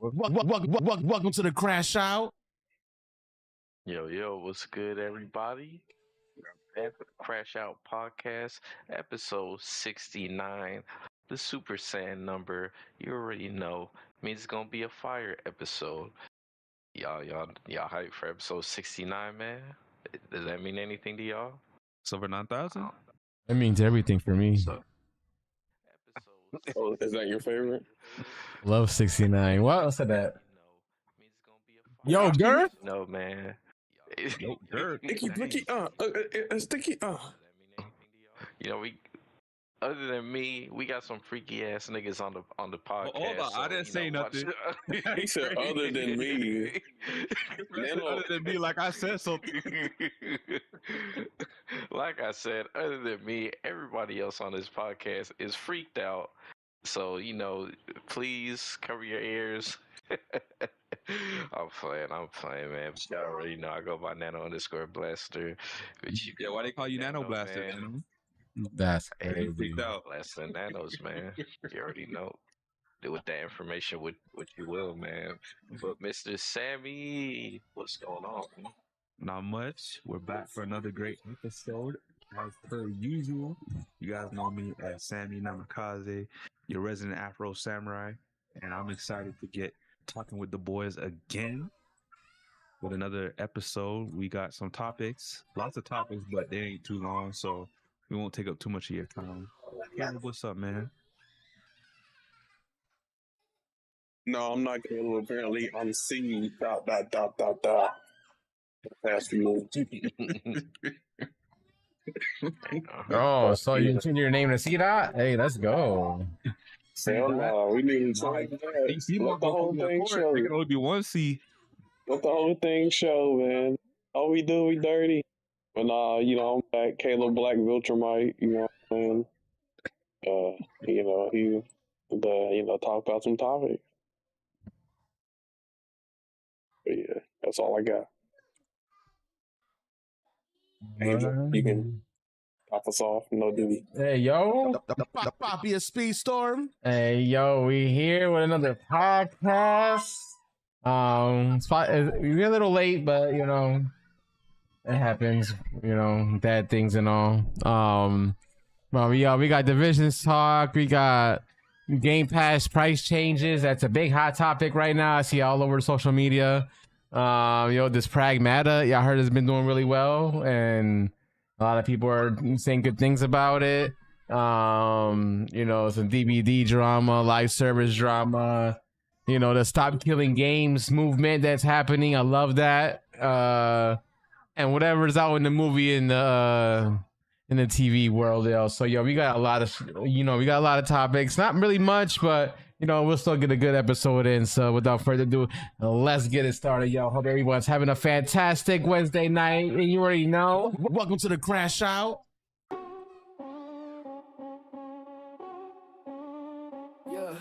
Welcome to the CrashOut. Yo, what's good, everybody? We're back with the CrashOut podcast, episode 69. The Super Saiyan number, you already know, means it's gonna be a fire episode. Y'all hype for episode 69, man? Does that mean anything to y'all? It's over 9,000? That means everything for me. Oh, is that your favorite? Love 69. What else said that? Yo, Gert? No, man. Yo, Gert. Sticky. You know, other than me, we got some freaky ass niggas on the podcast. Hold on, I didn't say nothing. He said, other than me. Other than me, like I said something. Like I said, other than me, everybody else on this podcast is freaked out. So, please cover your ears. I'm playing, man. Y'all already know I go by Nano_Blaster. Yeah, why they call you Nano Blaster, man? That's crazy. Freaked out. Blaster Nanos, man. You already know. Do with that information what you will, man. But Mr. Sammy, what's going on, man? Not much. We're back for another great episode. As per usual, you guys know me as Sammy Namikaze, your resident Afro Samurai, and I'm excited to get talking with the boys again with another episode. We got some topics, lots of topics, but they ain't too long, so we won't take up too much of your time. Yeah, what's up, man? No, I'm not Caleb. Apparently, I'm singing ... Past few Oh, so you change your name to CDOT? Hey, let's go. Hell no, we need to let the whole thing show. It can only be one C. Let the whole thing show, man. All we do, we dirty. But nah, I'm back. Caleb Black Viltrumite, you know what I'm saying? Talk about some topics. But yeah, that's all I got. Angel, you can pop us off. No duty. Hey, yo. Poppy a Speedstorm. Hey, yo, we here with another podcast. We're a little late, but, it happens, bad things and all. Well, we got divisions talk. We got Game Pass price changes. That's a big hot topic right now. I see all over social media. This Pragmata, I heard it's been doing really well, and a lot of people are saying good things about it. Some DVD drama, live service drama, the Stop Killing Games movement that's happening. I love that. And whatever's out in the movie in the TV world, So we got a lot of topics. Not really much, but we'll still get a good episode in. So without further ado, let's get it started, y'all. Hope everyone's having a fantastic Wednesday night. And you already know. Welcome to the CrashOut. Yeah.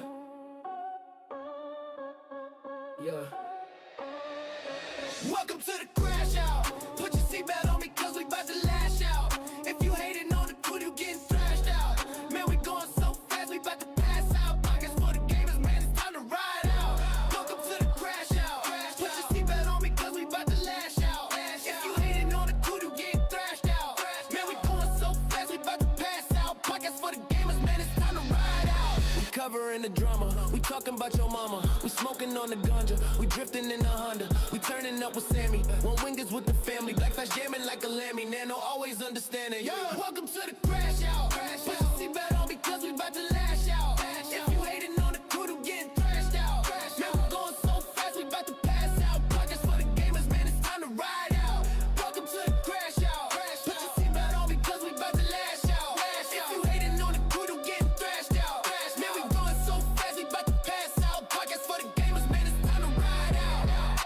Welcome to the CrashOut. Put your seatbelt on me, cause we about to lash out. If you hating on the crew, you getting thrashed out. Man, we going so fast, we about to pass out. Pockets for the gamers, man, it's time to ride out. Welcome to the CrashOut. Put your seatbelt on me, cause we about to lash out. If you hating on the crew, you getting thrashed out. Man, we going so fast, we about to pass out. Pockets for the gamers, man, it's time to ride out. We covering the drama, we talking about your mama. We smoking on the ganja, we drifting in the Honda. We turning up with Sammy, one wingers with the family. Black flash jamming like a lammy, Nano always understanding. Yeah. Welcome to the CrashOut. Put your seatbelt on because we about to lash out. If you hating on the crew, you getting thrashed out. Man, we going so fast, we about to pass out. Pockets for the gamers, man, it's time to ride out. Welcome to the CrashOut. Put your seatbelt on because we about to lash out. If you hating on the crew, you getting thrashed out. Man, we going so fast, we about to pass out. Pockets for the gamers, man, it's time to ride out.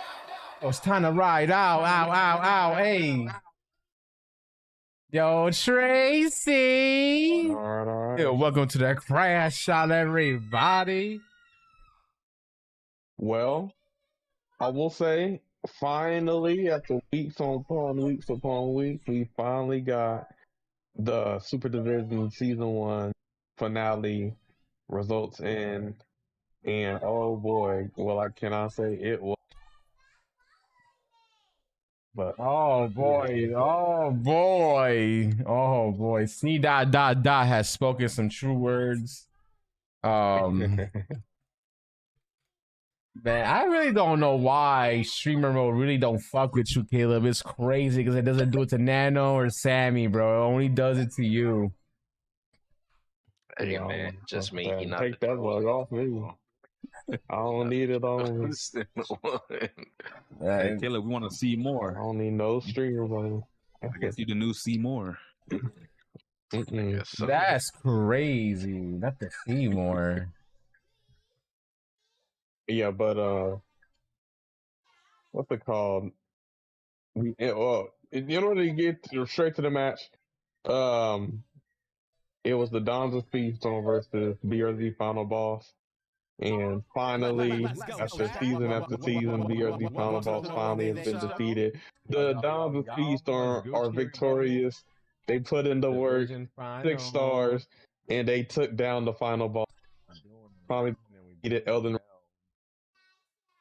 Oh, it's time to ride out. Ow, hey. Yo, Tracy. All right. Yo, welcome to the CrashOut, everybody. Well, I will say, finally, after weeks upon weeks, we finally got the Super Division Season 1 finale results in And oh boy, well, I cannot say it was, but Oh boy, oh boy, oh boy. C dot dot dot has spoken some true words. Man, I really don't know why streamer mode really don't fuck with you, Caleb. It's crazy because it doesn't do it to Nano or Sammy, bro. It only does it to you. Hey yeah, man, just me. He not take the that bug off me. I don't need it on me. Hey, Caleb, we want to see I more. don't need no streamer button. I guess you the new see more. I guess so. That's crazy. Not to see more. Yeah, but what's it called? You know to get straight to the match. It was the Dons of Speedstorm versus BRZ final boss. And finally, after season, BRZ final boss finally has been defeated. The Dons of Speedstorm are victorious. They put in the work, 6 stars, and they took down the final boss. Finally defeated Elden.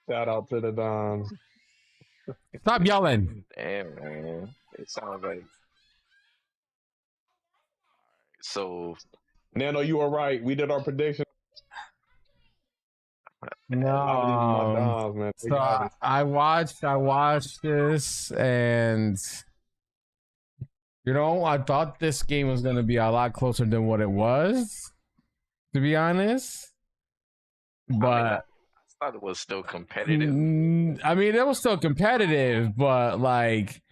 Shout out to the Dons. Stop yelling. Damn man, it sounds like. So Nano, you were right. We did our prediction. No. I believe in my Dons, man. They So got it. I watched this, and you know, I thought this game was gonna be a lot closer than what it was, to be honest. But I thought it was still competitive. I mean, it was still competitive, but like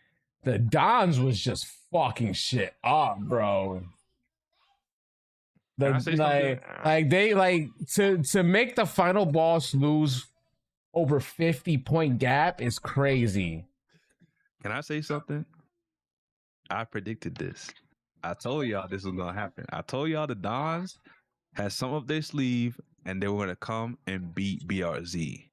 the Dons was just fucking shit up, bro. Can I say something? Like they like to make the final boss lose over 50-point gap is crazy. Can I say something? I predicted this. I told y'all this was gonna happen. I told y'all the Dons had some up their sleeve and they were gonna come and beat BRZ.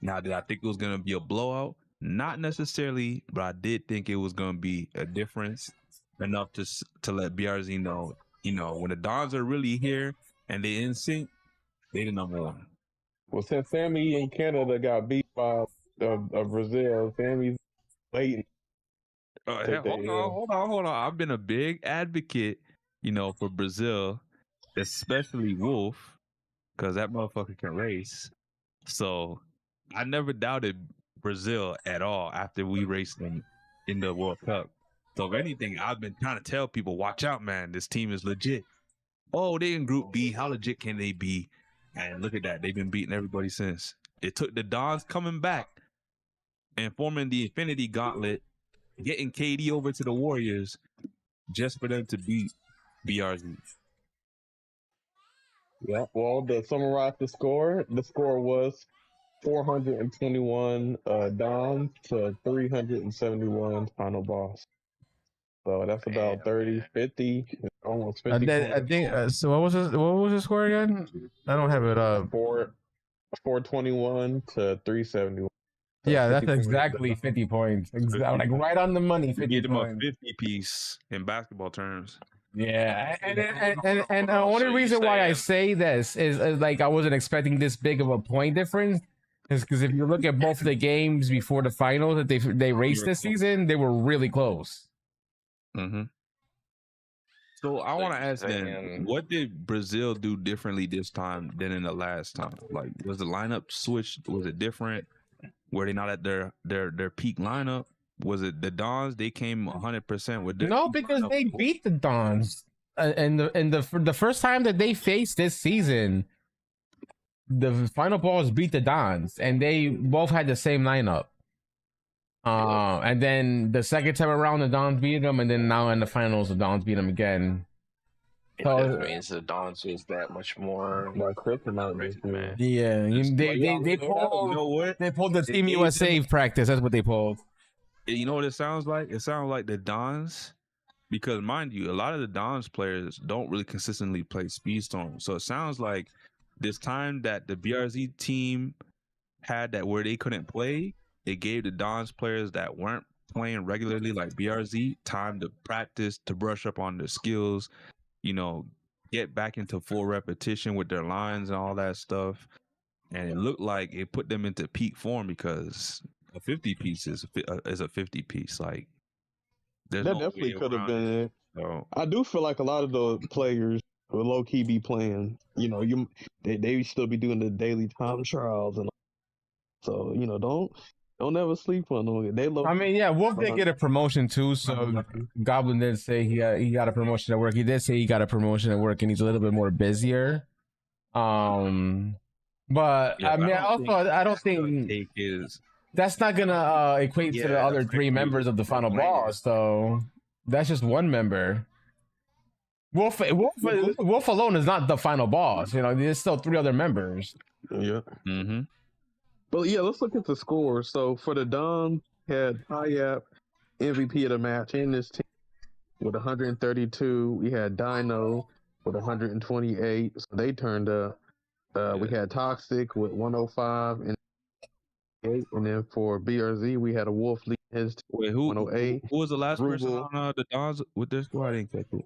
Now, did I think it was gonna be a blowout? Not necessarily, but I did think it was gonna be a difference enough to let BRZ know, you know, when the Dons are really here and they in sync, they the number one. Well, since Sammy in Canada got beat by Brazil, Sammy's waiting. Hold on. I've been a big advocate, you know, for Brazil, especially Wolf, because that motherfucker can race. So I never doubted Brazil at all after we raced them in the World Cup. So if anything, I've been trying to tell people, watch out, man. This team is legit. Oh, they in Group B. How legit can they be? And look at that. They've been beating everybody since. It took the Dons coming back and forming the Infinity Gauntlet, getting KD over to the Warriors just for them to beat BRZ. Yeah. Well, to summarize the score was 421 Dons to 371 final boss. So that's about 30, 50, almost 50. I think so. What was the score again? I don't have it up. 421 to 371. So Yeah, that's 50 points. exactly 50 points. Like right on the money. 50 Get them a points. 50 piece in basketball terms. Yeah, and the only So you reason why I saying- say this is like I wasn't expecting this big of a point difference. Is because if you look at both of the games before the finals that they raced this season, they were really close. Mm-hmm. So I want to ask then, saying- what did Brazil do differently this time than in the last time? Like, was the lineup switched? Was it different? Were they not at their peak lineup? Was it the Dons? They came 100% with their No, peak because lineup? they beat the Dons, and the first time that they faced this season, the final balls beat the Dons, and they both had the same lineup. And then the second time around, the Dons beat them, and then now in the finals, the Dons beat them again. It So just means the Dons was that much more. Like kryptonite, Man. yeah, they pulled the Team USA practice. That's what they pulled. You know what it sounds like? It sounds like the Dons, because mind you, a lot of the Dons players don't really consistently play Speedstorm. So it sounds like this time that the BRZ team had that where they couldn't play, it gave the Dons players that weren't playing regularly like BRZ time to practice, to brush up on their skills, you know, get back into full repetition with their lines and all that stuff. and it looked like it put them into peak form because a 50 piece is a 50 piece. Like there's That no definitely way could have around been it. it. So I do feel like a lot of the players will low key be playing. You know, they still be doing the daily time trials and so don't ever sleep on them. They low. I mean, yeah, Wolf did get a promotion too. So Goblin did say he got a promotion at work. He did say he got a promotion at work, and he's a little bit more busier. But yeah, I mean, I don't take think is that's not gonna equate to the other three members of the final boss. Though that's just one member. Wolf alone is not the final boss. You know, there's still three other members. Yeah. Mm-hmm. But yeah, let's look at the scores. So for the Dom, had Hayap MVP of the match in this team with 132. We had Dino with 128. So they turned up. We had Toxic with 105 and 8. And then for BRZ, we had a Wolf lead his team, Wait, who 108. was the last person Rugal. on the Dons with their squad? I didn't catch it.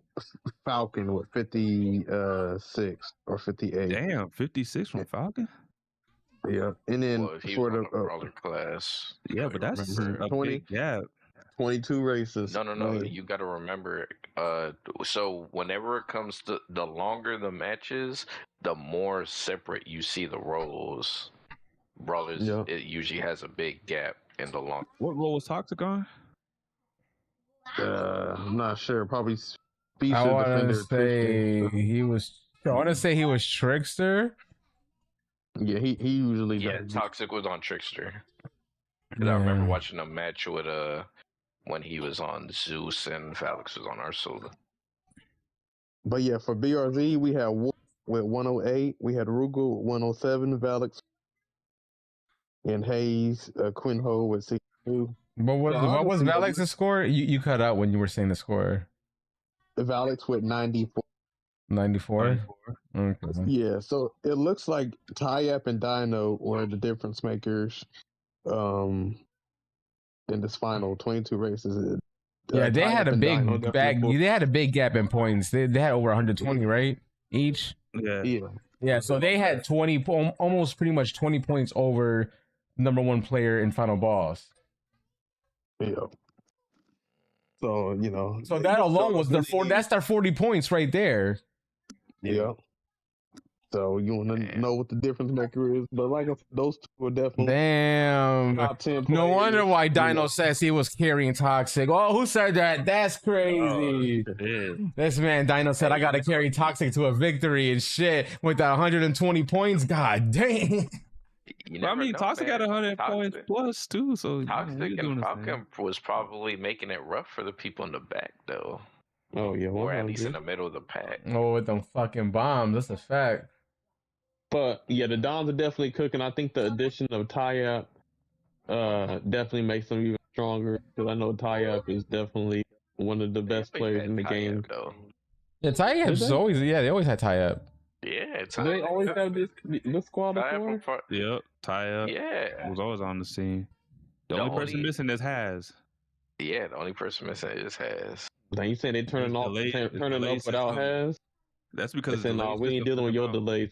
Falcon with 56 or 58. Damn, 56 from Falcon. Yeah, and then Well, he for was the on the brawler class. Yeah, but that's Remember. a 20. big gap. 22 races. No. You got to remember. So whenever it comes to the longer the matches, the more separate you see the roles. Brawlers, Yeah. it usually has a big gap in the long. What role was Toxic on? I'm not sure. Probably I want to defender. say Christian. he was. I want to say he was Trickster. Yeah, he usually Yeah, does. Toxic was on Trickster. 'Cause I remember watching a match with when he was on Zeus and Felix was on Ursula. But yeah, for BRZ, we had Wolf with 108. We had Rugal with 107. Valix and Hayes, Quinho with 62. What was honestly, Valex's score? You cut out when you were saying the score. Valix with 94. 94. Okay. Yeah, so it looks like Tyap and Dino were the difference makers in this final 22 races. Yeah, they had a big Dino bag. definitely They had a big gap in points. They had over 120, right? Each. Yeah. Yeah, so they had 20, almost pretty much 20 points over number one player in final boss. Yeah. So So that alone was that's their 40 points right there. Yeah. So you want to know what the difference maker is, but like those two were definitely Damn. top 10 No players. wonder why Dino says he was carrying Toxic. Oh, who said that? That's crazy. This man Dino said I gotta carry Toxic to a victory and shit with that 120 points. God dang. I mean, Toxic got 100 points plus too. So Toxic and Falcon was probably making it rough for the people in the back, though. Oh yeah, or at least in the middle of the pack. Oh, with them fucking bombs. That's a fact. But yeah, the Dons are definitely cooking. I think the addition of Tyap definitely makes them even stronger because I know Tyap is definitely one of the best players in the game. Yeah, Tyap's always they always had Tyap. Yeah, they always have this squad before. Yep, Tyap. Yeah, was always on the scene. The only person missing is Has. Yeah, the only person missing is Has. Now you saying they turning off without Has? That's because they said, we ain't dealing with your delays.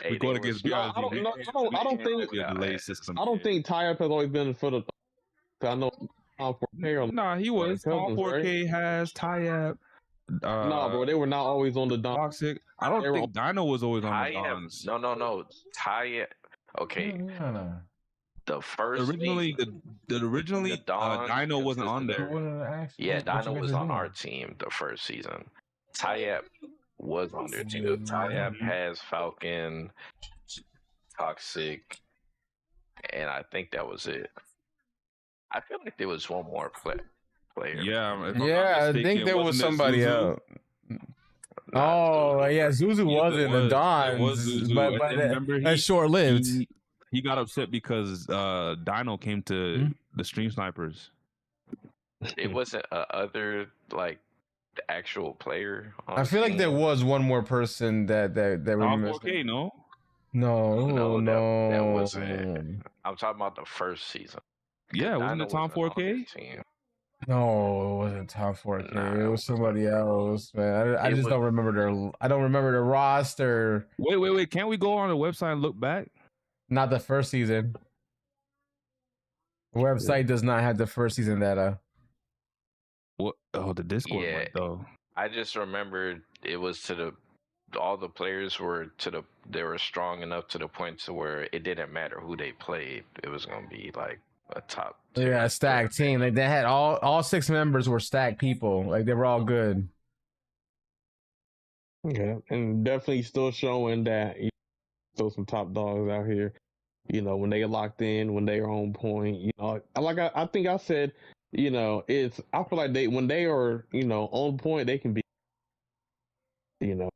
We're going against I don't think Tyap has always been for the. I know Tom 4K. Nah, he was. Tom 4K Has Tyap. No, bro, they were not always on the Toxic. I don't think Dino was always on the Dons. No. Tyap. Okay. The first originally Dino wasn't on there. Yeah, Dino was on our team the first season. Tyap was on there too. Tyap has Falcon, Toxic, and I think that was it. I feel like there was one more player. Yeah, I think there was somebody else. Oh, yeah, Zuzu wasn't a Don, but that's short lived. He got upset because Dino came to the Stream Snipers. It wasn't other like the actual player. I feel like there was one more person that Tom 4K, no, that wasn't. I'm talking about the first season. Yeah, wasn't it Tom 4K? No, it wasn't top 4K. Nah, It was somebody else, man. I It just was- don't remember their. I don't remember the roster. Wait. Can't we go on the website and look back? Not the first season. The website does not have the first season data. What? Oh, the Discord Yeah. might though. I just remembered it was all the players were they were strong enough to the point to where it didn't matter who they played. It was gonna be like a top tier. Yeah, stacked team. Like they had all 6 members were stacked people. Like they were all good. Yeah, and definitely still showing that still some top dogs out here. When they locked in, when they are on point. I think I said, I feel like when they are on point, they can be.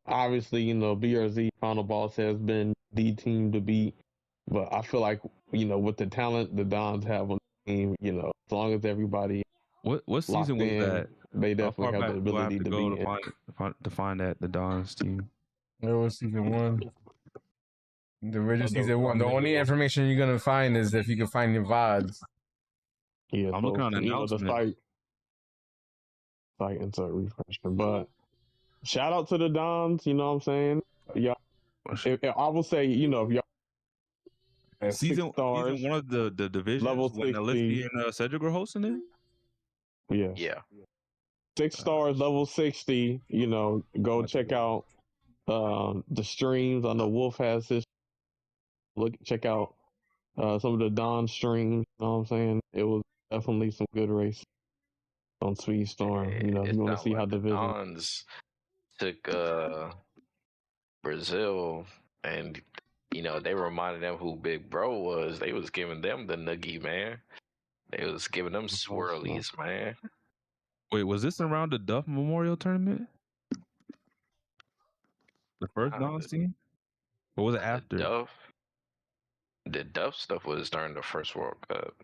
Obviously, BRZ Final Boss has been the team to beat, but I feel like with the talent the Dons have on the team, as long as everybody What locked season was in, that? they How definitely far have back the do I have ability to to go be in. to find that the Dons team? It was season 1. The original Oh, season 1. The only information you're gonna find is if you can find your VODs. Yeah, I'm so, looking on the announcement. site insert refreshment. But shout out to the Dons, you know what I'm saying? Yeah. I will say, if y'all Season 1 of the divisions level when 60. Alicia and Cedric were hosting it. Yes. Yeah. 6 stars, level 60. Go check out the streams. I know Wolf has his. Check out some of the Don streams. You know what I'm saying? It was definitely some good race on Speedstorm. If It you want to sound see how like the division. Dons took Brazil and they reminded them who Big Bro was. They was giving them the noogie, man. They was giving them swirlies, man. Wait, was this around the Duff Memorial Tournament? The first Dons team? Or was it after? The Duff stuff was during the first World Cup.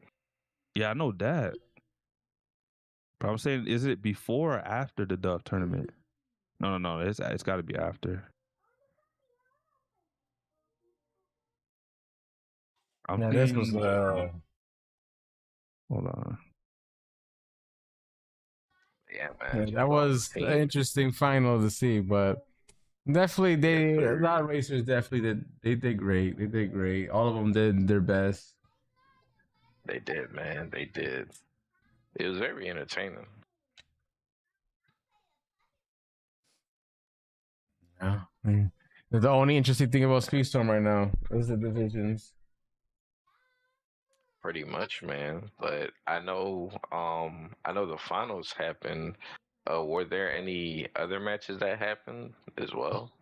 Yeah, I know that. But I'm saying, is it before or after the Duff tournament? No. It's got to be after. This was hold on. Yeah, man. that was an interesting final to see, but definitely a lot of racers definitely did great. They did great. All of them did their best. They did, man. They did. It was very entertaining. Yeah. The only interesting thing about Speedstorm right now is the divisions. Pretty much, man. But I know the finals happened. Were there any other matches that happened as well?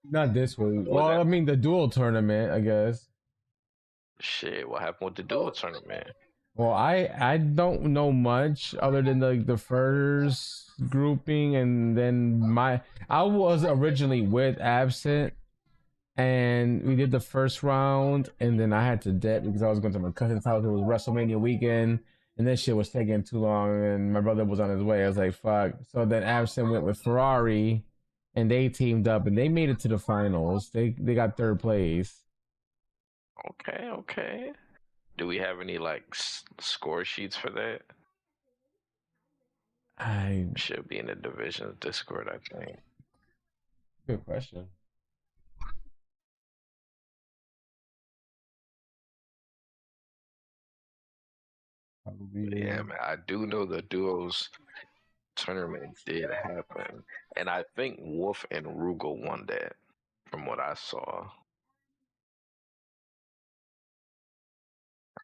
Not this one. Well, I mean the dual tournament, I guess. Shit, what happened with the dual tournament? Well, I don't know much other than the first grouping, and then I was originally with Absent, and we did the first round, and then I had to dip because I was going to my cousin's house. It was WrestleMania weekend, and this shit was taking too long, and my brother was on his way. I was like, fuck. So then Absent went with Ferrari, and they teamed up, and they made it to the finals. They got 3rd place. Okay. Do we have any like score sheets for that? I should be in the division Discord, I think. Good question. Yeah, man. I do know the duos tournament did happen, and I think Wolf and Rugal won that, from what I saw.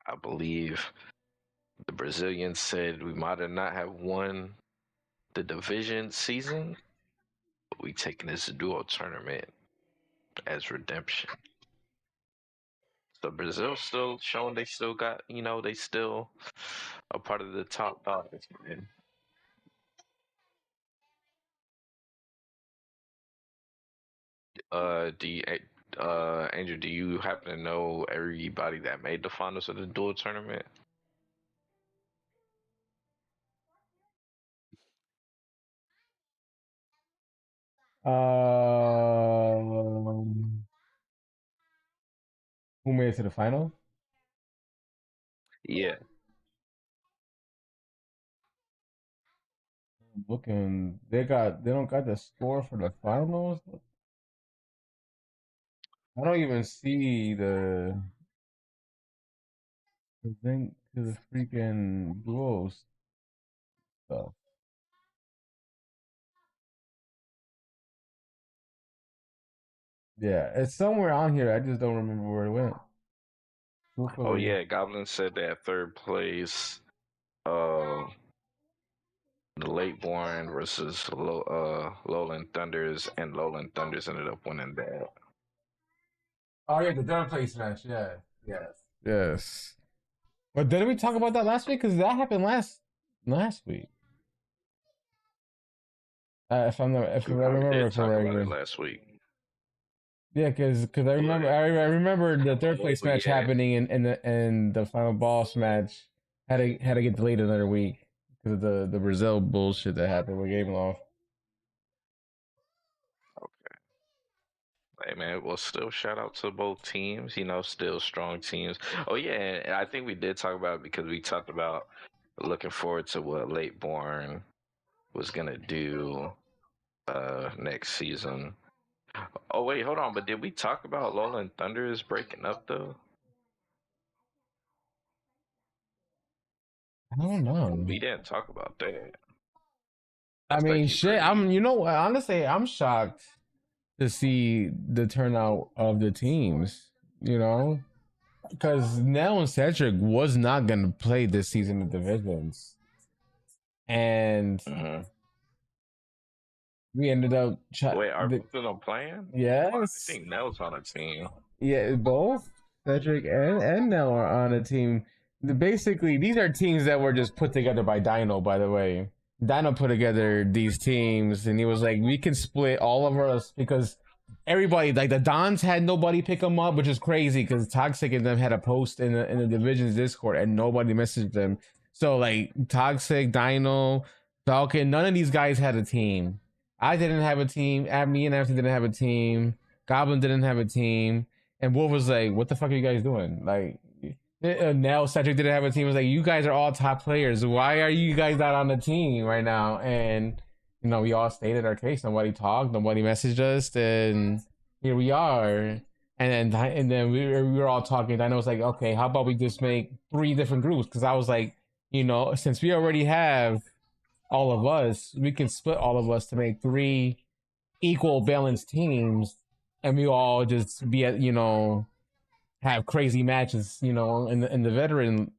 I believe the Brazilians said we might have not have won the division season, but we taking this duo tournament as redemption. So Brazil still showing they still got, they still a part of the top dogs, man. Andrew, do you happen to know everybody that made the finals of the dual tournament? Who made it to the final? Yeah. looking. They don't got the score for the finals. I don't even see the thing to the freaking duos stuff. Yeah, it's somewhere on here. I just don't remember where it went. Oh Truthfully. yeah, Goblin said that third place. Uh, the Late Born versus Lowland Thunders, and Lowland Thunders ended up winning that. Oh yeah, the third place match. Yeah, yes, yes. But didn't we talk about that last week? Because that happened last week. If I We probably remember did talk about it correctly. last week. Yeah, because I remember Yeah. I remember the third place Oh, match yeah. happening and the final boss match had to get delayed another week because of the Brazil bullshit that happened with Game Law. Hey man, well, still shout out to both teams. Still strong teams. Oh yeah, and I think we did talk about it because we talked about looking forward to what Late Born was gonna do next season. Oh wait, hold on. But did we talk about Lowland Thunders breaking up though? I don't know. We didn't talk about that. I That's mean, actually shit. pretty. You know what? Honestly, I'm shocked to see the turnout of the teams. You know, because Nell and Cedric was not gonna play this season of divisions, and Mhm. we ended up. Wait, are both of them playing? I Yes. think Nell's on a team. Yeah, both Cedric and Nell are on a team. Basically, these are teams that were just put together by Dino, by the way. Dino put together these teams, and he was like, we can split all of us because everybody, like the Dons had nobody pick them up, which is crazy because Toxic and them had a post in the Divisions Discord, and nobody messaged them. So, like, Toxic, Dino, Falcon, none of these guys had a team. I didn't have a team. Me and Anthony didn't have a team. Goblin didn't have a team. And Wolf was like, "What the fuck are you guys doing?" Like, now Cedric didn't have a team. It was like, "You guys are all top players. Why are you guys not on the team right now?" And we all stated our case. Nobody talked. Nobody messaged us, and here we are. And then we were all talking. And I was like, "Okay, how about we just make 3 different groups?" Because I was like, since we already have all of us, we can split all of us to make 3 equal balanced teams, and we all just be at have crazy matches in the veteran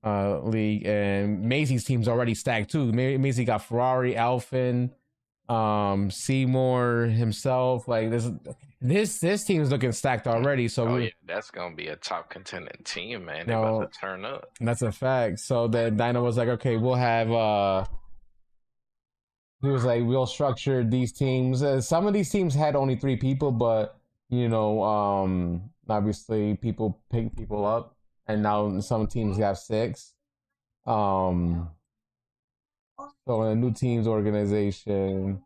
league. And Macy's team's already stacked too. Macy got Ferrari, Alfin, Seymour himself. Like this team's looking stacked already. So yeah, that's gonna be a top contending team, man. They're about to turn up. That's a fact. So then Dino was like, okay, we'll have he was like, we'll structure these teams. Some of these teams had only 3 people, but obviously people pick people up, and now some teams have 6. So in a new teams organization,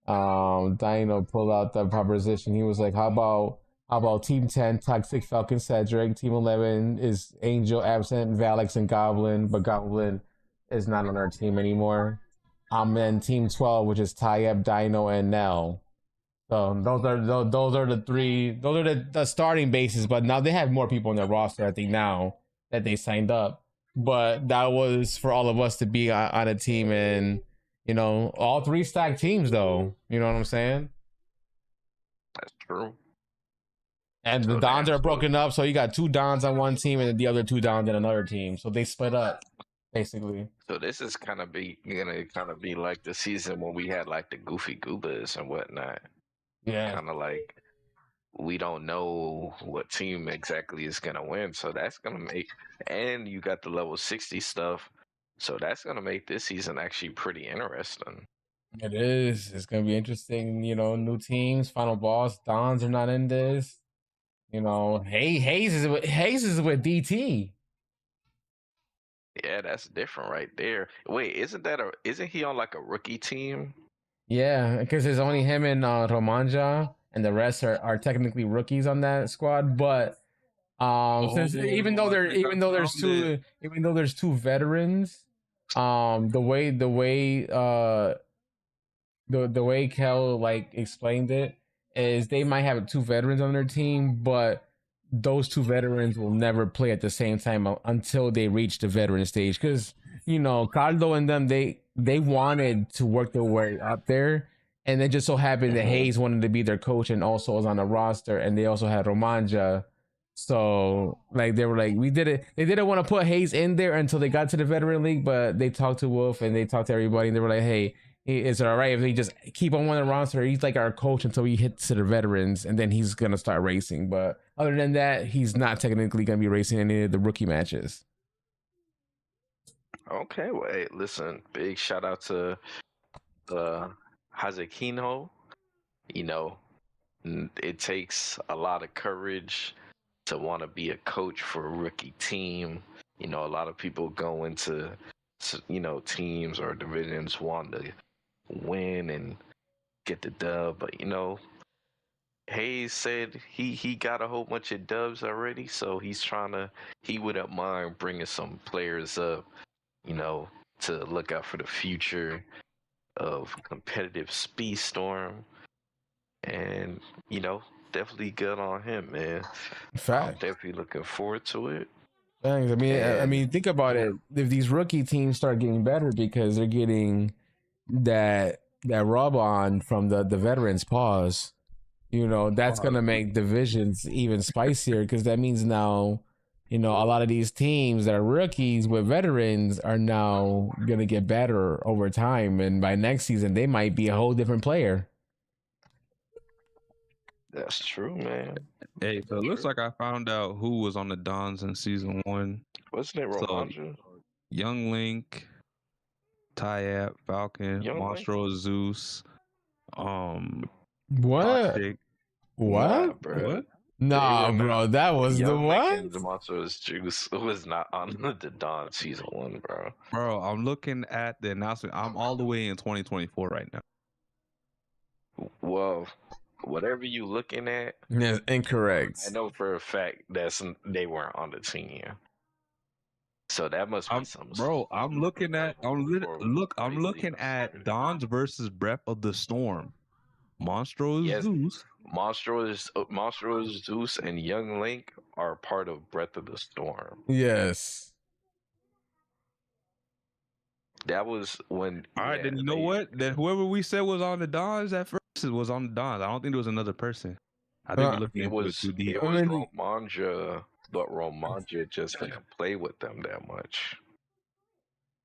Dino pulled out the proposition. He was like, how about Team 10, Toxic, Falcon, Cedric. Team 11 is Angel, Absent, Valix, and Goblin, but Goblin is not on our team anymore. And Team 12, which is Tyeb, Dino, and Nell. So those are the 3. Those are the starting bases. But now they have more people in their roster, I think, now that they signed up. But that was for all of us to be on a team, and all 3 stacked teams, though. You know what I'm saying? That's true. And the Dons are broken up, so you got 2 Dons on one team and the other 2 Dons on another team. So they split up, basically. So this is gonna be like the season when we had like the Goofy Goobas and whatnot. Yeah. Kind of like we don't know what team exactly is gonna win, so that's gonna make. And you got the level 60 stuff, so that's gonna make this season actually pretty interesting. It is. It's gonna be interesting. New teams, final boss. Dons are not in this. Hayes is with DT. Yeah, that's different right there. Wait, isn't he on like a rookie team? Yeah, because it's only him and Romanja, and the rest are technically rookies on that squad. But since even though there's 2 veterans, the way the way Kel like explained it is they might have two veterans on their team, but those two veterans will never play at the same time until they reach the veteran stage. Because Carlo and them, they wanted to work their way up there, and it just so happened that Hayes wanted to be their coach and also was on the roster, and they also had Romanja. So like they were like, we did it. They didn't want to put Hayes in there until they got to the veteran league, but they talked to Wolf and they talked to everybody, and they were like, hey, is it all right if they just keep on one of the roster? He's like our coach until he hits to the veterans, and then he's gonna start racing. But other than that, he's not technically gonna be racing any of the rookie matches. Okay, well, hey, listen, big shout out to Hazekino. It takes a lot of courage to want to be a coach for a rookie team. A lot of people go into teams or divisions wanting to win and get the dub, but Hayes said he got a whole bunch of dubs already, so he wouldn't mind bringing some players up, to look out for the future of competitive Speedstorm, and definitely good on him, man. Fact. I'm definitely looking forward to it. Thanks. I mean, think about it. If these rookie teams start getting better because they're getting that rub on from the veterans pause, that's gonna make divisions even spicier, because that means now, a lot of these teams that are rookies with veterans are now gonna get better over time, and by next season they might be a whole different player. That's true, man. Hey, so it looks like I found out who was on the Dons in season 1. Wasn't it Romanja? Young Link, Tyap, Falcon, Monstro, Zeus, What? Toxic. What? Nah, bro. What? Nah, bro, that was the one. The Monsters Juice was not on the Dawn season 1, bro. Bro, I'm looking at the announcement. I'm all the way in 2024 right now. Well, whatever you looking at, yeah, incorrect. I know for a fact that they weren't on the team. So that must be something. Bro, I'm looking at Dons versus Breath of the Storm. Monstro Zeus. Monstro Zeus and Young Link are part of Breath of the Storm. Yes. That was when. All right, then you know what? Then whoever we said was on the Dons at first was on the Dons. I don't think there was another person. I think it was Romanja, but Romanja just didn't play with them that much.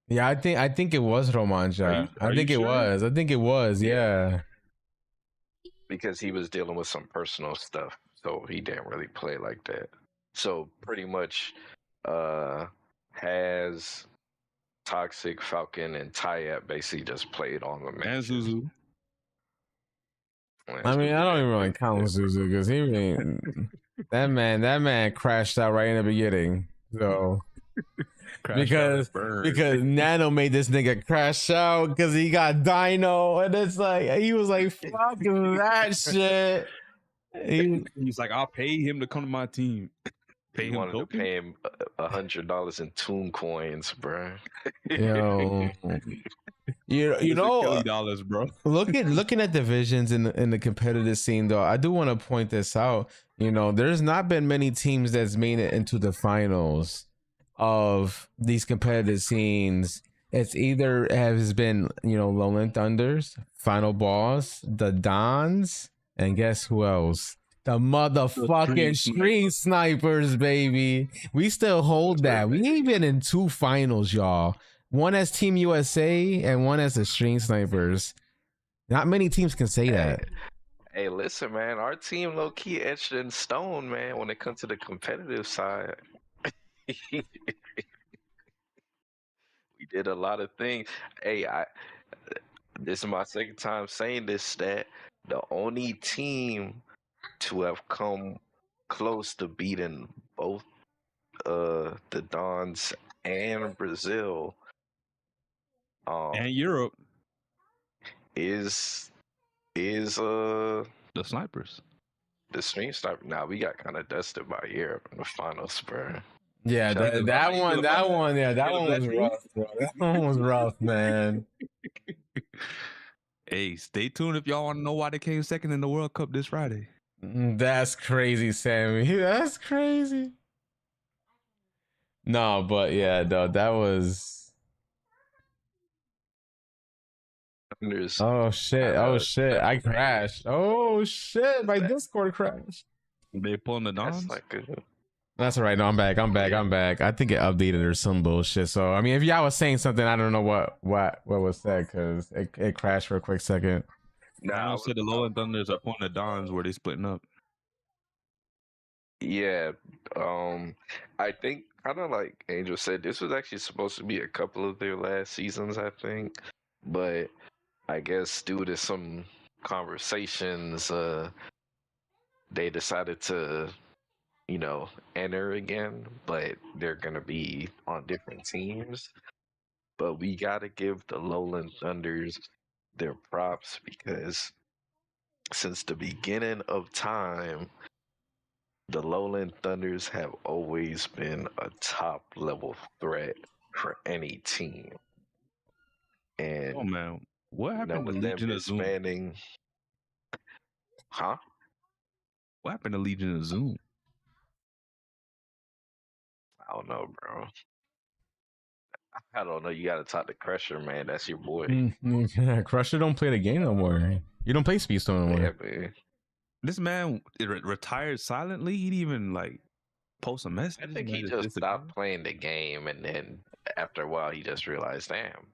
Yeah, I think it was Romanja. I think it was. Yeah. Because he was dealing with some personal stuff, so he didn't really play like that. So pretty much, has Toxic, Falcon, and Tyap basically just played on the match. And Zuzu. I mean, I don't even really count Zuzu because that man crashed out right in the beginning. So because Nano made this nigga crash out because he got Dino, and it's like he was like, fuck that shit. He's like, I'll pay him to come to my team. He wanted to pay him $100 in Toon coins, bro. Yo, you know, dollars, bro. looking at divisions in the competitive scene, though, I do want to point this out. There's not been many teams that's made it into the finals of these competitive scenes. It's either has been Lowland Thunders, Final Boss, the Dons, and guess who else? The motherfucking Stream Snipers, baby. We still hold that. We ain't been in 2 finals, y'all. One as Team USA and one as the Stream Snipers. Not many teams can say that. Hey, listen, man. Our team low-key etched in stone, man, when it comes to the competitive side. We did a lot of things. Hey, this is my second time saying this stat. The only team to have come close to beating both the Dons and Brazil and Europe is the Snipers. The Stream Sniper. Now we got kind of dusted by Europe in the finals, bro. Yeah, that one was rough, bro. That one was rough, man. Hey, stay tuned if y'all want to know why they came second in the World Cup this Friday. That's crazy, Sammy. That's crazy. No, but yeah, no, that was. Thunder's Oh shit! Oh shit! I separated. crashed. Oh shit! My Discord crashed. They pulling the That's Dons. like a That's all right. No, I'm back. I'm back. I'm back. I think it updated or some bullshit. So I mean, if y'all was saying something, I don't know what was said because it crashed for a quick second. I said the Lowland Thunders are pulling the Dons where they splitting up. Yeah, I think kind of like Angel said, this was actually supposed to be a couple of their last seasons, I think, but I guess due to some conversations, they decided to, enter again, but they're gonna be on different teams. But we gotta give the Lowland Thunders their props because since the beginning of time, the Lowland Thunders have always been a top level threat for any team. And Oh man, what happened to with them Legion of Zoom? disbanding, huh? What happened to Legion of Zoom? I don't know, bro. I don't know. You gotta talk to Crusher, man. That's your boy. Crusher don't play the game no more. You don't play Speedstorm no more. Yeah, man. This man retired silently. He didn't even like post a message. I think he just stopped playing the game, and then after a while, he just realized, damn,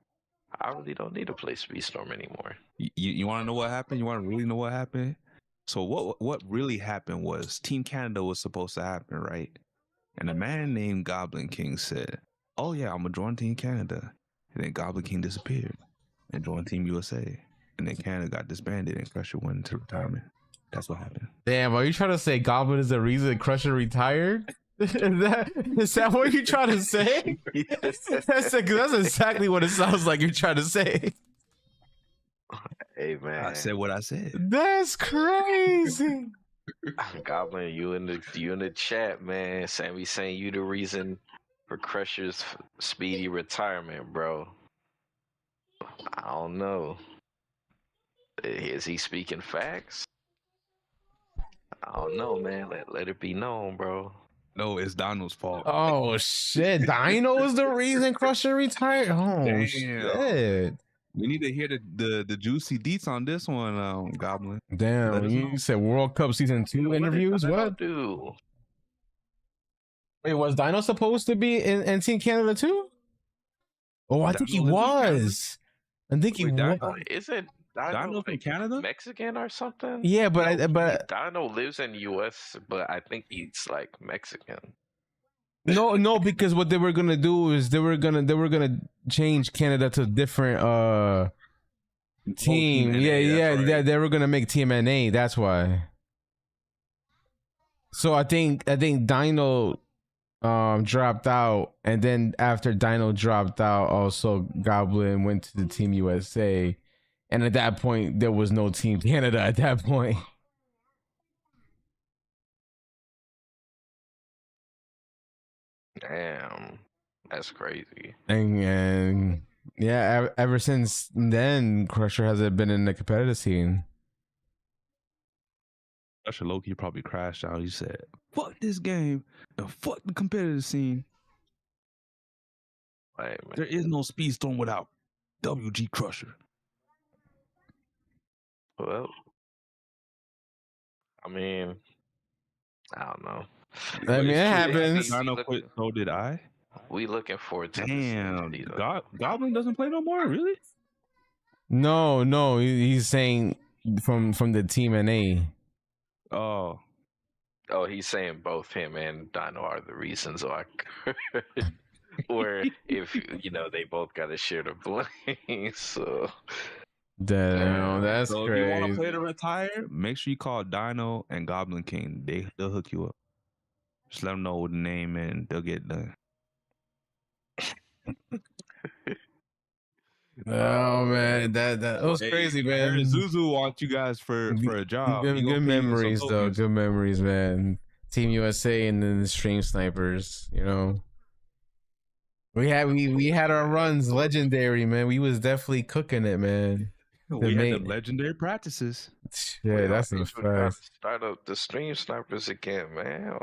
I really don't need to play Speedstorm anymore. You want to know what happened? You want to really know what happened? So what really happened was Team Canada was supposed to happen, right? And a man named Goblin King said, "Oh yeah, I'm gonna join Team Canada," and then Goblin King disappeared and joined Team USA, and then Canada got disbanded and Crusher went into retirement. That's what happened. Damn, are you trying to say Goblin is the reason Crusher retired? is that what you're trying to say? That's exactly what it sounds like you're trying to say. Hey, man. I said what I said. That's crazy. Goblin, you in the chat, man. Sammy saying you the reason for Crusher's speedy retirement, bro. I don't know. Is he speaking facts? I don't know, man. Let it be known, bro. No, it's Donald's fault. Oh shit! Dino is the reason Crusher retired. Oh Damn. shit! We need to hear the juicy deets on this one, Goblin. Damn, you said World Cup Season 2 interviews? What? Do? Wait, was Dino supposed to be in Team Canada too? Oh, I think he was. I think he was. Isn't Dino from Canada? Mexican or something? Yeah, but Dino lives in the U.S., but I think he's like Mexican. No, because what they were gonna do is they were gonna change Canada to a different team. Yeah, they were gonna make Team NA. That's why. So I think Dino dropped out, and then after Dino dropped out, also Goblin went to the Team USA, and at that point there was no Team Canada at that point. Damn, that's crazy. And yeah, ever since then, Crusher hasn't been in the competitive scene. Crusher Loki probably crashed out. He said, "Fuck this game and fuck the competitive scene." Right, there is no Speedstorm without WG Crusher. Well, I mean, I don't know. I mean, it happens. Dino quit, so did I. We looking forward to Damn, Goblin doesn't play no more, really? No, he's saying from the Team NA. Oh, he's saying both him and Dino are the reasons why. Or if they both got to share the blame. So damn, that's so crazy. If you want to play to retire, make sure you call Dino and Goblin King. They'll hook you up. Just let them know the name and they'll get done. Oh man, that was crazy, man. Zuzu wants you guys for a job. Good memories though. Good memories, man. Team USA and then the Stream Snipers. We had our runs legendary, man. We was definitely cooking it, man. We had the main. legendary practices. Yeah, that's a Angel trying fact. to start up the stream snipers again, man.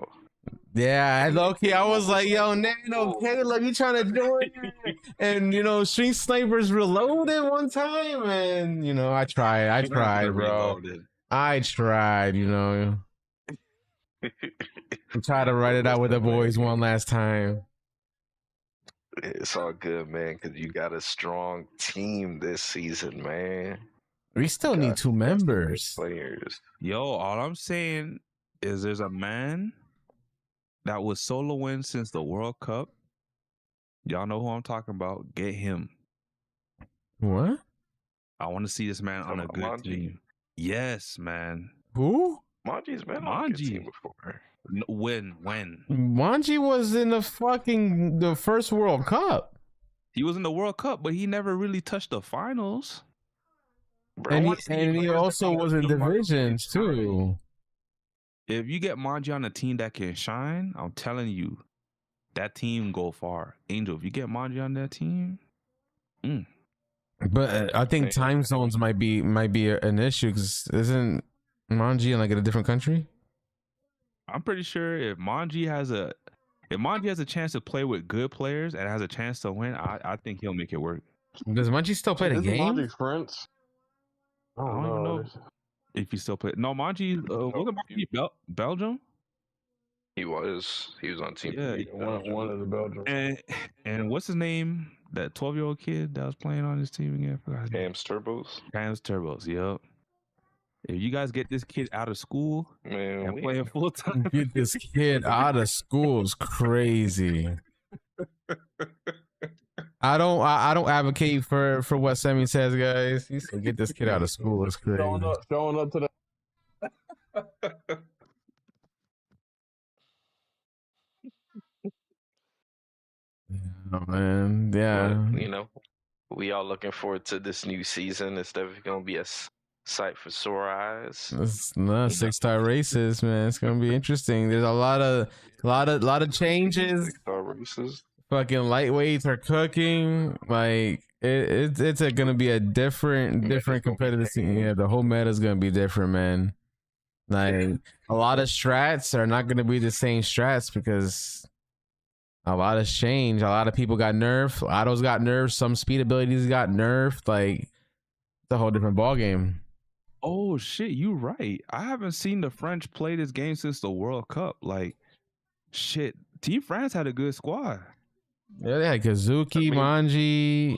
Yeah, low key, I was like, yo, Nano, Caleb, you trying to join? And Street Snipers reloaded one time, and I tried, bro. Reloaded. I tried, try to write it out with the boys one last time. It's all good, man, because you got a strong team this season, man. We still need 2 members. Players. Yo, all I'm saying is there's a man that was soloing since the World Cup. Y'all know who I'm talking about. Get him. What? I want to see this man on a good Manji? team. Yes, man. Who? Manji's been on a good team before. When? Manji was in the first World Cup. He was in the World Cup, but he never really touched the finals. Bro, And he also was in divisions too. If you get Manji on a team that can shine, I'm telling you, that team go far. Angel, if you get Manji on that team, But I think time zones might be an issue because isn't Manji in like in a different country? I'm pretty sure if Manji has a chance to play with good players and has a chance to win, I think he'll make it work. Does Manji still play the Isn't game? Manji French? I I don't don't even know. know if he still play. No, Manji, wasn't Manji Belgium? He was on team. Yeah, One of the Belgians. And what's his name? That 12-year-old kid that was playing on his team again? I forgot his name. Cam's Turbos. Cam's Turbos, yep. If you guys get this kid out of school Man, and playing full time, Get this kid out of school is crazy. I don't advocate for what Sammy says, guys. He said get this kid out of school is crazy. Showing up to the Oh, man, yeah. But, we all looking forward to this new season. It's definitely gonna be a sight for sore eyes. It's not 6-star races, man. It's gonna be interesting. There's a lot of changes. 6-star races. Fucking lightweights are cooking. Like it's gonna be a different competitive scene. Yeah, the whole meta is gonna be different, man. Like a lot of strats are not gonna be the same strats because a lot has changed. A lot of people got nerfed. Autos got nerfed. Some speed abilities got nerfed. Like it's a whole different ball game. oh shit, you right. I haven't seen the French play this game since the World Cup. Like, shit, Team France had a good squad. Yeah, they had Kazuki, Manji.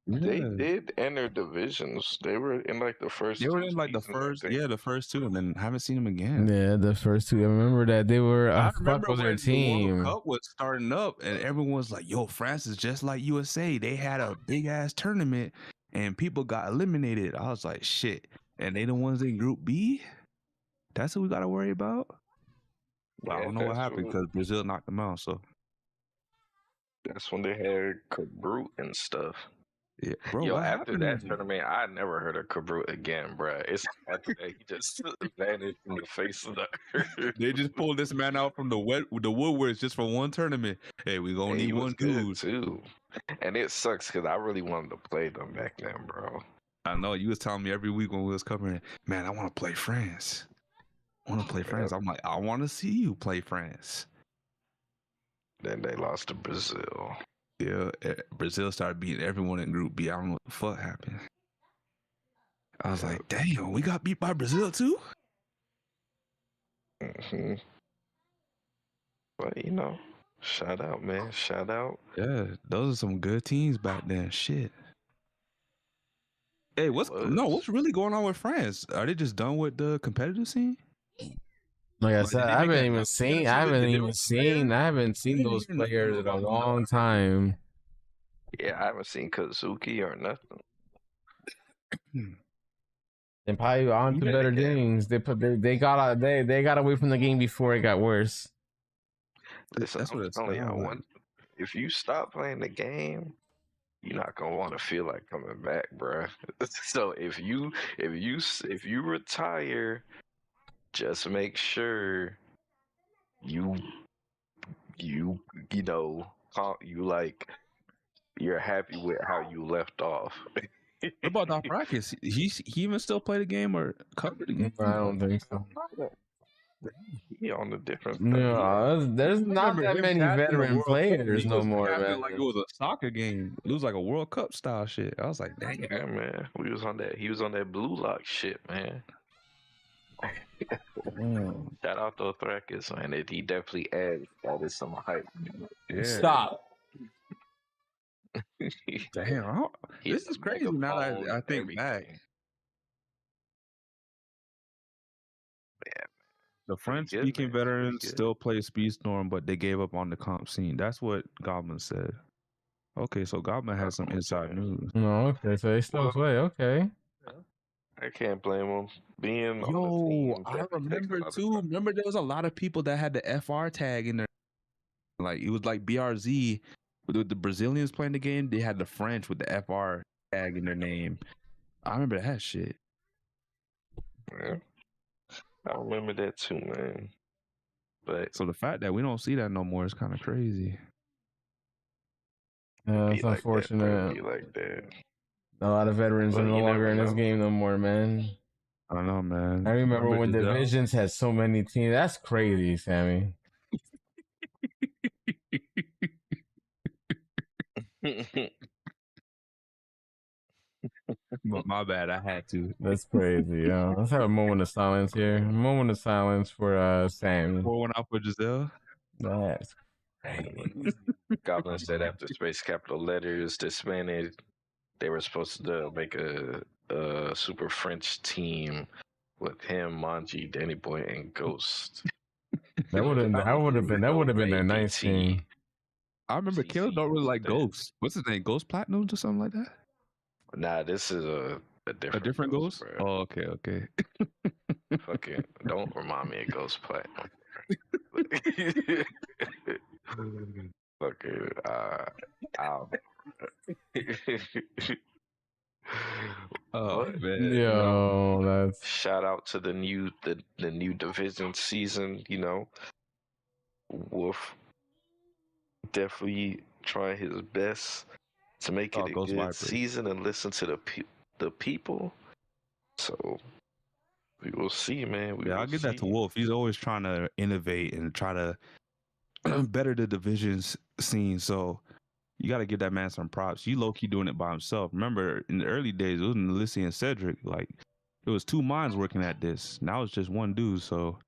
They did enter divisions. They were in like the first. They were two in like the seasons, I first, think. the first two, and then haven't seen them again. Yeah, the first two. I remember that they were. I Fuck remember was their when the team. World Cup was starting up, and everyone was like, "Yo, France is just like USA. They had a big ass tournament, and people got eliminated." I was like, "Shit!" And they the ones in Group B. That's what we got to worry about. Well, I Yeah, don't know what that's happened what- because Brazil knocked them out. So That's when they had Kabrut and stuff. yeah, bro. Yo, what after happened? that tournament, I never heard of Kabrut again, bruh. It's after that he just vanished from the face of the earth. They just pulled this man out from the woodworks just for one tournament. Hey, we gonna And he need was one good dude. too. And it sucks because I really wanted to play them back then, bro. I know you was telling me every week when we was covering, man, I want to play France. I want to play France. I'm like, I want to see you play France. Then they lost to Brazil. Yeah, Brazil started beating everyone in Group B. I don't know what the fuck happened. I was like, damn, we got beat by Brazil too? hmm But shout out, man. Shout out. Yeah, those are some good teams back then. Shit. Hey, what's really going on with France? Are they just done with the competitive scene? Like I Like, said, did they I make haven't a- even seen. did I haven't they even make seen. I haven't seen those didn't hear players in a nothing about long time. Yeah, I haven't seen Kazuki or nothing. And probably on to Yeah, better yeah. things. They got away from the game before it got worse. Listen, That's I'm what it's telling sound y'all, like. if you stop playing the game, you're not gonna want to feel like coming back, bruh. So if you retire, just make sure you you're happy with how you left off. What about Dothraki? He even still play the game or cover the game? I don't think so. He on a different. No, there's I not remember that him many captaining the veteran World Cup, players he no was more, captain man. like it was a soccer game. It was like a World Cup style shit. I was like, dang. Yeah, man. We was on that. He was on that blue lock shit, man. Shout out to Thrakis, man. He definitely added some hype. Yeah. Stop. Damn. This is crazy now that I think back. Yeah. The Pretty good, French-speaking man. veterans Pretty good. still play Speedstorm, but they gave up on the comp scene. That's what Goblin said. Okay, so Goblin has some inside news. No, okay, so they still play. Okay. I can't blame him. Being on the Yo, team, I definitely takes a remember lot of too. time. Remember there was a lot of people that had the FR tag in there. Like it was like BRZ with the Brazilians playing the game. They had the French with the FR tag in their name. I remember that shit. Yeah. I remember that too, man. But So the fact that we don't see that no more is kind of crazy. Yeah, it's unfortunate. Be like that. A lot of veterans are But no you longer never in this know. game no more, man. I don't know, man. I remember when Giselle? Divisions had so many teams. That's crazy, Sammy. My bad, I had to. That's crazy, yo. Let's have a moment of silence here. A moment of silence for Sammy. Pour one out for Giselle. That's crazy. Goblin said after Space Capital Letters disbanded, they were supposed to make a Super French team with him, Manji, Danny Boy, and Ghost. That would have been a nice team. I remember Caleb don't really like Ghost. What's his name? Ghost Platinum or something like that? Nah, this is a different Ghost? bro. Oh, okay. Fucking don't remind me of Ghost Platinum. Fucking Oh man. Yo, that's shout out to the new division season, Wolf definitely trying his best to make it a Ghost good Vipers. season and listen to the people. So we will see, man. I'll give that to Wolf. He's always trying to innovate and try to better the divisions scene. So you got to give that man some props. You low key doing it by himself. Remember in the early days, it was Nalissi and Cedric. Like it was two minds working at this. Now it's just one dude. So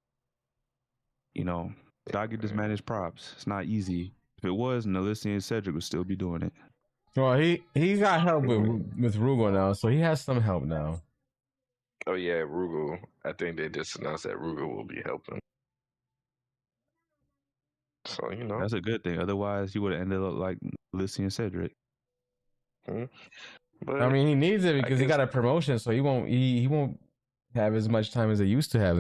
gotta give this man his props. It's not easy. If it was, Nalissi and Cedric would still be doing it. well, he got help with Rugo now, so he has some help now. Oh yeah, Rugal. I think they just announced that Rugal will be helping. So That's a good thing. Otherwise, he would have ended up like Nalissi and Cedric. But I mean, he needs it because he got a promotion, so he won't have as much time as he used to have.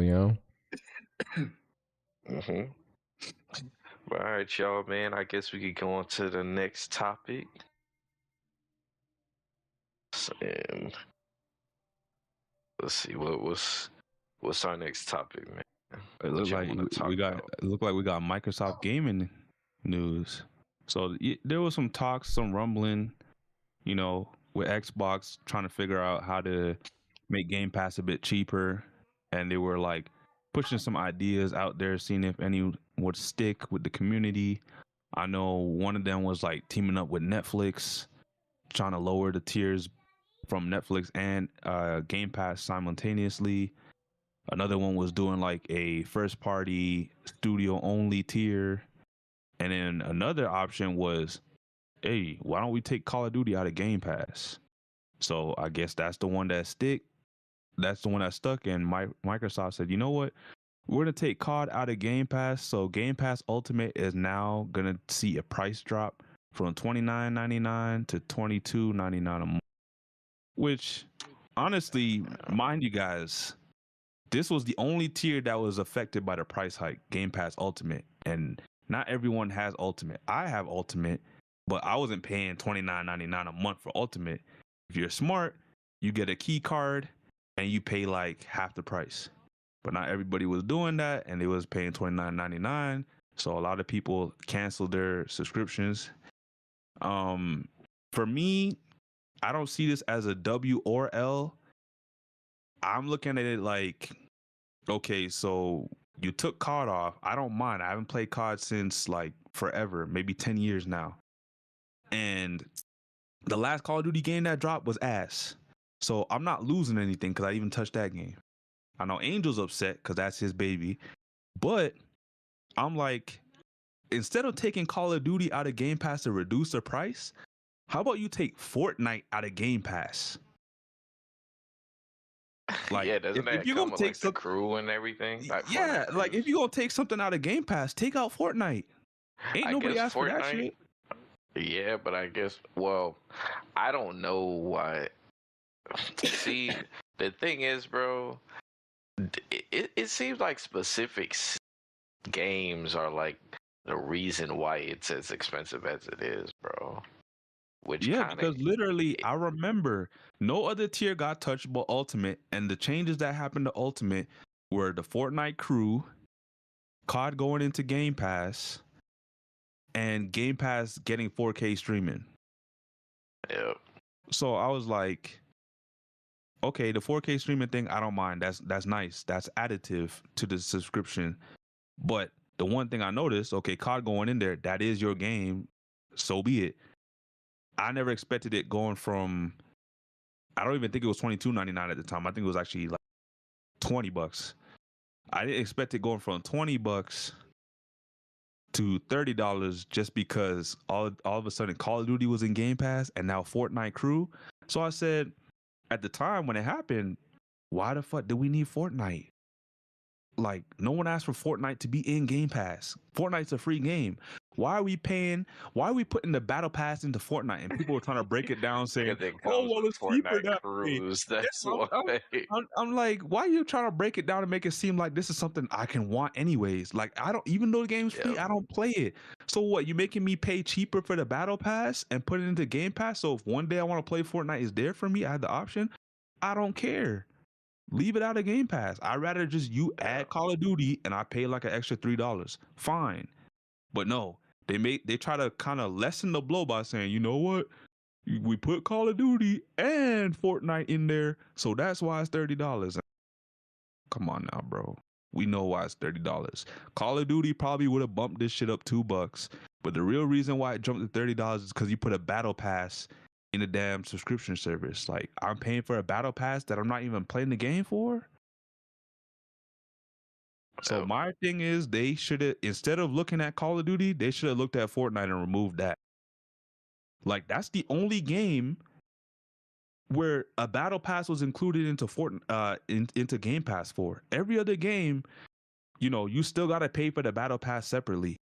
But all right, y'all, man. I guess we could go on to the next topic. And let's see what's our next topic, man. It looked like we got Microsoft gaming news. So there was some talks, some rumbling, with Xbox trying to figure out how to make Game Pass a bit cheaper, and they were like pushing some ideas out there, seeing if any would stick with the community. I know one of them was like teaming up with Netflix, trying to lower the tiers from Netflix and Game Pass simultaneously. Another one was doing like a first party studio only tier. And then another option was, hey, why don't we take Call of Duty out of Game Pass? So I guess that's the one that stuck. And Microsoft said, you know what? We're going to take COD out of Game Pass. So Game Pass Ultimate is now going to see a price drop from $29.99 to $22.99 a month. Which, honestly, mind you guys, this was the only tier that was affected by the price hike, Game Pass Ultimate. And not everyone has Ultimate. I have Ultimate, but I wasn't paying $29.99 a month for Ultimate. If you're smart, you get a key card and you pay like half the price. But not everybody was doing that, and they was paying $29.99. So a lot of people canceled their subscriptions. For me, I don't see this as a W or L. I'm looking at it like, okay, so you took COD off. I don't mind. I haven't played COD since like forever, maybe 10 years now. And the last Call of Duty game that dropped was ass. So I'm not losing anything because I even touched that game. I know Angel's upset because that's his baby. But I'm like, instead of taking Call of Duty out of Game Pass to reduce the price, how about you take Fortnite out of Game Pass? Like, Yeah, doesn't if that you're come gonna with take like the crew and everything? Like yeah, Fortnite like crews? if you're gonna take something out of Game Pass, take out Fortnite. Ain't I nobody guess asked for that Fortnite. shit. Yeah, but I guess well, I don't know why. See, the thing is, bro, it seems like specific games are like the reason why it's as expensive as it is, bro. Which Yeah, kind of because literally, I remember no other tier got touched but Ultimate, and the changes that happened to Ultimate were the Fortnite crew, COD going into Game Pass, and Game Pass getting 4K streaming. yeah. So I was like, okay, the 4K streaming thing, I don't mind. That's nice. That's additive to the subscription. But the one thing I noticed, okay, COD going in there, that is your game. So be it. I never expected it going from, I don't even think it was $22.99 at the time. I think it was actually like $20. I didn't expect it going from $20 to $30 just because all of a sudden Call of Duty was in Game Pass and now Fortnite crew. So I said at the time when it happened, why the fuck do we need Fortnite? Like, no one asked for Fortnite to be in Game Pass. Fortnite's a free game. Why are we paying? Why are we putting the battle pass into Fortnite? And people were trying to break it down, saying, Because it "Oh, comes well, with it's cheaper Fortnite that way." crews. Yeah, That's why. I'm like, why are you trying to break it down and make it seem like this is something I can want anyways? Like, I don't, even though the game's free, Yeah. I don't play it. So what? You making me pay cheaper for the battle pass and put it into Game Pass? So if one day I want to play Fortnite, is there for me? I had the option. I don't care. Leave it out of Game Pass. I'd rather just you add Call of Duty and I pay like an extra $3. Fine. But no, they try to kind of lessen the blow by saying, you know what? We put Call of Duty and Fortnite in there, so that's why it's $30. Come on now, bro. We know why it's $30. Call of Duty probably would have bumped this shit up $2, but the real reason why it jumped to $30 is because you put a battle pass in a damn subscription service. Like, I'm paying for a battle pass that I'm not even playing the game for. So my thing is, they should have, instead of looking at Call of Duty, they should have looked at Fortnite and removed that. Like, that's the only game where a battle pass was included into into Game Pass for. Every other game, you know, you still gotta pay for the battle pass separately.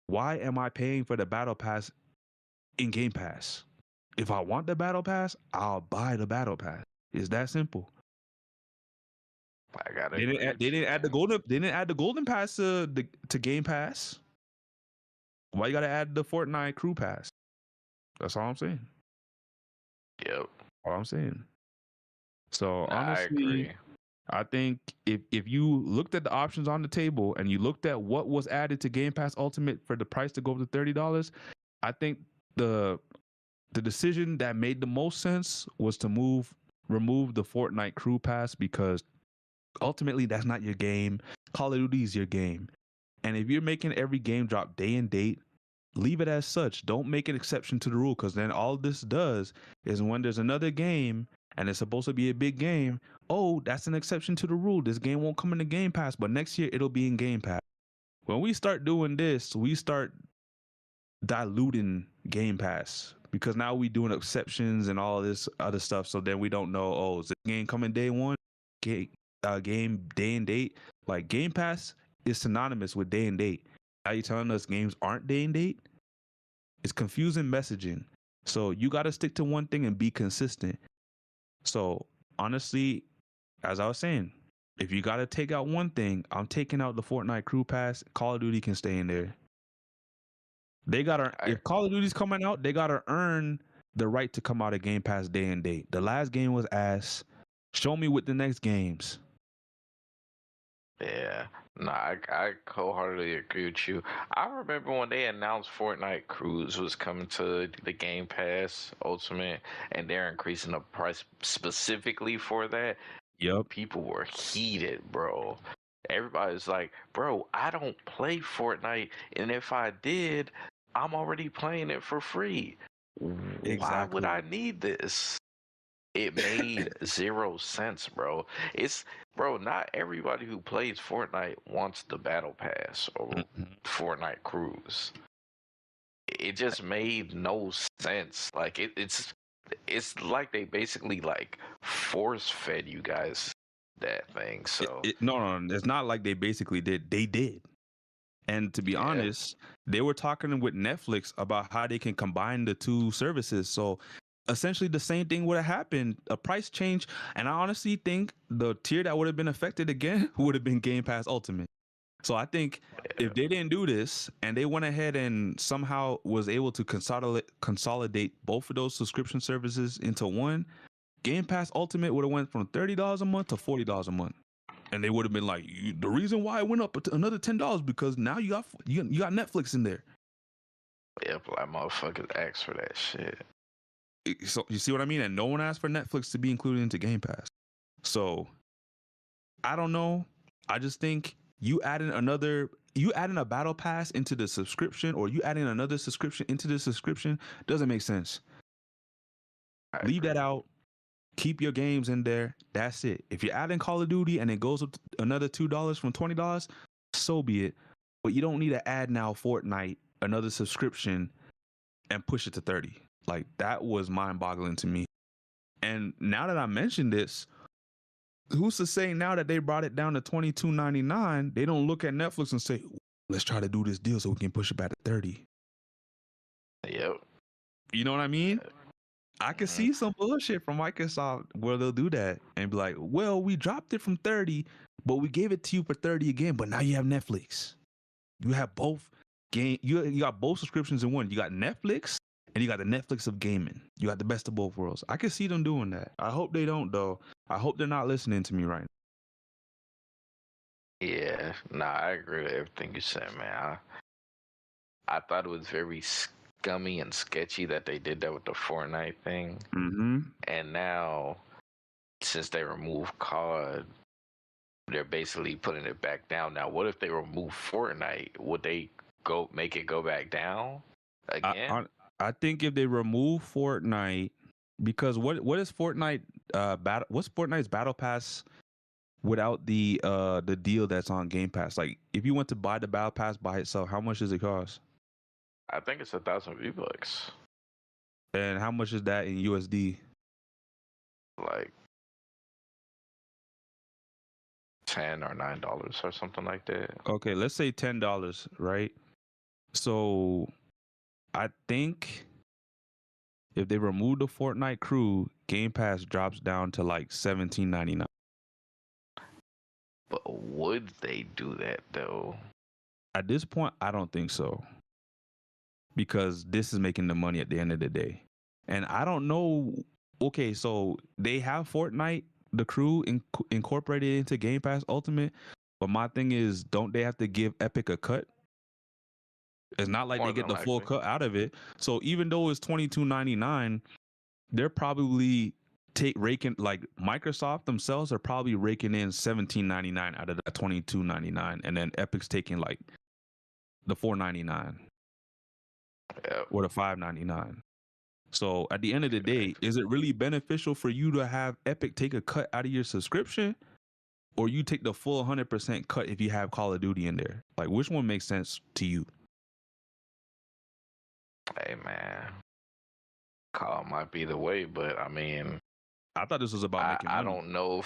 Why am I paying for the battle pass in Game Pass? If I want the battle pass, I'll buy the battle pass. It's that simple. I gotta They agree. didn't add the golden. They didn't add the golden pass to Game Pass. Why you gotta add the Fortnite crew pass? That's all I'm saying. Yep. All I'm saying. So I honestly, agree. I think if you looked at the options on the table and you looked at what was added to Game Pass Ultimate for the price to go up to $30, I think the decision that made the most sense was to remove the Fortnite crew pass, because ultimately that's not your game. Call of Duty is your game. And if you're making every game drop day and date, leave it as such. Don't make an exception to the rule, because then all this does is when there's another game and it's supposed to be a big game, oh, that's an exception to the rule. This game won't come in the Game Pass, but next year it'll be in Game Pass. When we start doing this, we start diluting Game Pass, because now we doing exceptions and all this other stuff. So then we don't know, oh, is the game coming day one? Game day and date? Like, Game Pass is synonymous with day and date. Now you telling us games aren't day and date? It's confusing messaging. So you got to stick to one thing and be consistent. So honestly, as I was saying, if you got to take out one thing, I'm taking out the Fortnite crew pass. Call of Duty can stay in there. They got to, if Call of Duty's coming out, they got to earn the right to come out of Game Pass day and date. The last game was ass. Show me with the next games. Yeah, no, I wholeheartedly agree with you. I remember when they announced Fortnite Cruise was coming to the Game Pass Ultimate, and they're increasing the price specifically for that. Yep. People were heated, bro. Everybody's like, bro, I don't play Fortnite, and if I did, I'm already playing it for free. Why would I Exactly. need this? It made zero sense, bro. It's bro, not everybody who plays Fortnite wants the battle pass or Mhm. Fortnite cruise. It just made no sense. Like it's like they basically like force fed you guys that thing. So No, it's not like they basically did. They did. And to be yeah, honest, they were talking with Netflix about how they can combine the two services. So essentially the same thing would have happened, a price change. And I honestly think the tier that would have been affected again would have been Game Pass Ultimate. So I think if they didn't do this and they went ahead and somehow was able to consolidate both of those subscription services into one, Game Pass Ultimate would have went from $30 a month to $40 a month. And they would have been like, the reason why it went up to another $10 because now you got Netflix in there. yeah, like motherfuckers ask for that shit. So you see what I mean? And no one asked for Netflix to be included into Game Pass. So I don't know. I just think you adding a battle pass into the subscription, or you adding another subscription into the subscription doesn't make sense. I Leave agree. that out. Keep your games in there. That's it. If you're adding Call of Duty and it goes up to another $2 from $20, so be it. But you don't need to add now Fortnite, another subscription, and push it to 30. Like that was mind-boggling to me. And now that I mentioned this, who's to say now that they brought it down to $22.99, they don't look at Netflix and say, let's try to do this deal so we can push it back to 30. Yep. You know what I mean? I can see some bullshit from Microsoft where they'll do that and be like, well, we dropped it from 30, but we gave it to you for 30 again, but now you have Netflix. You have both you got both subscriptions in one. You got Netflix and you got the Netflix of gaming. You got the best of both worlds. I can see them doing that. I hope they don't though. I hope they're not listening to me right Yeah, nah, I agree with everything you said, man. I thought it was very scummy and sketchy that they did that with the Fortnite thing. now. Mm-hmm. And now, since they removed COD, they're basically putting it back down. Now, what if they remove Fortnite? Would they make it go back down again? I think if they remove Fortnite, because what is Fortnite what's Fortnite's battle pass without the deal that's on Game Pass? Like if you went to buy the battle pass by itself, how much does it cost? I think it's 1,000 V-Bucks. And how much is that in USD? Like $10 or $9 or something like that. Okay, let's say $10, right? So I think if they remove the Fortnite crew, Game Pass drops down to like $17.99. But would they do that though? At this point, I don't think so. Because this is making the money at the end of the day. And I don't know. Okay, so they have Fortnite, the crew incorporated into Game Pass Ultimate. But my thing is, don't they have to give Epic a cut? It's not like More they get than the full likely. cut out of it. So even though it's $22.99, they're probably raking, like Microsoft themselves are probably raking in $17.99 out of that $22.99, and then Epic's taking like the $4.99 Yep. or the $5.99. So at the end of the day, is it really beneficial for you to have Epic take a cut out of your subscription, or you take the full 100% cut if you have Call of Duty in there? Like, which one makes sense to you? Hey man, call might be the way, but I mean, I thought this was about making I money. don't know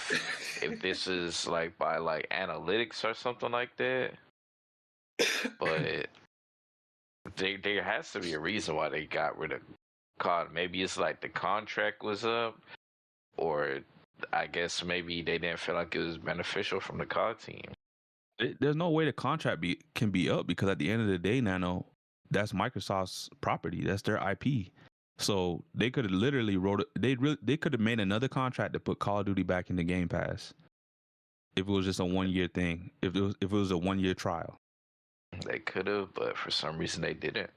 if this is like by like analytics or something like that. But there has to be a reason why they got rid of COD. Maybe it's like the contract was up, or I guess maybe they didn't feel like it was beneficial from the COD team. There's no way the contract can be up, because at the end of the day, Nano, that's Microsoft's property. That's their IP. So they could have literally they could have made another contract to put Call of Duty back in the Game Pass. if it was just a 1 year thing, if it was a 1 year trial. They could have, but for some reason they didn't.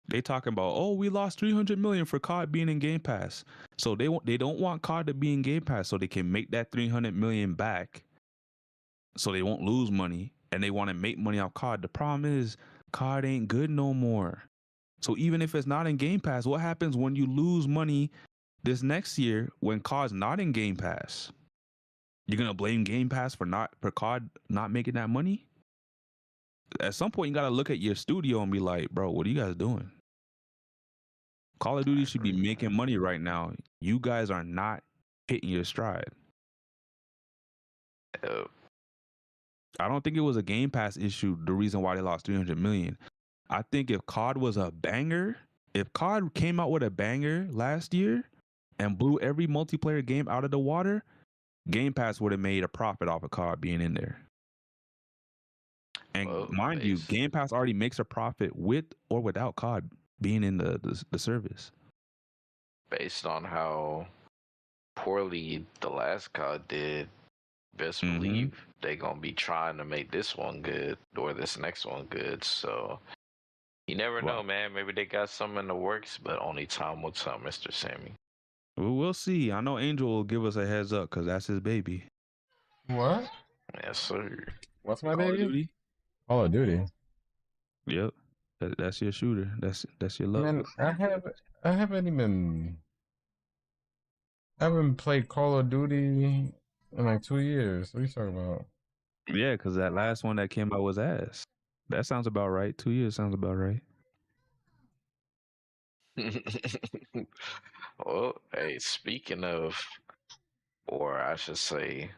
They talking about, oh, we lost $300 million for COD being in Game Pass. So they don't want COD to be in Game Pass so they can make that $300 million back, so they won't lose money, and they want to make money off COD. The problem is COD ain't good no more. So even if it's not in Game Pass, what happens when you lose money this next year when COD's not in Game Pass? You're gonna blame Game Pass for COD not making that money? At some point, you gotta look at your studio and be like, bro, what are you guys doing? Call of Duty should be making money right now. You guys are not hitting your stride. I don't think it was a Game Pass issue, the reason why they lost $300 million. I think if COD was a banger, if COD came out with a banger last year and blew every multiplayer game out of the water, Game Pass would have made a profit off of COD being in there. And mind you, Game Pass already makes a profit with or without COD being in the service. Based on how poorly the last COD did, best believe they're gonna be trying to make this one good or this next one good. So you never know, man. Maybe they got something in the works, but only time will tell, Mr. Sammy. We'll see. I know Angel will give us a heads up because that's his baby. What? Yes, sir. What's my Call baby? of Duty. Call of Duty. Yep. That's your shooter. That's your love. Man, I haven't played Call of Duty in like 2 years. What are you talking about? Yeah, because that last one that came out was ass. That sounds about right. 2 years sounds about right. Well, hey, speaking of, or I should say,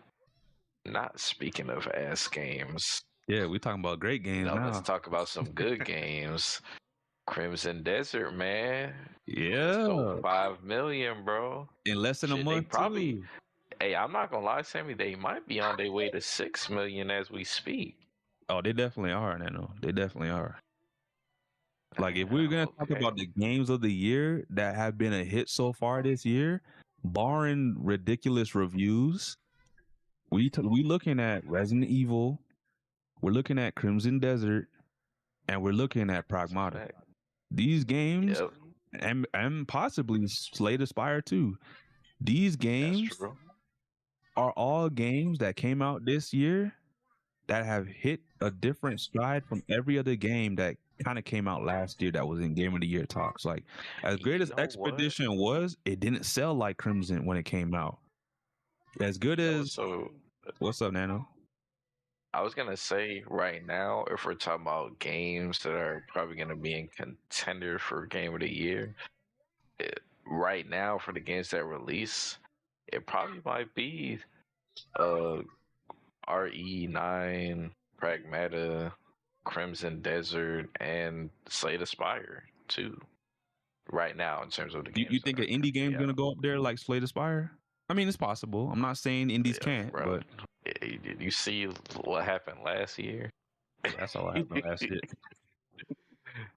not speaking of ass games. Yeah, we talking about great games now. Let's talk about some good games. Crimson Desert, man. Yeah. Sold 5 million, bro. In less than a month, probably. too. Hey, I'm not gonna lie, Sammy. They might be on their way to 6 million as we speak. Oh, they definitely are, Nano. They definitely are. Like, if we're gonna talk about the games of the year that have been a hit so far this year, barring ridiculous reviews, we looking at Resident Evil, we're looking at Crimson Desert, and we're looking at Pragmata. These games, and possibly Slay the Spire too. These games are all games that came out this year that have hit a different stride from every other game that kind of came out last year that was in Game of the Year talks. Like, as great as Expedition was, it didn't sell like Crimson when it came out. As good as... What's up, Nano? I was gonna say right now, if we're talking about games that are probably gonna be in contender for Game of the Year, right now for the games that release, it probably might be RE9, Pragmata, Crimson Desert, and Slay the Spire too. Right now, in terms of the games. You think an indie game's gonna go up there like Slay the Spire? I mean, it's possible. I'm not saying indies can't, bro. But did you see what happened last year? That's all happened last year.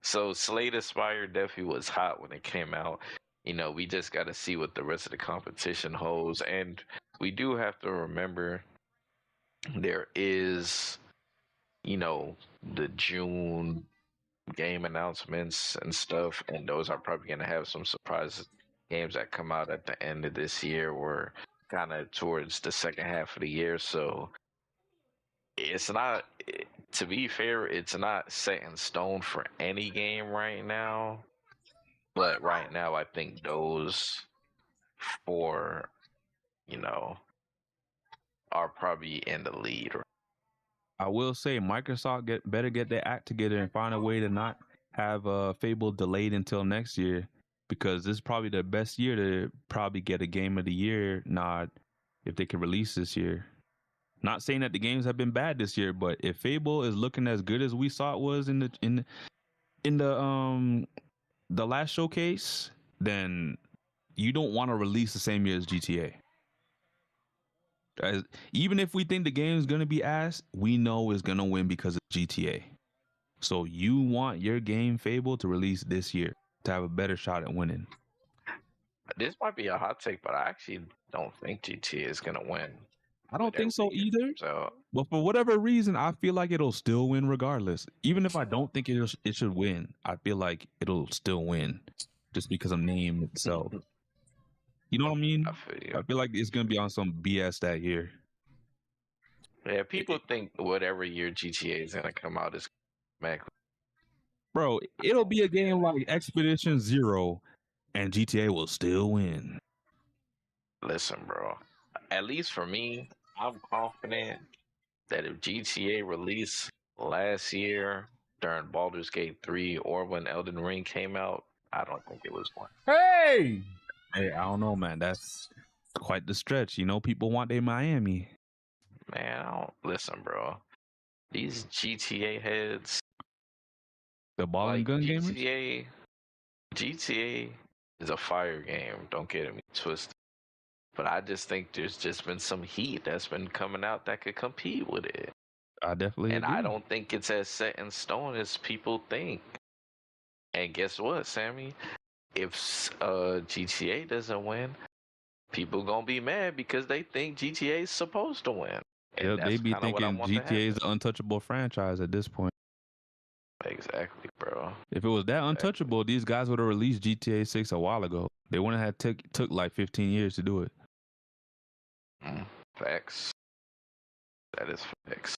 So Slay the Spire definitely was hot when it came out. You know, we just got to see what the rest of the competition holds, and we do have to remember there is, you know, the June game announcements and stuff, and those are probably going to have some surprise games that come out at the end of this year or kind of towards the second half of the year. So it's not, to be fair, it's not set in stone for any game right now. But right now, I think those four, you know, are probably in the lead. I will say Microsoft better get their act together and find a way to not have Fable delayed until next year, because this is probably the best year to probably get a Game of the Year nod if they can release this year. Not saying that the games have been bad this year, but if Fable is looking as good as we saw it was in the last showcase, then you don't want to release the same year as GTA. Even if we think the game is going to be ass, we know it's going to win because of GTA. So you want your game Fable to release this year to have a better shot at winning. This might be a hot take, but I actually don't think GTA is going to win. I don't think so either. So But for whatever reason, I feel like it'll still win regardless. Even if I don't think it should win, I feel like it'll still win just because of name itself. You know what I mean? I feel you. I feel like it's gonna be on some BS that year. Yeah, people think whatever year GTA is gonna come out is automatically. Bro, it'll be a game like Expedition Zero, and GTA will still win. Listen, bro. At least for me, I'm confident that if GTA released last year during Baldur's Gate 3 or when Elden Ring came out, I don't think it was one. Hey, Hey, I don't know, man. That's quite the stretch. You know, people want their Miami. Man, I don't listen, bro. These GTA heads, The ball and like gun gamers. GTA is a fire game. Don't get me twisted. But I just think there's just been some heat that's been coming out that could compete with it. I definitely And agree. I don't think it's as set in stone as people think. And guess what, Sammy? If GTA doesn't win, people gonna be mad because they think GTA is supposed to win. And They that's be kind of what I thinking want to GTA is happen. the untouchable franchise at this point. Exactly, bro. If it was that untouchable, these guys would have released GTA 6 a while ago. They wouldn't have took like 15 years to do it. Facts. That is facts.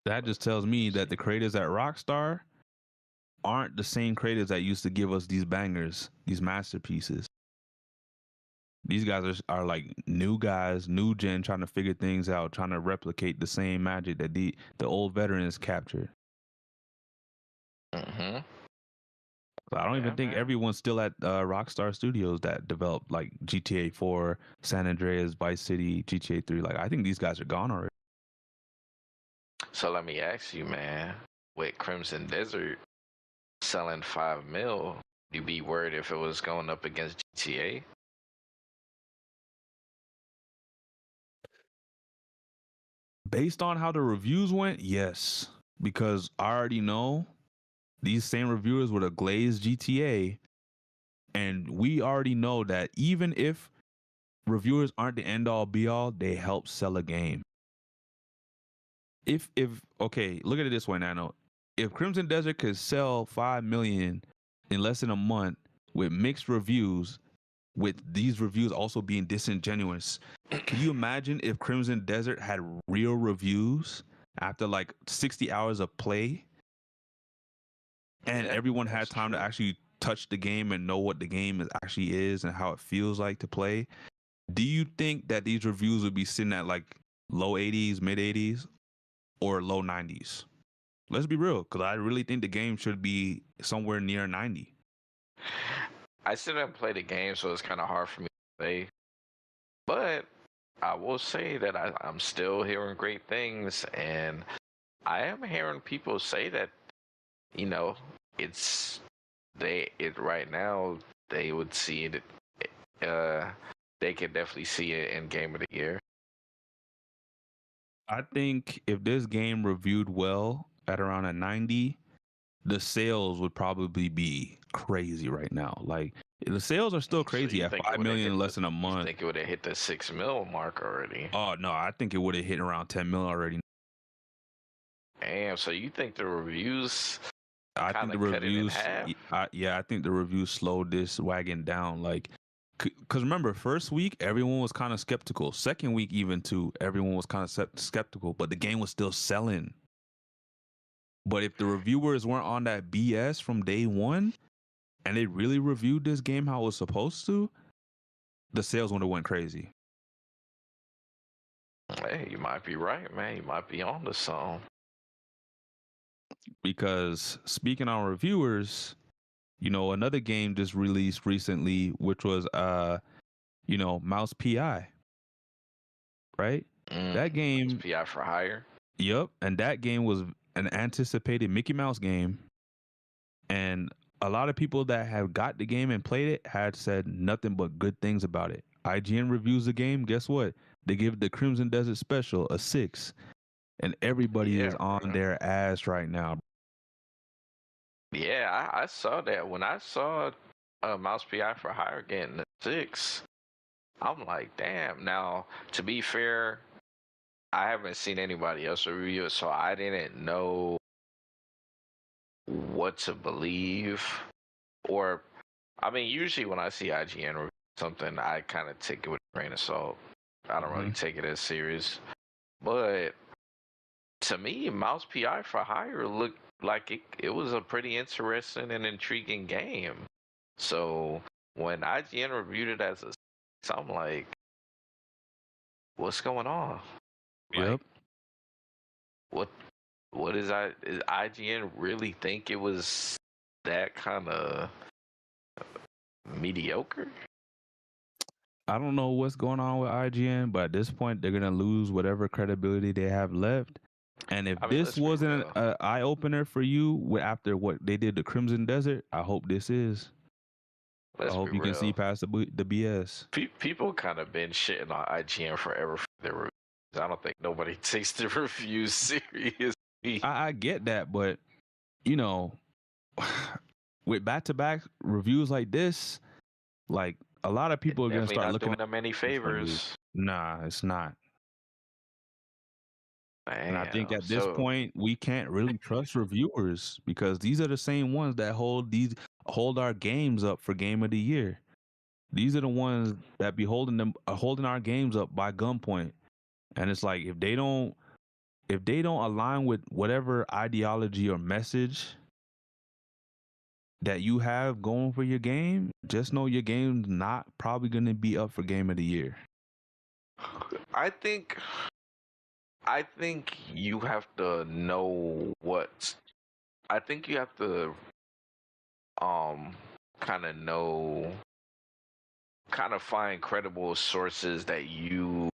That just tells me that the creators at Rockstar aren't the same creators that used to give us these bangers, these masterpieces. These guys are like new guys, new gen, trying to figure things out, trying to replicate the same magic that the old veterans captured. Mm-hmm. So I don't even think man. everyone's still at Rockstar Studios that developed like GTA 4, San Andreas, Vice City, GTA 3. Like I think these guys are gone already. So let me ask you, man, with Crimson Desert selling 5 mil, you be worried if it was going up against GTA? Based on how the reviews went, yes. Because I already know these same reviewers would have glazed GTA. And we already know that even if reviewers aren't the end all be all, they help sell a game. If okay, look at it this way, Nano. If Crimson Desert could sell 5 million in less than a month with mixed reviews, with these reviews also being disingenuous, can you imagine if Crimson Desert had real reviews after like 60 hours of play and Yeah, everyone had that's time true. to actually touch the game and know what the game actually is and how it feels like to play? Do you think that these reviews would be sitting at like low 80s, mid 80s, or low 90s? Let's be real, because I really think the game should be somewhere near 90. I still haven't played the game, so it's kind of hard for me to say. But I will say that I'm still hearing great things, and I am hearing people say that, you know, it's right now they would see it. They could definitely see it in Game of the Year. I think if this game reviewed well at around a 90, the sales would probably be crazy right now. Like the sales are still So crazy you at think it 5 would have million hit in less the? than a You month. think it would have hit the 6 mil mark already? Oh no, I think it would have hit around 10 mil already. Damn. So you think the reviews I think kind the of cut it in reviews, half? I think the reviews slowed this wagon down. Like, because remember, first week everyone was kind of skeptical. Second week, even too, everyone was kind of skeptical, but the game was still selling. But if the reviewers weren't on that BS from day one, and they really reviewed this game how it was supposed to, the sales would have went crazy. Hey, you might be right, man. You might be on to something. Because speaking on reviewers, you know, another game just released recently, which was Mouse PI. Right? That game, PI for hire. yep, and that game was an anticipated Mickey Mouse game. And a lot of people that have got the game and played it had said nothing but good things about it. IGN reviews the game. Guess what? They give the Crimson Desert Special a 6. And everybody is on bro. their ass right now. Yeah, I saw that. When I saw Mouse PI for hire getting a 6, I'm like, damn. Now, to be fair, I haven't seen anybody else review it, so I didn't know what to believe. Or, I mean, usually when I see IGN review something, I kind of take it with a grain of salt. I don't really take it as serious. But to me, Mouse PI for Hire looked like it was a pretty interesting and intriguing game. So when IGN reviewed it as a, I'm like, what's going on? Yep. Like, what is IGN really think it was that kind of mediocre? I don't know what's going on with IGN, but at this point, they're gonna lose whatever credibility they have left. And if I mean, this let's be wasn't real. an eye opener for you after what they did to Crimson Desert, I hope this is. Let's I hope be you can see real. past the BS. People kind of been shitting on IGN forever for their reviews. I don't think nobody takes the reviews seriously. I get that, but you know, with back-to-back reviews like this, like a lot of people are gonna Definitely start not looking doing at them any favors. Nah, it's not. And I think Damn. at this point we can't really trust reviewers because these are the same ones that hold our games up for game of the year. These are the ones that be holding our games up by gunpoint. And it's like if they don't align with whatever ideology or message that you have going for your game, just know your game's not probably going to be up for game of the year. I think you have to know what. I think you have to kind of know, kind of find credible sources that you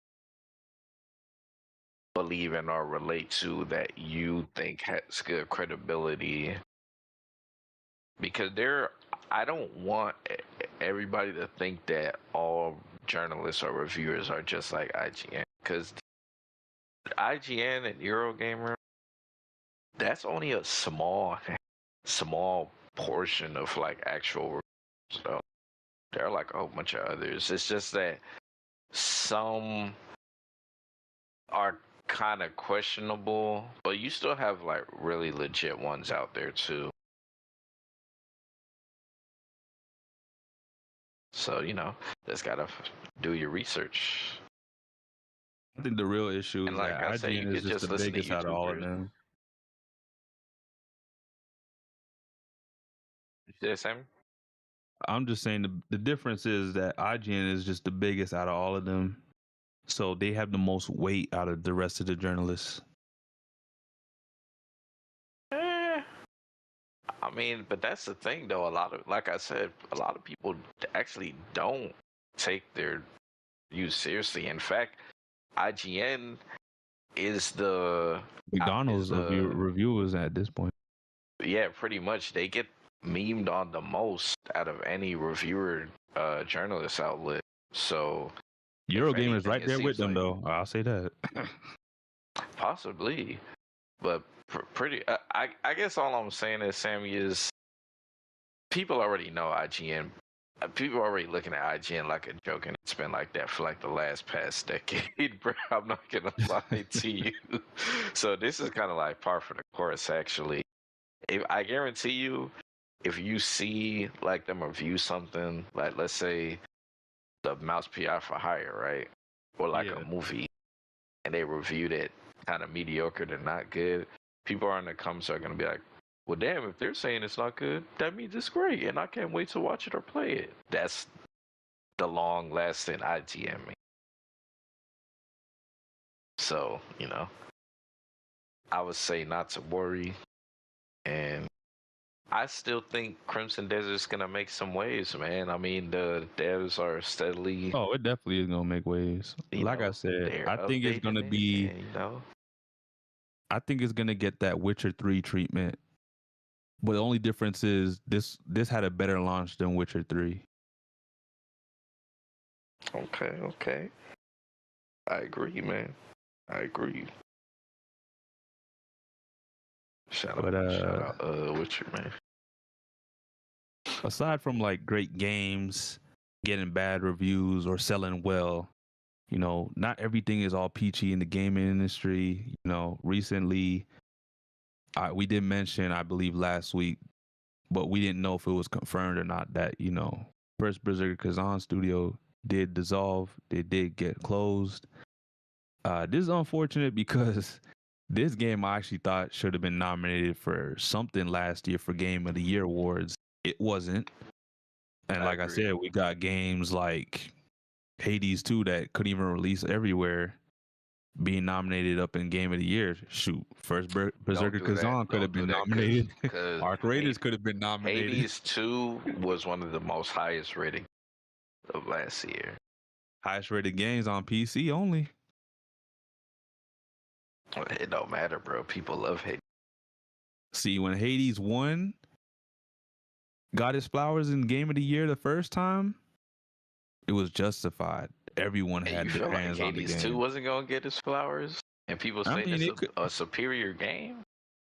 believe in or relate to that you think has good credibility. Because I don't want everybody to think that all journalists or reviewers are just like IGN. Because IGN and Eurogamer, that's only a small portion of like actual reviews. So there are like a whole bunch of others. It's just that some are kind of questionable, but you still have like really legit ones out there too. So, just gotta do your research. I think the real issue And is like that I said, you IGN is could just the just listen to biggest out of all of YouTubers. them. You see that, Sam? I'm just saying the difference is that IGN is just the biggest out of all of them. So they have the most weight out of the rest of the journalists. I mean, but that's the thing though. Like I said, a lot of people actually don't take their views seriously. In fact, IGN is McDonald's reviewers at this point. Yeah, pretty much. They get memed on the most out of any reviewer journalist outlet. So Eurogamer's right there with them, though. I'll say that. Possibly, but pretty. I guess all I'm saying is, Sammy, is people already know IGN. People are already looking at IGN like a joke, and it's been like that for like the past decade, bro. I'm not gonna lie to you. So this is kind of like par for the course, actually. I guarantee you, if you see like them review something, like let's say the Mouse PI for Hire, right? Or like a movie, and they reviewed it kind of mediocre to not good, people are in the comments are gonna be like, well damn, if they're saying it's not good, that means it's great, and I can't wait to watch it or play it. That's the long lasting IGN. So, I would say not to worry. And I still think Crimson Desert's gonna make some waves, man. I mean, the devs are steadily. Oh, it definitely is gonna make waves. Like I said, I think it's gonna be. And, I think it's gonna get that Witcher 3 treatment. But the only difference is this had a better launch than Witcher 3. Okay. I agree, man. I agree. Shout out, Witcher, man. Aside from like great games, getting bad reviews or selling well. You know, not everything is all peachy in the gaming industry. You know, recently, we did mention, I believe last week, but we didn't know if it was confirmed or not that, you know, first Berserker Khazan studio did dissolve. They did get closed. This is unfortunate because this game I actually thought should have been nominated for something last year for Game of the Year awards. It wasn't. And like I said, we got games like Hades 2 that couldn't even release everywhere being nominated up in Game of the Year. Shoot, first Berserker Khazan could have been nominated. Arc Raiders could have been nominated. Hades 2 was one of the most highest rated of last year. Highest rated games on PC only. It don't matter, bro. People love Hades. See, when Hades won, got his flowers in Game of the Year the first time, it was justified. Everyone had you their feel hands like on the Hades game. 2 wasn't gonna get his flowers, and people say it's a superior game.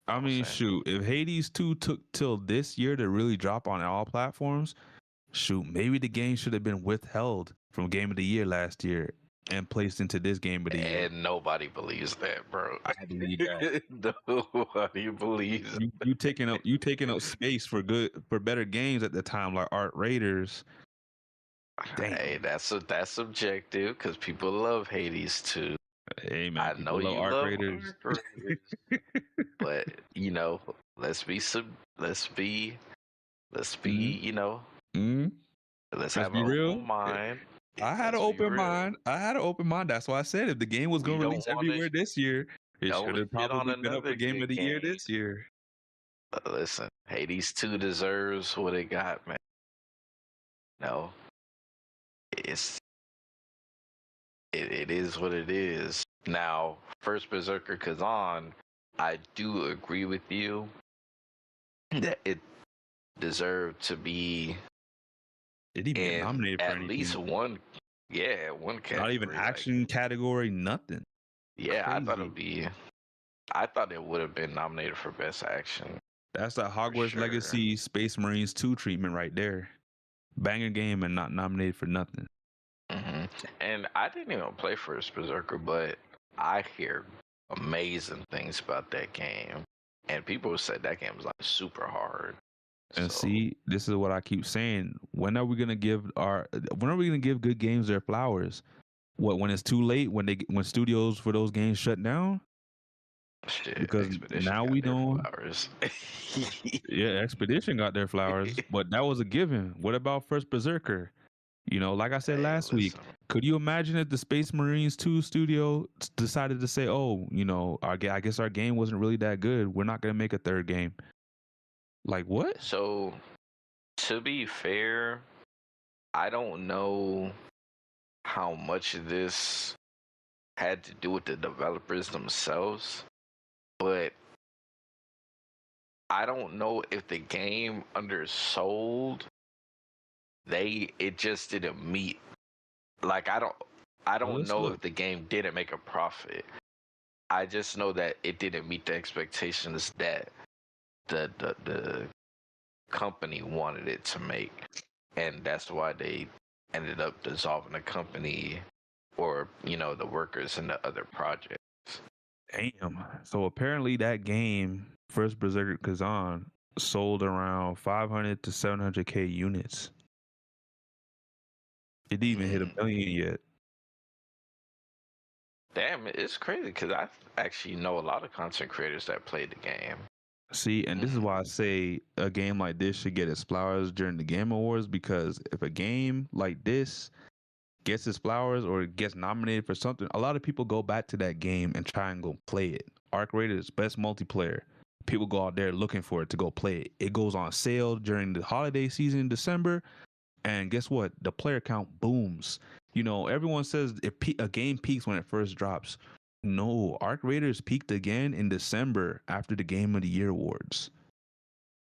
I mean, shoot, if Hades 2 took till this year to really drop on all platforms, shoot, maybe the game should have been withheld from Game of the Year last year and placed into this Game of the Year. And nobody believes that, bro. I believe that. Nobody believes you taking up space for better games at the time, like Art Raiders. Damn. Hey, that's subjective because people love Hades 2. Hey man, I know you Arc love Raiders. Arc Raiders, but you know, let's be you know, let's have an open mind. I had an open mind. That's why I said if the game was going to release everywhere this year, it should have probably been up for Game of the Year this year. Listen, Hades 2 deserves what it got, man. No, it is what it is. Now, first Berserker Khazan, I do agree with you that it deserved to be. It didn't get nominated for at anything. least one category. Not even action category, nothing. Yeah, crazy. I thought it would have been nominated for best action. That's the Hogwarts Legacy Space Marines 2 treatment right there. Banger game and not nominated for nothing. Mm-hmm. And I didn't even play First Berserker, but I hear amazing things about that game. And people said that game was like super hard. And see, this is what I keep saying. When are we gonna give good games their flowers? What, when it's too late? When studios for those games shut down? Shit, because now we don't. Flowers. Yeah, Expedition got their flowers, but that was a given. What about First Berserker? You know, like I said last week, could you imagine if the Space Marines 2 studio decided to say, "Oh, you know, I guess our game wasn't really that good. We're not gonna make a third game." Like what? So, to be fair, I don't know how much of this had to do with the developers themselves, but I don't know if the game undersold. It just didn't meet. Like I don't know if the game didn't make a profit. I just know that it didn't meet the expectations that the company wanted it to make, and that's why they ended up dissolving the company, or the workers in the other projects. Damn. So apparently that game, First Berserker Khazan, sold around 500 to 700K units. It didn't even hit 1 million yet. Damn, it's crazy because I actually know a lot of content creators that played the game. See, and this is why I say a game like this should get its flowers during the Game Awards, because if a game like this gets its flowers or gets nominated for something, a lot of people go back to that game and try and go play it. Arc Raiders, best multiplayer. People go out there looking for it to go play it. It goes on sale during the holiday season in December, and guess what? The player count booms. Everyone says a game peaks when it first drops. No, Arc Raiders peaked again in December after the Game of the Year awards.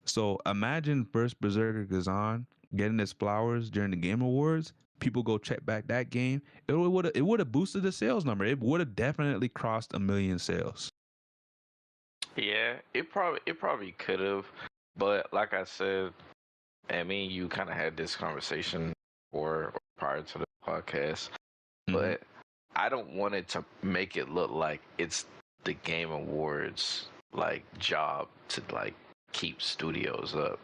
So imagine First Berserker Khazan getting its flowers during the Game Awards. People go check back that game. It would have boosted the sales number. It would have definitely crossed 1 million sales. Yeah, it probably could have, but like I said, I mean, you kind of had this conversation or prior to the podcast, but I don't want it to make it look like it's the Game Awards like job to like keep studios up.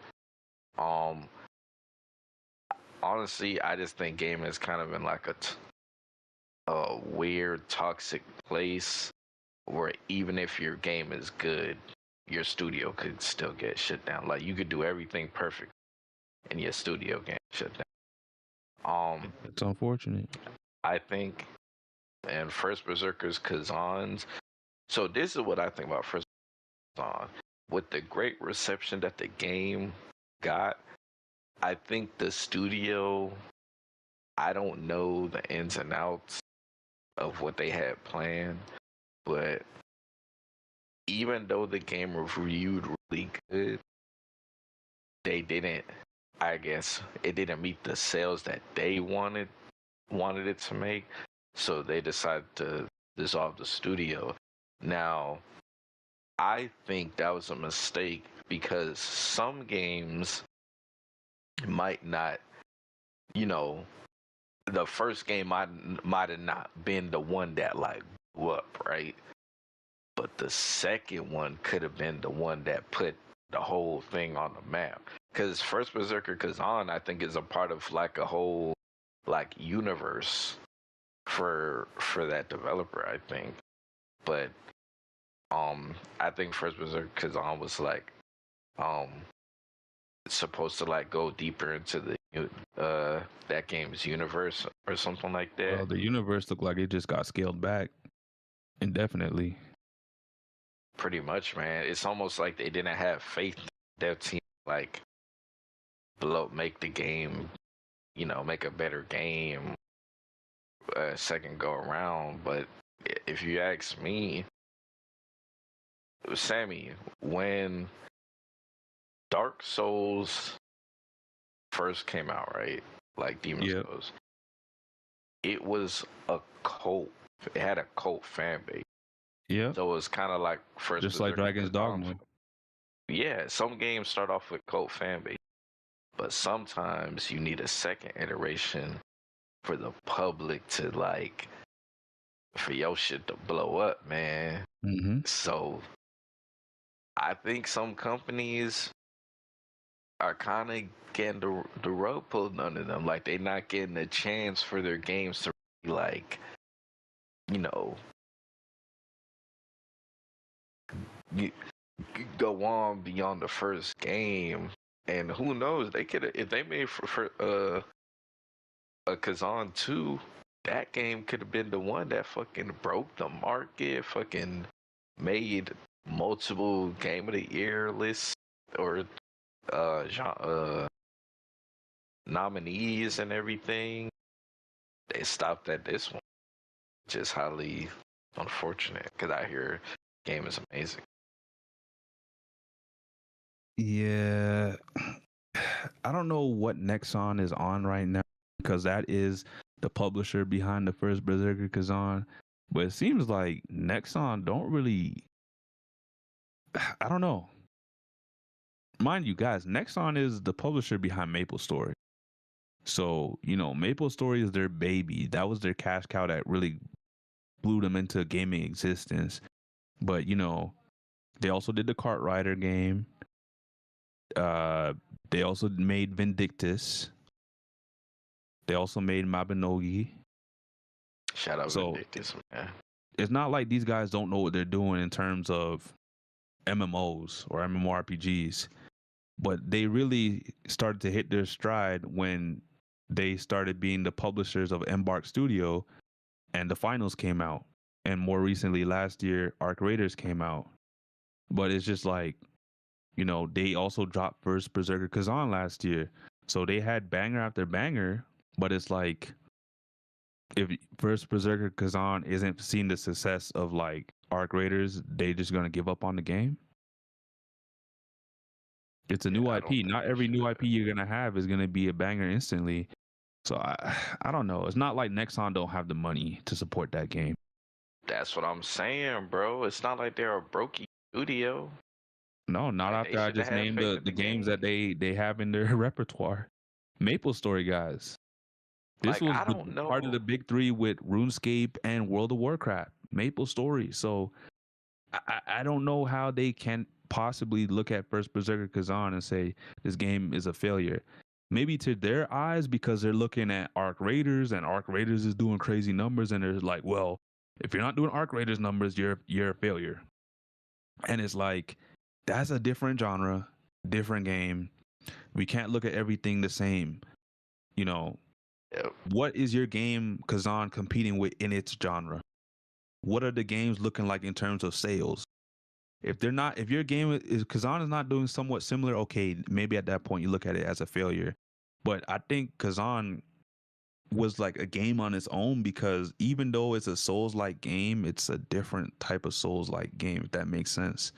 Um, Honestly, I just think gaming is kind of in like a weird, toxic place where even if your game is good, your studio could still get shut down. Like you could do everything perfect, and your studio get shut down. It's unfortunate. I think, and First Berserker's Khazan's. So this is what I think about First Khazan. With the great reception that the game got, I think the studio, I don't know the ins and outs of what they had planned, but even though the game reviewed really good, they didn't, I guess, it didn't meet the sales that they wanted it to make, so they decided to dissolve the studio. Now, I think that was a mistake because some games might not, you know, the first game might have not been the one that like blew up, right? But the second one could have been the one that put the whole thing on the map. Because First Berserker Khazan, I think, is a part of like a whole like universe for that developer, I think. But I think First Berserker Khazan was like supposed to like go deeper into the that game's universe or something like that. Well, the universe looked like it just got scaled back indefinitely. Pretty much, man. It's almost like they didn't have faith in their team, like make the game, make a better game second go around. But if you ask me, Sammy, when Dark Souls first came out, right? Like Demon Souls, it was a cult. It had a cult fan base. Yeah. So it was kind of like first, just like Dragon's Dogma. Yeah, some games start off with cult fan base, but sometimes you need a second iteration for the public to like, for your shit to blow up, man. Mm-hmm. So I think some companies are kind of getting the rug pulled under them. Like they're not getting a chance for their games to be like, you go on beyond the first game. And who knows, they could, if they made for a Khazan 2, that game could have been the one that fucking broke the market, fucking made multiple Game of the Year lists or nominees and everything. They stopped at this one, which is highly unfortunate because I hear the game is amazing. Yeah, I don't know what Nexon is on right now because that is the publisher behind the first Berserker Khazan, but it seems like Nexon don't really. I don't know. Mind you, guys, Nexon is the publisher behind Maple Story, so Maple Story is their baby. That was their cash cow that really blew them into gaming existence. But they also did the Kart Rider game. They also made Vindictus. They also made Mabinogi. Shout out Vindictus, man. It's not like these guys don't know what they're doing in terms of MMOs or MMORPGs, but they really started to hit their stride when they started being the publishers of Embark Studio and the finals came out. And more recently, last year, Arc Raiders came out. But it's just like, they also dropped first Berserker Khazan last year. So they had banger after banger, but it's like, if first Berserker Khazan isn't seeing the success of like Arc Raiders, they just gonna give up on the game. It's a new IP. Not every new IP you're gonna have is gonna be a banger instantly. So I don't know. It's not like Nexon don't have the money to support that game. That's what I'm saying, bro. It's not like they're a brokey studio. No, not Like, after I just named the games that they have in their repertoire. Maple Story, guys. This Like, was I don't know. part of the big three with RuneScape and World of Warcraft, Maple Story. So I don't know how they can possibly look at first Berserker Khazan and say this game is a failure. Maybe to their eyes because they're looking at Arc Raiders and Arc Raiders is doing crazy numbers, and they're like, well, if you're not doing Arc Raiders numbers, you're a failure. And it's like, that's a different genre, different game. We can't look at everything the same. You know, Yep. what is your game Kazan competing with in its genre? What are the games looking like in terms of sales? If your game is Kazan is not doing somewhat similar, okay, maybe at that point you look at it as a failure. But I think Kazan was like a game on its own because even though it's a Souls-like game, it's a different type of Souls-like game, if that makes sense.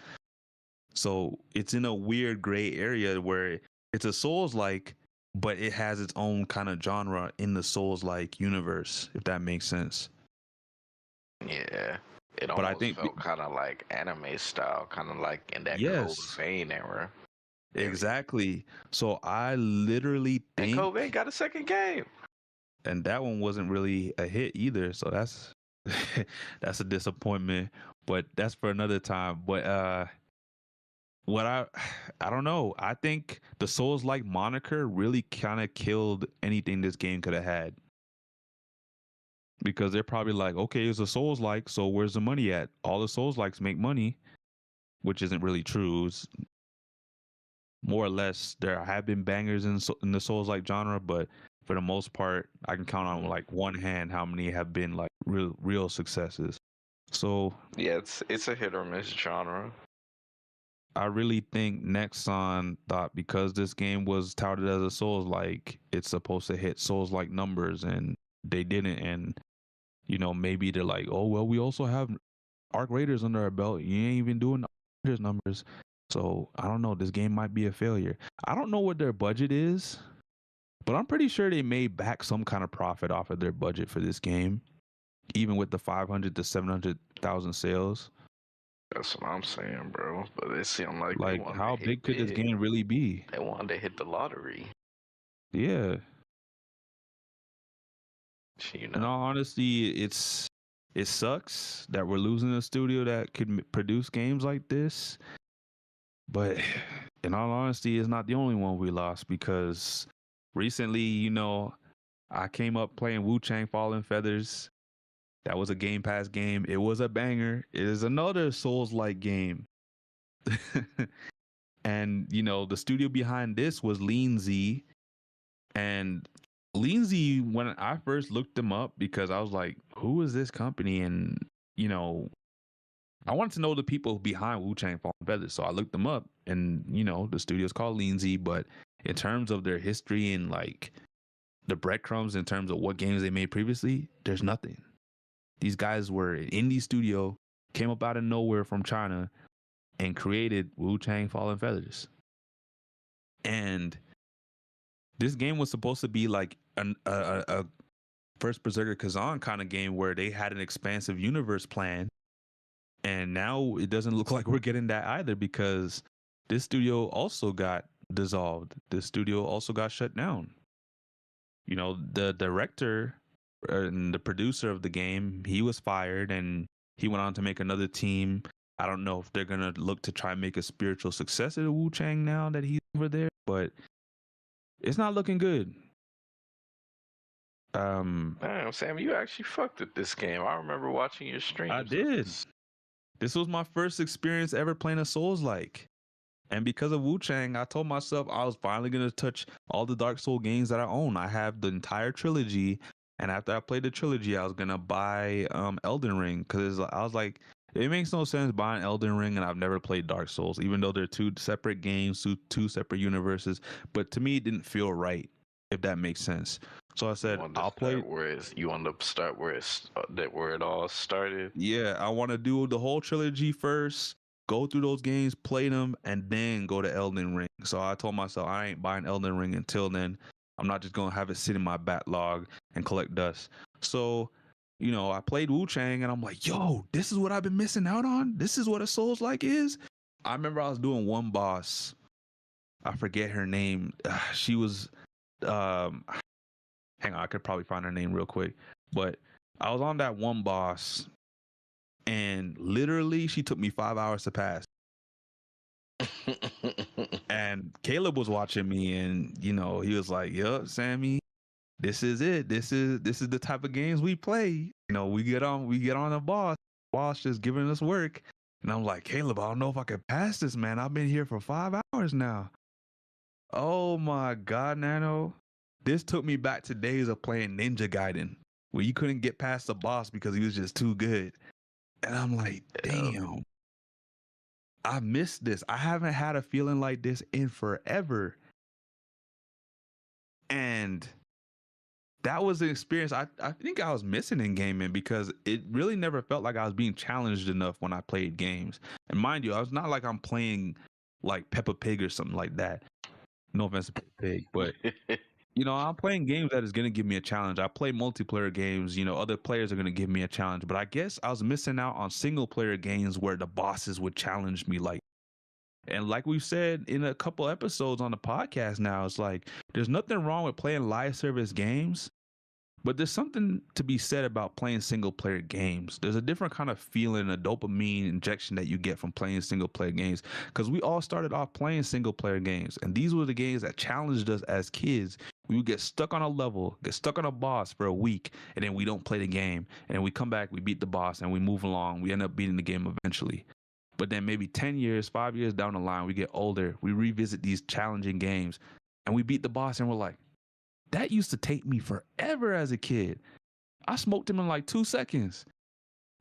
So it's in a weird gray area where it's a Souls-like, but it has its own kind of genre in the Souls-like universe, if that makes sense. Yeah. It But I almost think felt kind of like anime style, kind of like in that yes, Code Vein era. exactly. So I literally And think, Code Vein got a second game. and that one wasn't really a hit either. So that's that's a disappointment. But that's for another time. But what I don't know. I think the Souls-like moniker really kind of killed anything this game could have had. Because they're probably like, okay, it's a Souls-like, so where's the money at? All the Souls-likes make money, which isn't really true. It's more or less, there have been bangers in the Souls-like genre, but for the most part, I can count on like one hand how many have been like real successes. So yeah, it's a hit or miss genre. I really think Nexon thought because this game was touted as a Souls-like, it's supposed to hit Souls-like numbers, and they didn't. And you know, maybe they're like, oh well, we also have Arc Raiders under our belt. You ain't even doing Arc Raiders numbers, so I don't know. This game might be a failure. I don't know what their budget is, but I'm pretty sure they made back some kind of profit off of their budget for this game, even with the 500 to 700,000 sales. That's what I'm saying, bro. But it seemed like they Like, wanted how to hit big could this big. game really be? They wanted to hit the lottery. Yeah. You In know. all honesty, it sucks that we're losing a studio that could produce games like this. But in all honesty, it's not the only one we lost because recently, you know, I came up playing Wu-Chang Fallen Feathers. That was a Game Pass game. It was a banger. It is another Souls-like game. And, you know, the studio behind this was Lean Z. And Lean Z, when I first looked them up, because I was like, who is this company? And, you know, I wanted to know the people behind Wu-Chang Fallen Feathers. So I looked them up, and, you know, the studio's called Lean Z. But in terms of their history and like the breadcrumbs in terms of what games they made previously, there's nothing. These guys were an indie studio, came up out of nowhere from China, and created Wu-Chang Fallen Feathers. And this game was supposed to be like a first Berserker Khazan kind of game where they had an expansive universe plan. And now it doesn't look like we're getting that either because this studio also got dissolved. This studio also got shut down. You know, the director and the producer of the game, he was fired and he went on to make another team. I don't know if they're going to look to try and make a spiritual successor to Wu-Chang now that he's over there, but it's not looking good. Damn, Sam, you actually fucked with this game. I remember watching your streams. I did. This was my first experience ever playing a Souls-like. And because of Wu-Chang, I told myself I was finally going to touch all the Dark Soul games that I own. I have the entire trilogy. And after I played the trilogy, I was going to buy Elden Ring. Because I was like, it makes no sense buying Elden Ring and I've never played Dark Souls, even though they're two separate games, two separate universes. But to me, it didn't feel right, if that makes sense. So I said, I'll play. You want to start where it all started? Yeah, I want to do the whole trilogy first, go through those games, play them, and then go to Elden Ring. So I told myself I ain't buying Elden Ring until then. I'm not just going to have it sit in my backlog and collect dust. So, you know, I played Wu-Chang and I'm like, yo, this is what I've been missing out on? This is what a Souls-like is? I remember I was doing one boss. I forget her name. She was, hang on, I could probably find her name real quick. But I was on that one boss, and literally she took me 5 hours to pass. And Caleb was watching me, and he was like, "Yup, Sammy, this is it. This is the type of games we play. We get on the boss just giving us work." And I'm like, "Caleb, I don't know if I can pass this, man. I've been here for 5 hours now." Oh my God, Nano. This took me back to days of playing Ninja Gaiden, where you couldn't get past the boss because he was just too good. And I'm like, damn, I missed this. I haven't had a feeling like this in forever. And that was an experience I think I was missing in gaming, because it really never felt like I was being challenged enough when I played games. And mind you, I was not like I'm playing like Peppa Pig or something like that. No offense to Peppa Pig, but I'm playing games that is going to give me a challenge. I play multiplayer games, other players are going to give me a challenge, but I guess I was missing out on single player games where the bosses would challenge me. And like we've said in a couple episodes on the podcast now, it's like, there's nothing wrong with playing live service games, but there's something to be said about playing single player games. There's a different kind of feeling, a dopamine injection that you get from playing single player games, because we all started off playing single player games, and these were the games that challenged us as kids. We would get stuck on a level, get stuck on a boss for a week, and then we don't play the game, and then we come back, we beat the boss, and we move along. We end up beating the game eventually. But then maybe 10 years, 5 years down the line, we get older, we revisit these challenging games, and we beat the boss, and we're like, that used to take me forever as a kid. I smoked him in like 2 seconds.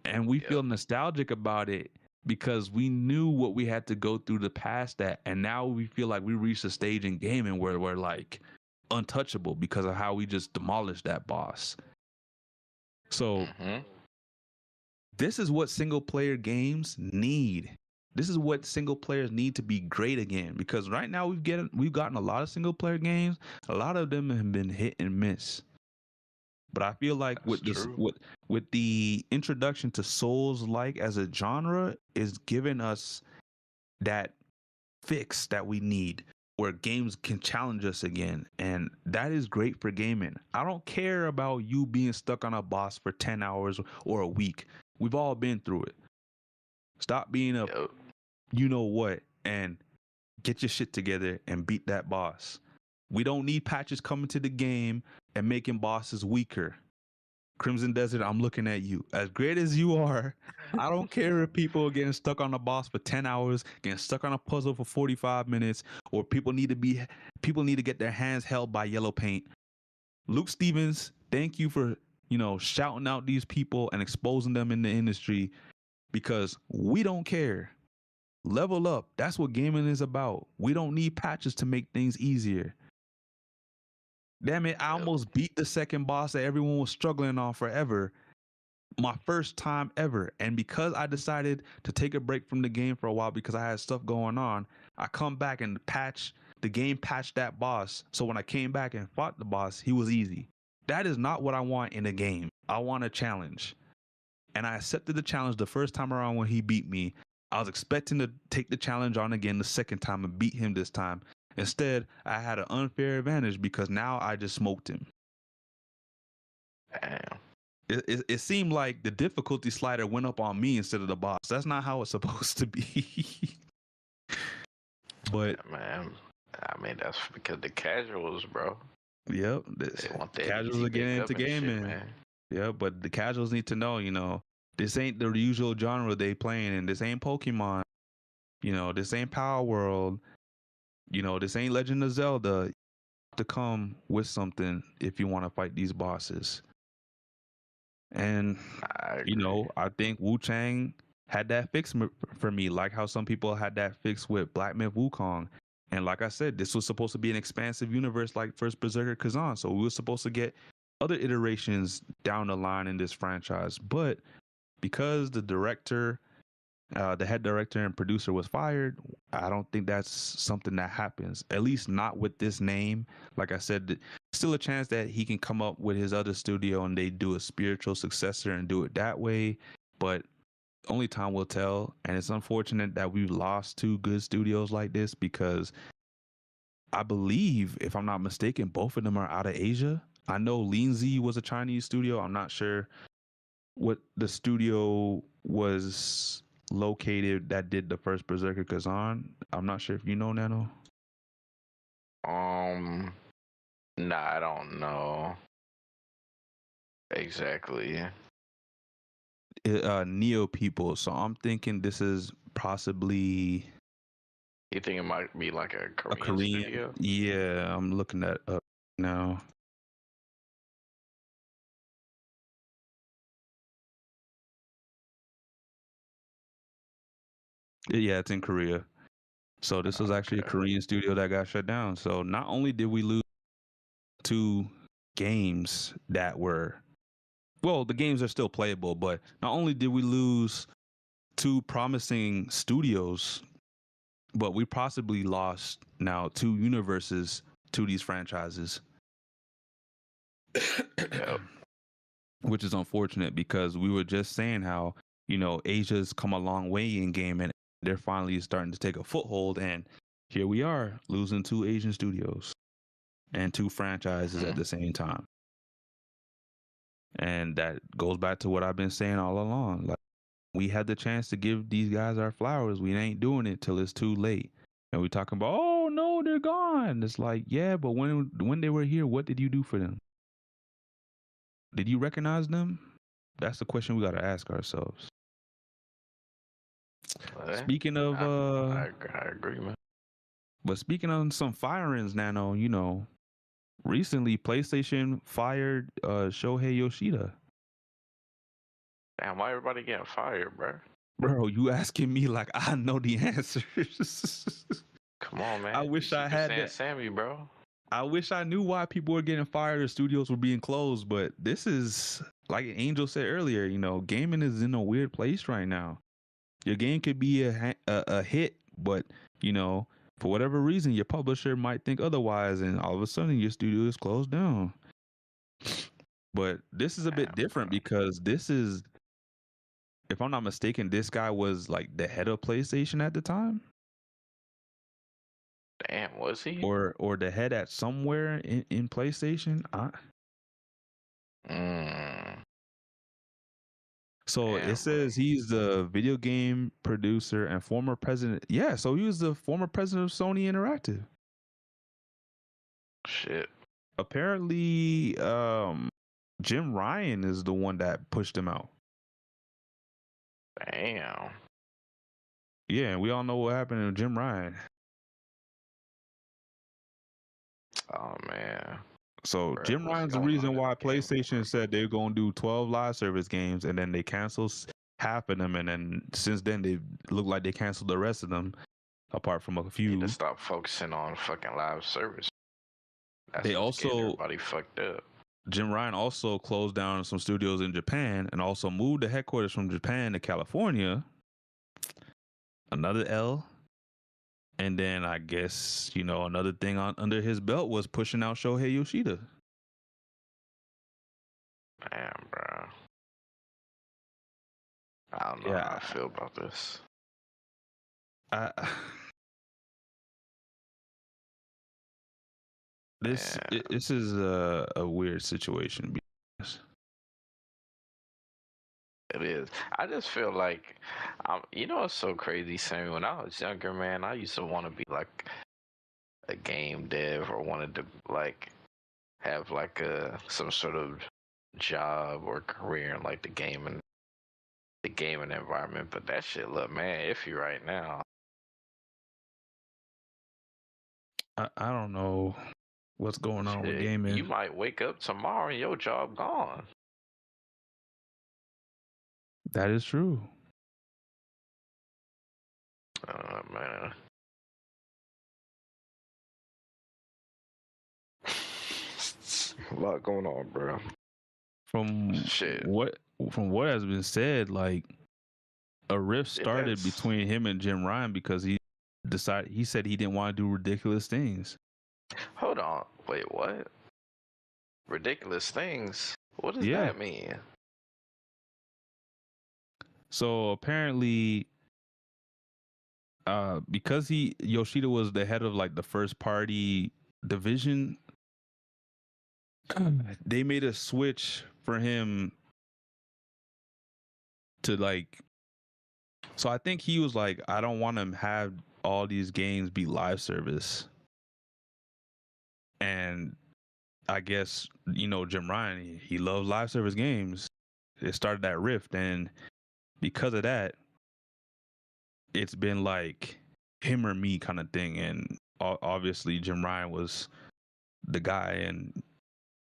And we feel nostalgic about it because we knew what we had to go through to pass that. And now we feel like we reached a stage in gaming where we're like untouchable because of how we just demolished that boss. So this is what single player games need. This is what single players need to be great again, because right now we've gotten a lot of single player games. A lot of them have been hit and miss. But I feel like with the introduction to Souls-like as a genre is giving us that fix that we need, where games can challenge us again, and that is great for gaming. I don't care about you being stuck on a boss for 10 hours or a week. We've all been through it. Stop being a you know what, and get your shit together and beat that boss. We don't need patches coming to the game and making bosses weaker. Crimson Desert, I'm looking at you. As great as you are, I don't care if people are getting stuck on a boss for 10 hours, getting stuck on a puzzle for 45 minutes, or people need to get their hands held by yellow paint. Luke Stevens, thank you for, shouting out these people and exposing them in the industry, because we don't care. Level up. That's what gaming is about. We don't need patches to make things easier. Damn it, I almost beat the second boss that everyone was struggling on forever. My first time ever. And because I decided to take a break from the game for a while because I had stuff going on, I come back and the game patched that boss. So when I came back and fought the boss, he was easy. That is not what I want in a game. I want a challenge. And I accepted the challenge the first time around when he beat me. I was expecting to take the challenge on again the second time and beat him this time. Instead, I had an unfair advantage because now I just smoked him. Damn. It seemed like the difficulty slider went up on me instead of the boss. That's not how it's supposed to be. But man, I mean, that's because the casuals, bro. Yep, casuals are getting into gaming. Shit, yeah, but the casuals need to know, this ain't the usual genre they playing, and this ain't Pokemon. This ain't Power World. This ain't Legend of Zelda. You have to come with something if you want to fight these bosses. And I think Wu Chang had that fix for me, like how some people had that fix with Black Myth Wukong. And like I said, this was supposed to be an expansive universe like first Berserker Khazan, so we were supposed to get other iterations down the line in this franchise. But because the head director and producer was fired, I don't think that's something that happens, at least not with this name. Like I said, still a chance that he can come up with his other studio and they do a spiritual successor and do it that way, but only time will tell. And it's unfortunate that we've lost two good studios like this, because I believe, if I'm not mistaken, both of them are out of Asia. I know Lindsay was a Chinese studio. I'm not sure what the studio was located that did the first Berserker Khazan. I'm not sure if you know, Nano. Nah, I don't know exactly. Neo people. So I'm thinking this is possibly You think it might be like a a Korean Korean. studio? Yeah, I'm looking that up now. Yeah, it's in Korea. So this was actually a Okay. Korean studio that got shut down. So not only did we lose 2 games that were, well, the games are still playable, but not only did we lose 2 promising studios, but we possibly lost now 2 universes to these franchises. Yep. Which is unfortunate because we were just saying how, you know, Asia's come a long way in gaming. They're finally starting to take a foothold, and here we are losing 2 Asian studios and 2 franchises at the same time. And that goes back to what I've been saying all along. Like, we had the chance to give these guys our flowers. We ain't doing it till it's too late. And we talking about, oh no, they're gone. It's like, yeah, but when they were here, what did you do for them? Did you recognize them? That's the question we got to ask ourselves. Speaking of, I agree, man. but speaking of some firings, Nano, you know, recently PlayStation fired Shuhei Yoshida. Damn, why everybody getting fired, bro? Bro, you asking me like I know the answers. Come on, man. I wish I had that. Sammy, bro. I wish I knew why people were getting fired or studios were being closed, but this is like Angel said earlier. You know, gaming is in a weird place right now. Your game could be a hit, but you know, for whatever reason, your publisher might think otherwise, and all of a sudden your studio is closed down. But this is a bit different because this is, if I'm not mistaken, this guy was like the head of PlayStation at the time. Damn, was he? Or the head at somewhere in PlayStation. So Damn, it says he's the video game producer and former president. Yeah, so he was the former president of Sony Interactive. Shit. Apparently, Jim Ryan is the one that pushed him out. Damn. Yeah, and we all know what happened to Jim Ryan. Oh man. So Bro, Jim what's Ryan's the going reason on in why the game, PlayStation bro? said they're going to do 12 live service games, and then they canceled half of them, and then since then they look like they canceled the rest of them, apart from a few. Need to stop focusing on fucking live service. That's They what's getting also, everybody fucked up. Jim Ryan also closed down some studios in Japan and also moved the headquarters from Japan to California. Another L. And then I guess, you know, another thing under his belt was pushing out Shuhei Yoshida. Damn, bro. I don't know how I feel about this. This is a weird situation. It is. I just feel like, you know, it's so crazy, Sammy. When I was younger, man, I used to want to be like a game dev or wanted to like have like some sort of job or career in like the gaming environment. But that shit look, man, iffy right now. I don't know what's going on with gaming. You might wake up tomorrow and your job gone. That is true. Man. A lot going on, bro. From what has been said, like a rift started between him and Jim Ryan because he said he didn't want to do ridiculous things. Hold on. Wait, what? Ridiculous things? What does that mean? So apparently, because Yoshida was the head of like the first party division, they made a switch for him to like. So I think he was like, I don't want to have all these games be live service. And I guess, Jim Ryan, he loves live service games. It started that rift. And because of that, it's been like him or me kind of thing. And obviously, Jim Ryan was the guy, and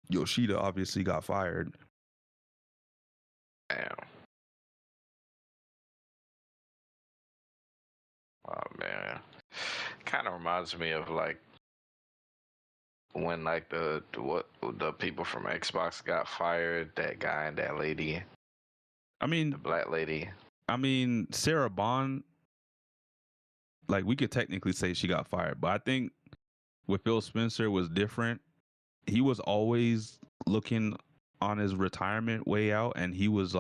Yoshida obviously got fired. Damn. Oh man, kind of reminds me of like when like the people from Xbox got fired. That guy and that lady. I mean, the black lady. Sarah Bond, like we could technically say she got fired, but I think with Phil Spencer was different. He was always looking on his retirement way out, and he was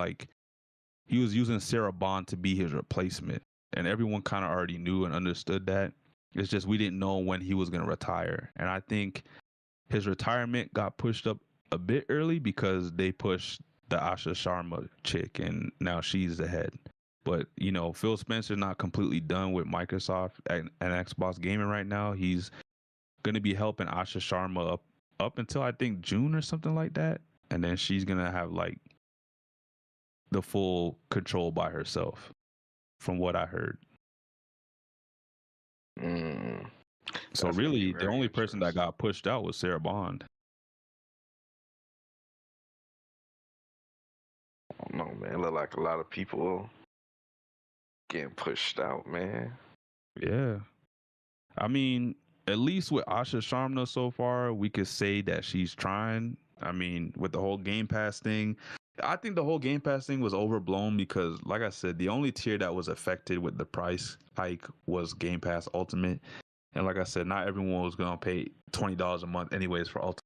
using Sarah Bond to be his replacement, and everyone kind of already knew and understood that. It's just we didn't know when he was going to retire, and I think his retirement got pushed up a bit early because they pushed the Asha Sharma chick, and now she's the head. But Phil Spencer's not completely done with Microsoft and Xbox gaming right now. He's going to be helping Asha Sharma up until I think June or something like that, and then she's going to have like the full control by herself, from what I heard. So That's really, the only person that got pushed out was Sarah Bond. I don't know, man. It look like a lot of people getting pushed out, man. Yeah. I mean, at least with Asha Sharma so far, we could say that she's trying. I mean, with the whole Game Pass thing, I think the whole Game Pass thing was overblown because, like I said, the only tier that was affected with the price hike was Game Pass Ultimate. And like I said, not everyone was going to pay $20 a month anyways for Ultimate.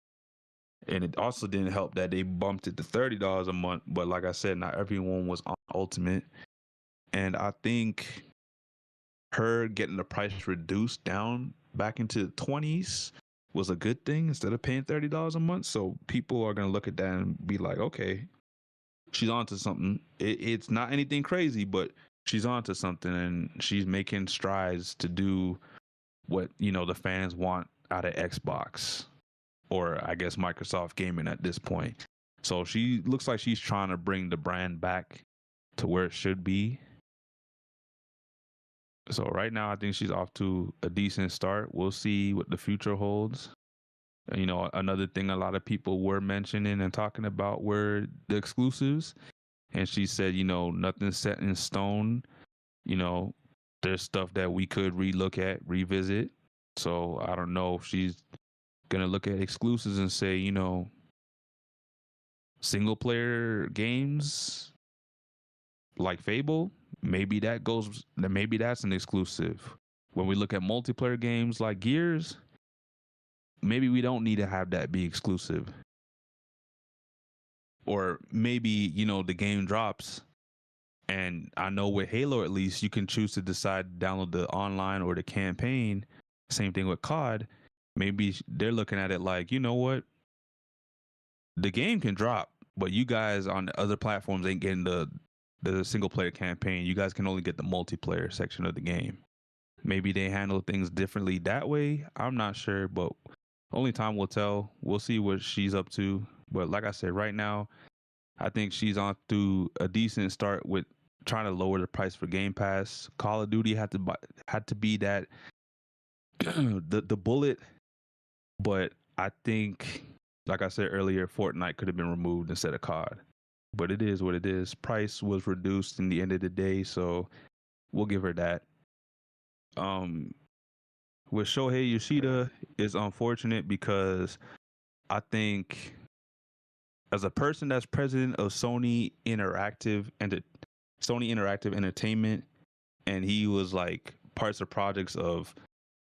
And it also didn't help that they bumped it to $30 a month. But like I said, not everyone was on Ultimate. And I think her getting the price reduced down back into the 20s was a good thing instead of paying $30 a month. So people are going to look at that and be like, okay, she's onto something. It's not anything crazy, but she's onto something, and she's making strides to do what, the fans want out of Xbox, or I guess Microsoft gaming at this point. So she looks like she's trying to bring the brand back to where it should be. So right now, I think she's off to a decent start. We'll see what the future holds. Another thing a lot of people were mentioning and talking about were the exclusives. And she said, nothing's set in stone. There's stuff that we could revisit. So I don't know if she's going to look at exclusives and say, single player games like Fable, maybe that's an exclusive. When we look at multiplayer games like Gears, maybe we don't need to have that be exclusive. Or maybe, the game drops, and I know with Halo, at least, you can choose to decide to download the online or the campaign. Same thing with COD. Maybe they're looking at it like, you know what? The game can drop, but you guys on the other platforms ain't getting the single player campaign. You guys can only get the multiplayer section of the game. Maybe they handle things differently that way. I'm not sure, but only time will tell. We'll see what she's up to. But like I said, right now, I think she's on through a decent start with trying to lower the price for Game Pass. Call of Duty had to be that the bullet, but I think, like I said earlier, Fortnite could have been removed instead of COD. But it is what it is. Price was reduced in the end of the day, so we'll give her that. With Shuhei Yoshida, it's unfortunate because I think as a person that's president of Sony Interactive Entertainment, and he was like parts of projects of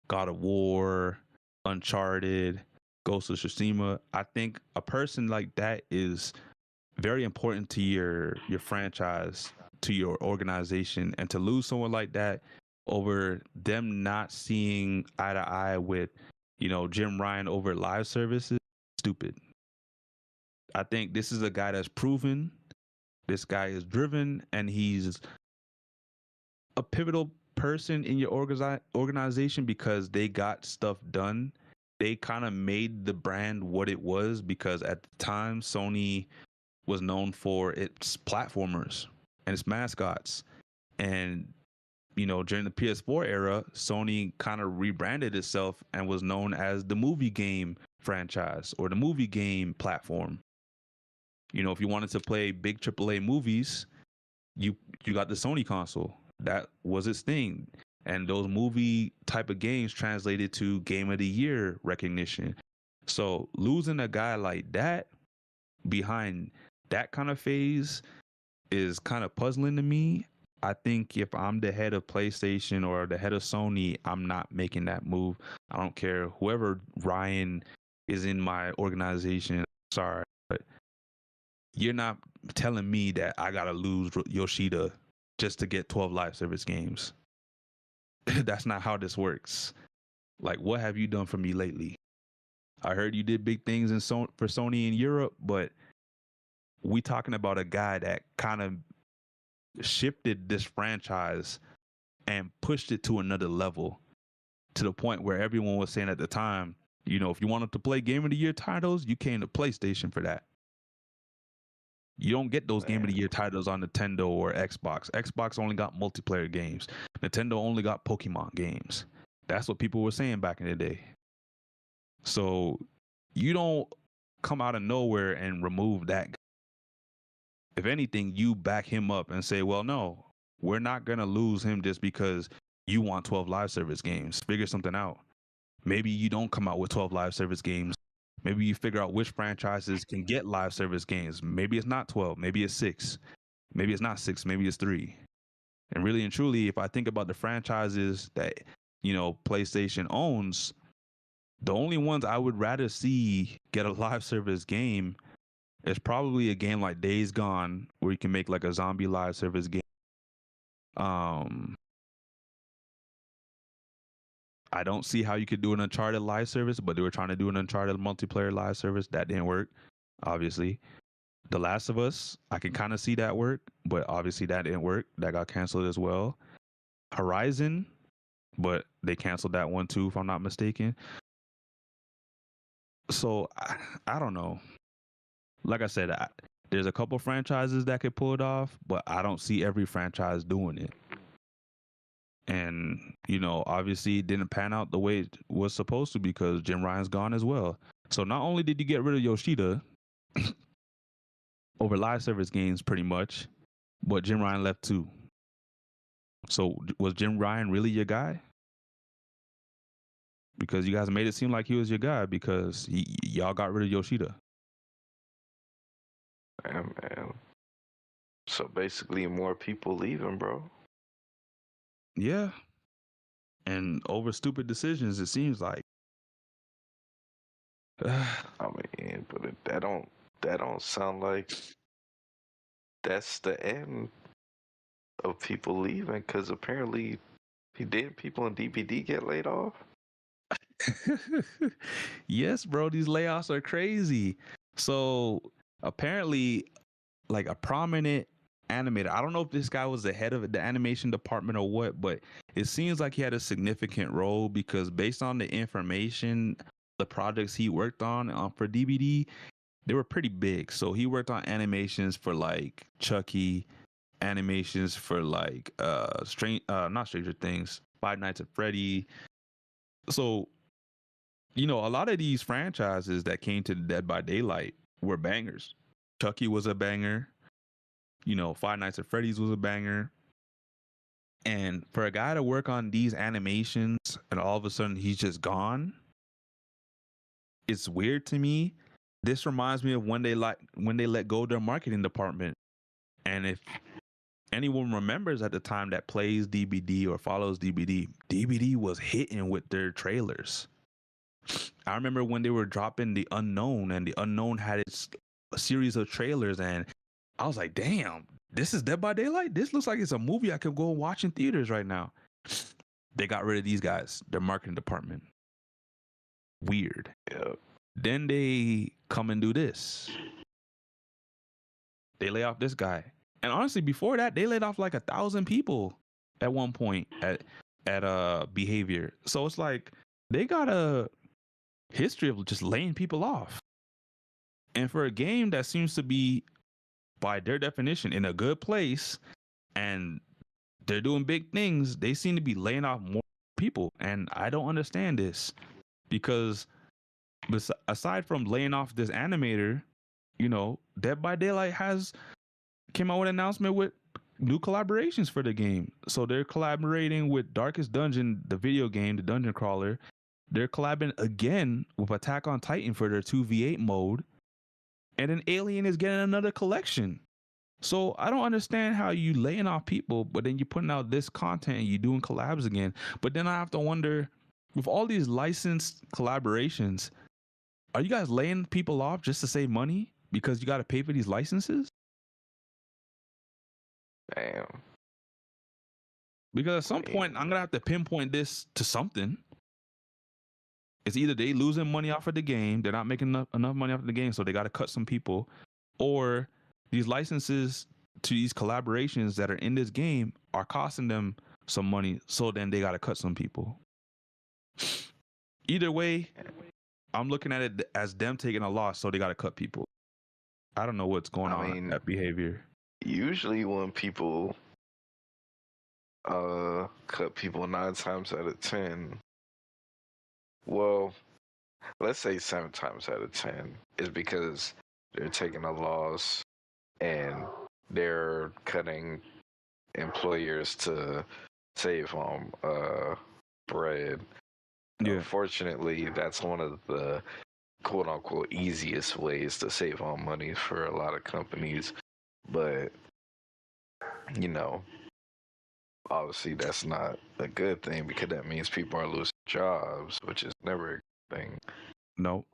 God of War, Uncharted, Ghost of Tsushima, I think a person like that is very important to your franchise, to your organization, and to lose someone like that over them not seeing eye to eye with, Jim Ryan over live services, stupid. I think this is a guy that's proven. This guy is driven, and he's a pivotal person in your organization because they got stuff done. They kind of made the brand what it was because at the time Sony was known for its platformers and its mascots. And during the PS4 era, Sony kind of rebranded itself and was known as the movie game franchise or the movie game platform. If you wanted to play big AAA movies, you got the Sony console. That was its thing. And those movie type of games translated to Game of the Year recognition. So losing a guy like that behind that kind of phase is kind of puzzling to me. I think if I'm the head of PlayStation or the head of Sony, I'm not making that move. I don't care. Whoever Ryan is in my organization, sorry, but you're not telling me that I got to lose Yoshida just to get 12 live service games. That's not how this works. Like, what have you done for me lately? I heard you did big things for Sony in Europe, but we talking about a guy that kind of shifted this franchise and pushed it to another level, to the point where everyone was saying at the time, if you wanted to play Game of the Year titles, you came to PlayStation for that. You don't get those Game of the Year titles on Nintendo or Xbox. Xbox only got multiplayer games. Nintendo only got Pokemon games. That's what people were saying back in the day. So you don't come out of nowhere and remove that. If anything, you back him up and say, well, no, we're not going to lose him just because you want 12 live service games. Figure something out. Maybe you don't come out with 12 live service games. Maybe you figure out which franchises can get live service games. Maybe it's not 12. Maybe it's 6. Maybe it's not 6. Maybe it's 3. And really and truly, if I think about the franchises that, PlayStation owns, the only ones I would rather see get a live service game is probably a game like Days Gone, where you can make like a zombie live service game. I don't see how you could do an Uncharted live service, but they were trying to do an Uncharted multiplayer live service. That didn't work, obviously. The Last of Us, I can kind of see that work, but obviously that didn't work. That got canceled as well. Horizon, but they canceled that one too, if I'm not mistaken. So I don't know. Like I said, there's a couple franchises that could pull it off, but I don't see every franchise doing it. And, obviously it didn't pan out the way it was supposed to because Jim Ryan's gone as well. So not only did you get rid of Yoshida over live service games pretty much, but Jim Ryan left too. So was Jim Ryan really your guy? Because you guys made it seem like he was your guy because y'all got rid of Yoshida. Yeah, man. So basically more people leaving, bro. Yeah. And over stupid decisions, it seems like. I mean, but that don't sound like that's the end of people leaving, because apparently people in DBD get laid off. Yes, bro, these layoffs are crazy. So apparently, like a prominent animator, I don't know if this guy was the head of the animation department or what, but it seems like he had a significant role because based on the information, the projects he worked on for DBD, they were pretty big. So he worked on animations for like Chucky, animations for like not Stranger Things, Five Nights at Freddy. So a lot of these franchises that came to Dead by Daylight were bangers. Chucky was a banger. Five Nights at Freddy's was a banger. And for a guy to work on these animations and all of a sudden he's just gone, it's weird to me. This reminds me of when they let go of their marketing department. And if anyone remembers at the time that plays DBD or follows DBD was hitting with their trailers. I remember when they were dropping The Unknown, and The Unknown had a series of trailers, and I was like, damn, this is Dead by Daylight? This looks like it's a movie I could go watch in theaters right now. They got rid of these guys, their marketing department. Weird. Yeah. Then they come and do this. They lay off this guy. And honestly, before that, they laid off like 1,000 people at one point at Behavior. So it's like they got a history of just laying people off. And for a game that seems to be, by their definition, in a good place and they're doing big things, they seem to be laying off more people. And I don't understand this, because aside from laying off this animator, you know, Dead by Daylight came out with an announcement with new collaborations for the game. So they're collaborating with Darkest Dungeon, the video game, the dungeon crawler. They're collabing again with Attack on Titan for their 2v8 mode. And then Alien is getting another collection. So I don't understand how you laying off people, but then you're putting out this content and you're doing collabs again. But then I have to wonder, with all these licensed collaborations, are you guys laying people off just to save money because you got to pay for these licenses? Damn. Because at some point, I'm going to have to pinpoint this to something. It's either they losing money off of the game, they're not making enough money off of the game, so they got to cut some people, or these licenses to these collaborations that are in this game are costing them some money, so then they got to cut some people. Either way, I'm looking at it as them taking a loss, so they got to cut people. I don't know what's going on at Behavior. Usually when people cut people 9 times out of 10, well, let's say 7 times out of 10 is because they're taking a loss and they're cutting employers to save on bread. Yeah. Unfortunately, that's one of the quote unquote easiest ways to save on money for a lot of companies. But, you know, obviously that's not a good thing, because that means people are losing jobs, which is never a good thing. No.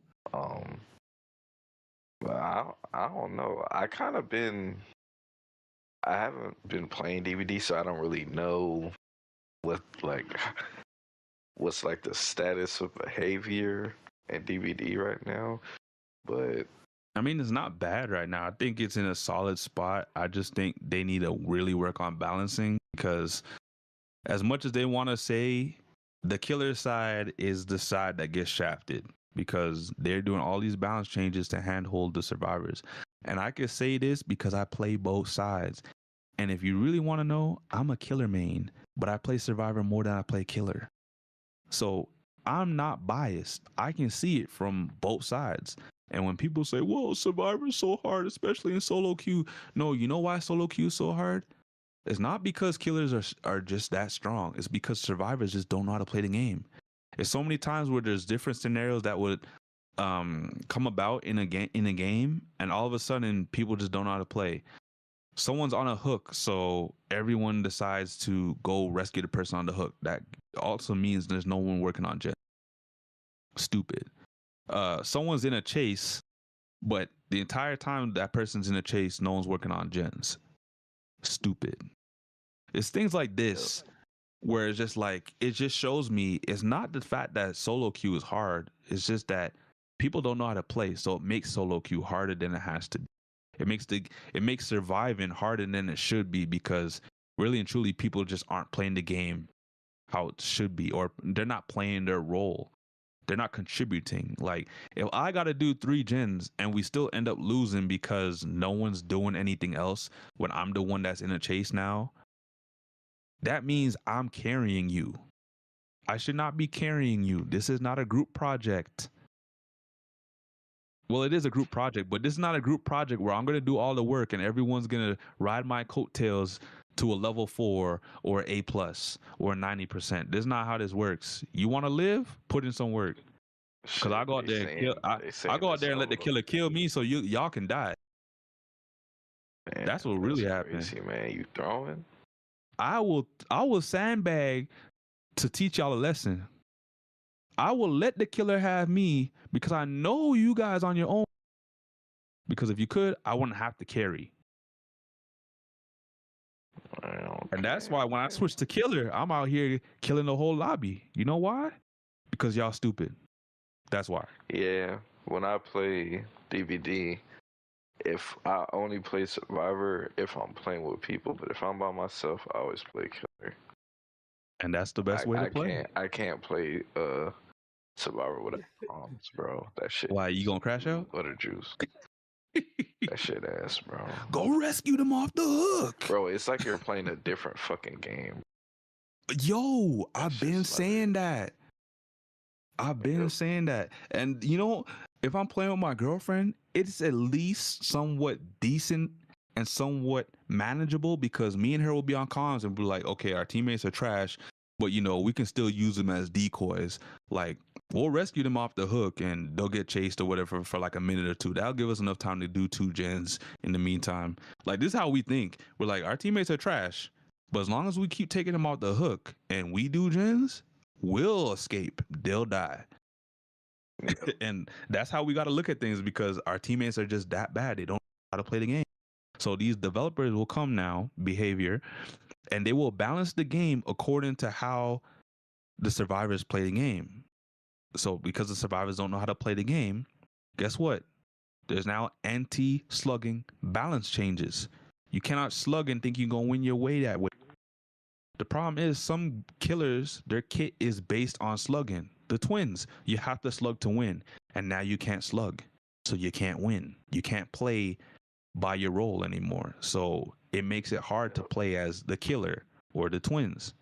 But I don't know. I haven't been playing DVD, so I don't really know what's like the status of behavior at DVD right now. But I mean, it's not bad right now. I think it's in a solid spot. I just think they need to really work on balancing, because as much as they want to say, the killer side is the side that gets shafted, because they're doing all these balance changes to handhold the survivors. And I can say this because I play both sides. And if you really want to know, I'm a killer main, but I play survivor more than I play killer. So I'm not biased. I can see it from both sides. And when people say, well, survivor's so hard, especially in solo queue. No, you know why solo queue is so hard? It's not because killers are just that strong. It's because survivors just don't know how to play the game. There's so many times where there's different scenarios that would come about in a game, and all of a sudden people just don't know how to play. Someone's on a hook, so everyone decides to go rescue the person on the hook. That also means there's no one working on jet. Stupid. Someone's in a chase, but the entire time that person's in a chase, no one's working on gens. Stupid. It's things like this where it's just like, it just shows me it's not the fact that solo queue is hard. It's just that people don't know how to play, so it makes solo queue harder than it has to be. It makes surviving harder than it should be, because really and truly people just aren't playing the game how it should be, or they're not playing their role. They're not contributing. Like, if I got to do 3 gens and we still end up losing because no one's doing anything else when I'm the one that's in a chase now, that means I'm carrying you. I should not be carrying you. This is not a group project. Well, it is a group project, but this is not a group project where I'm going to do all the work and everyone's going to ride my coattails to a level 4 or A+ or 90%. This is not how this works. You want to live? Put in some work. Because I go out there and kill. I go out there and let the killer kill me so y'all can die. Man, that's what really happened. Crazy, man. You throwing? I will sandbag to teach y'all a lesson. I will let the killer have me because I know you guys on your own. Because if you could, I wouldn't have to carry. And that's why when I switch to killer, I'm out here killing the whole lobby. You know why? Because y'all stupid. That's why. Yeah. When I play DVD, If I only play Survivor if I'm playing with people, but if I'm by myself, I always play Killer. And that's the best way to play. I can't play Survivor without comms, bro. That shit. Why, you gonna crash out? Butter juice. That shit ass, bro. Go rescue them off the hook. Bro, it's like you're playing a different fucking game. Yo, I've been just like- saying that. I've been saying that. And you know, if I'm playing with my girlfriend, it's at least somewhat decent and somewhat manageable because me and her will be on comms and be like, okay, our teammates are trash, but you know, we can still use them as decoys. Like, we'll rescue them off the hook and they'll get chased or whatever for like a minute or two. That'll give us enough time to do 2 gens in the meantime. Like, this is how we think. We're like, our teammates are trash, but as long as we keep taking them off the hook and we do gens, we'll escape. They'll die. And that's how we got to look at things because our teammates are just that bad. They don't know how to play the game. So these developers will come now, behavior, and they will balance the game according to how the survivors play the game. So because the survivors don't know how to play the game, guess what? There's now anti-slugging balance changes. You cannot slug and think you're going to win your way that way. The problem is some killers, their kit is based on slugging. The twins, you have to slug to win. And now you can't slug. So you can't win. You can't play by your role anymore. So it makes it hard to play as the killer or the twins.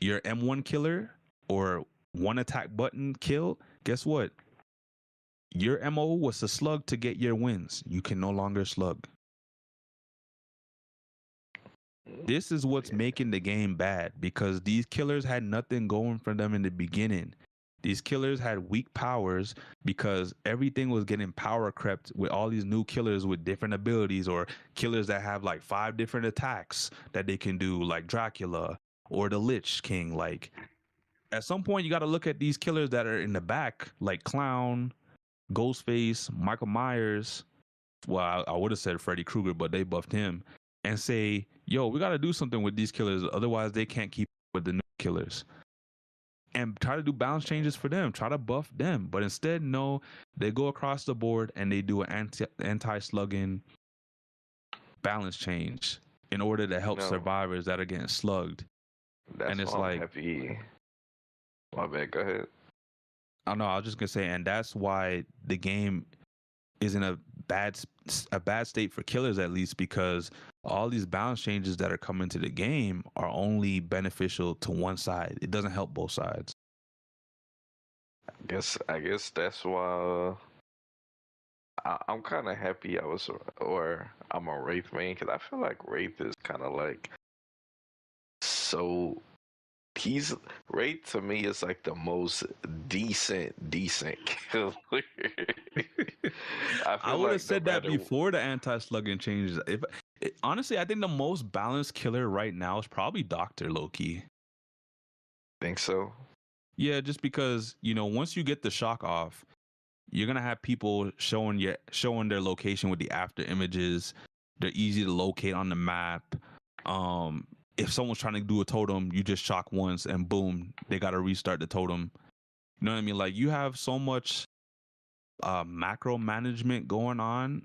Your M1 killer or one attack button kill, guess what? Your MO was to slug to get your wins. You can no longer slug. This is what's making the game bad because these killers had nothing going for them in the beginning. These killers had weak powers because everything was getting power crept with all these new killers with different abilities or killers that have like 5 different attacks that they can do, like Dracula or the Lich King. Like, at some point, you got to look at these killers that are in the back, like Clown, Ghostface, Michael Myers. Well, I would have said Freddy Krueger, but they buffed him. And say, yo, we got to do something with these killers. Otherwise, they can't keep with the new killers. And try to do balance changes for them. Try to buff them. But instead, no, they go across the board and they do an anti-slugging balance change in order to help survivors that are getting slugged. That's and it's why like, I'm happy. My bad, go ahead. I know, I was just going to say, and that's why the game is in a bad state for killers, at least, because all these balance changes that are coming to the game are only beneficial to one side. It doesn't help both sides. I guess that's why I'm kind of happy I'm a Wraith main because I feel like Wraith is kind of like Wraith to me is like the most decent killer. I would have said that before the anti-slugging changes. Honestly, I think the most balanced killer right now is probably Dr. Loki. Think so? Yeah, just because, you know, once you get the shock off, you're gonna have people showing their location with the after images. They're easy to locate on the map. If someone's trying to do a totem, you just shock once and boom, they got to restart the totem. You know what I mean? Like, you have so much macro management going on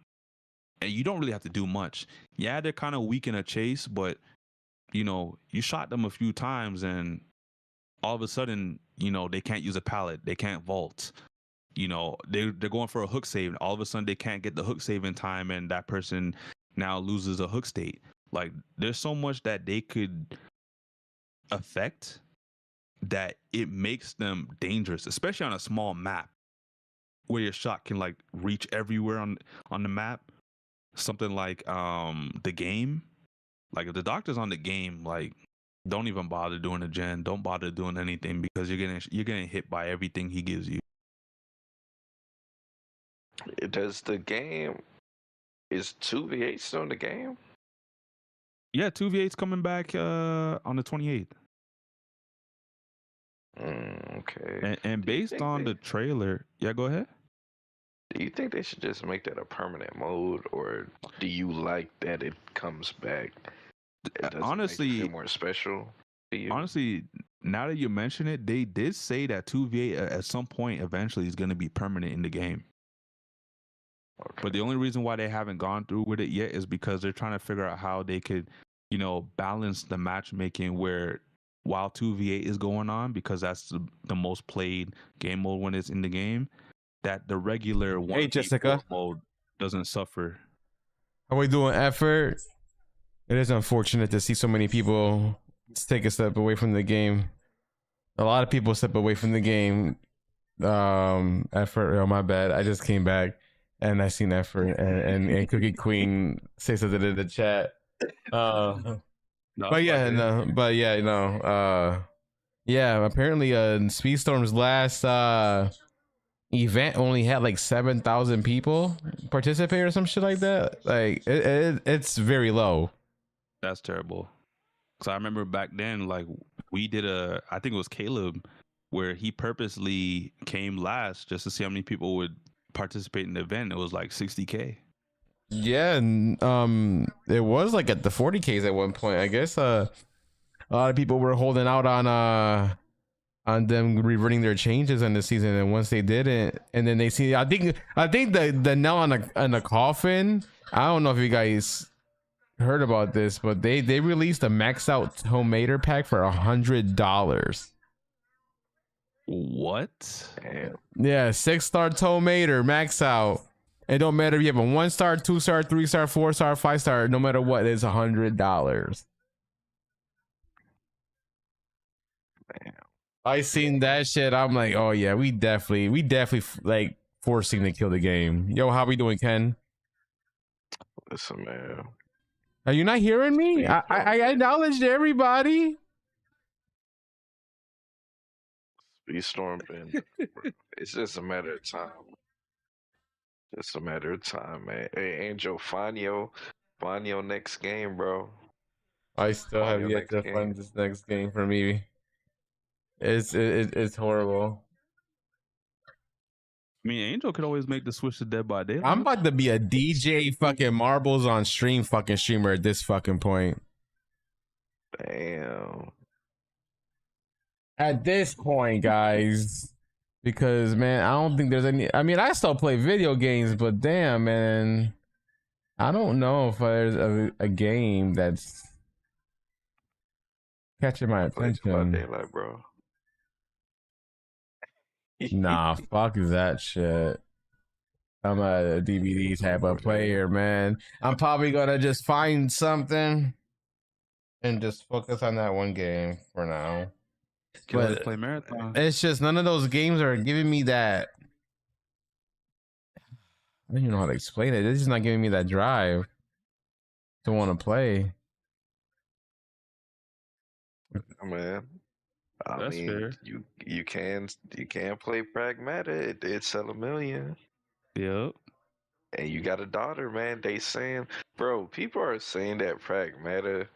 and you don't really have to do much. Yeah, they're kind of weak in a chase, but you know, you shot them a few times and all of a sudden, you know, they can't use a pallet. They can't vault. You know, they're going for a hook save. All of a sudden they can't get the hook save in time and that person now loses a hook state. Like, there's so much that they could affect that it makes them dangerous, especially on a small map where your shot can like reach everywhere on the map. Something like the game. Like, if the doctor's on the game, like, don't even bother doing a gen. Don't bother doing anything because you're getting hit by everything he gives you. Does the game is 2v8 still in the game? Yeah, 2v8's coming back on the 28th. Okay. And based on the trailer, yeah, go ahead. Do you think they should just make that a permanent mode, or do you like that it comes back? Honestly, make it feel more special to you? Honestly, now that you mention it, they did say that 2v8 at some point eventually is going to be permanent in the game. But the only reason why they haven't gone through with it yet is because they're trying to figure out how they could, balance the matchmaking where while 2v8 is going on, because that's the most played game mode when it's in the game, that the regular 1v4 Jessica. mode doesn't suffer. Are we doing effort? It is unfortunate to see so many people take a step away from the game. A lot of people step away from the game. Effort. Oh, my bad. I just came back and I seen effort and Cookie Queen say something in the chat. But yeah, apparently Speedstorm's last event only had like 7,000 people participate or some shit like that. Like it's very low. That's terrible. Because I remember back then, like we did I think it was Caleb, where he purposely came last just to see how many people would participate in the event. It was like 60K. Yeah, and it was like at the 40Ks at one point. I guess a lot of people were holding out on them reverting their changes in the season, and once they didn't, and then they see, I think the nail on the coffin. I don't know if you guys heard about this, but they released a max out tomater pack for $100. What? Damn. Yeah, 6-star tomater max out. It don't matter if you have a 1-star, 2-star, 3-star, 4-star, 5-star. No matter what, it's $100. Damn. I seen that shit. I'm like, oh yeah, we definitely like forcing to kill the game. Yo, how we doing, Ken? Listen, man. Are you not hearing me? I acknowledged everybody. Speedstorm been. It's just a matter of time. Just a matter of time, man. Hey, Angel, find your next game, bro. I still have yet to find this next game for me. It's horrible. I mean, Angel could always make the switch to Dead by Daylight. I'm about to be a DJ fucking marbles on stream fucking streamer at this fucking point. Damn. At this point, guys, because man, I don't think there's any. I mean, I still play video games, but damn, man, I don't know if there's a game that's catching my Play Dead by attention. Daylight, bro. Nah, fuck that shit. I'm a DVD type of player, man. I'm probably gonna just find something and just focus on that one game for now. Can always But play Marathon. it's just none of those games are giving me that. I don't even know how to explain it. It's just not giving me that drive to want to play. Man. I That's mean, fair. you can play Pragmata. It did sell 1 million. Yep. And you got a daughter, man. They saying, bro, people are saying that Pragmata,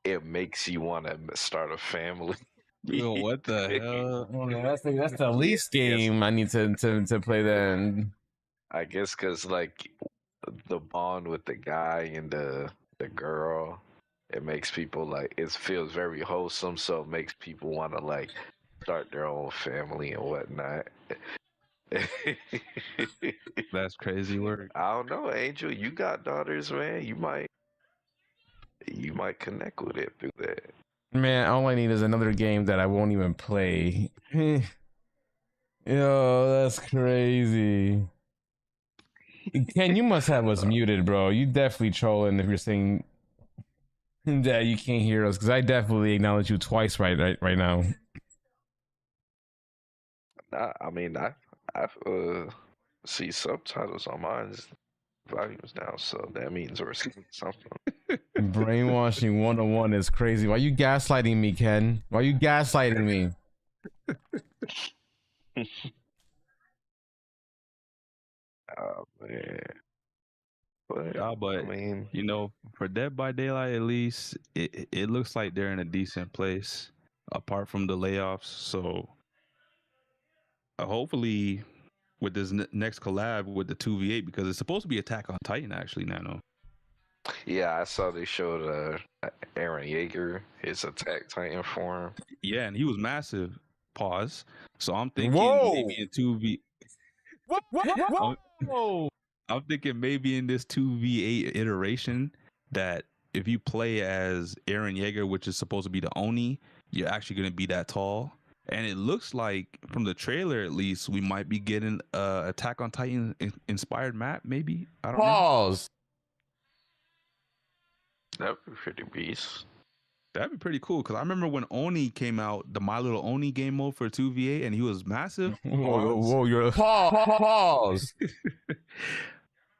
it makes you want to start a family. Yo, what the hell? Oh, no, that's the least game I need to play then. I guess because like the bond with the guy and the girl, it makes people like it feels very wholesome, so it makes people want to like start their own family and whatnot. That's crazy work. I don't know, Angel. You got daughters, man. You might connect with it through that. Man, all I need is another game that I won't even play. Yo, that's crazy. Ken, you must have us muted, bro. You definitely trolling if you're saying that you can't hear us, because I definitely acknowledge you twice right now. I mean, I see subtitles on mine's volumes now, so that means we're seeing something. Brainwashing 101 is crazy. Why you gaslighting me, Ken? Why you gaslighting me? Oh man. But, Yeah, but I mean, you know, for Dead by Daylight, at least it looks like they're in a decent place, apart from the layoffs. So hopefully, with this next collab with the 2v8, because it's supposed to be Attack on Titan actually, Nano. yeah, I saw they showed Aaron Yeager, his Attack Titan form. Yeah, and he was massive. Pause. So I'm thinking Whoa! maybe in 2v. Whoa! I'm thinking maybe in this 2v8 iteration that if you play as Eren Yeager, which is supposed to be the Oni, you're actually going to be that tall. And it looks like from the trailer, at least, we might be getting a Attack on Titan inspired map. Maybe, I don't know. Pause. That'd be pretty beast. That'd be pretty cool because I remember when Oni came out, the My Little Oni game mode for 2v8, and he was massive. Whoa, you're pause.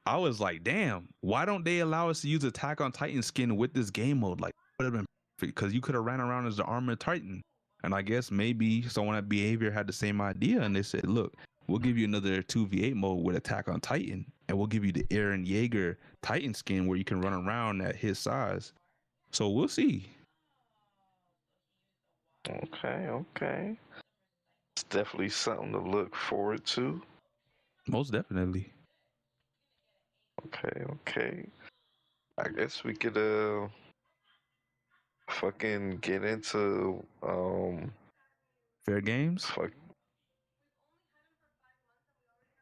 I was like, damn, why don't they allow us to use Attack on Titan skin with this game mode? Like, would have been perfect because you could have ran around as the Armored Titan. And I guess maybe someone at Behavior had the same idea, and they said, look, we'll give you another 2v8 mode with Attack on Titan, and we'll give you the Eren Yeager Titan skin where you can run around at his size. So we'll see. Okay. It's definitely something to look forward to. Most definitely. Okay. I guess we could fucking get into Fair Games?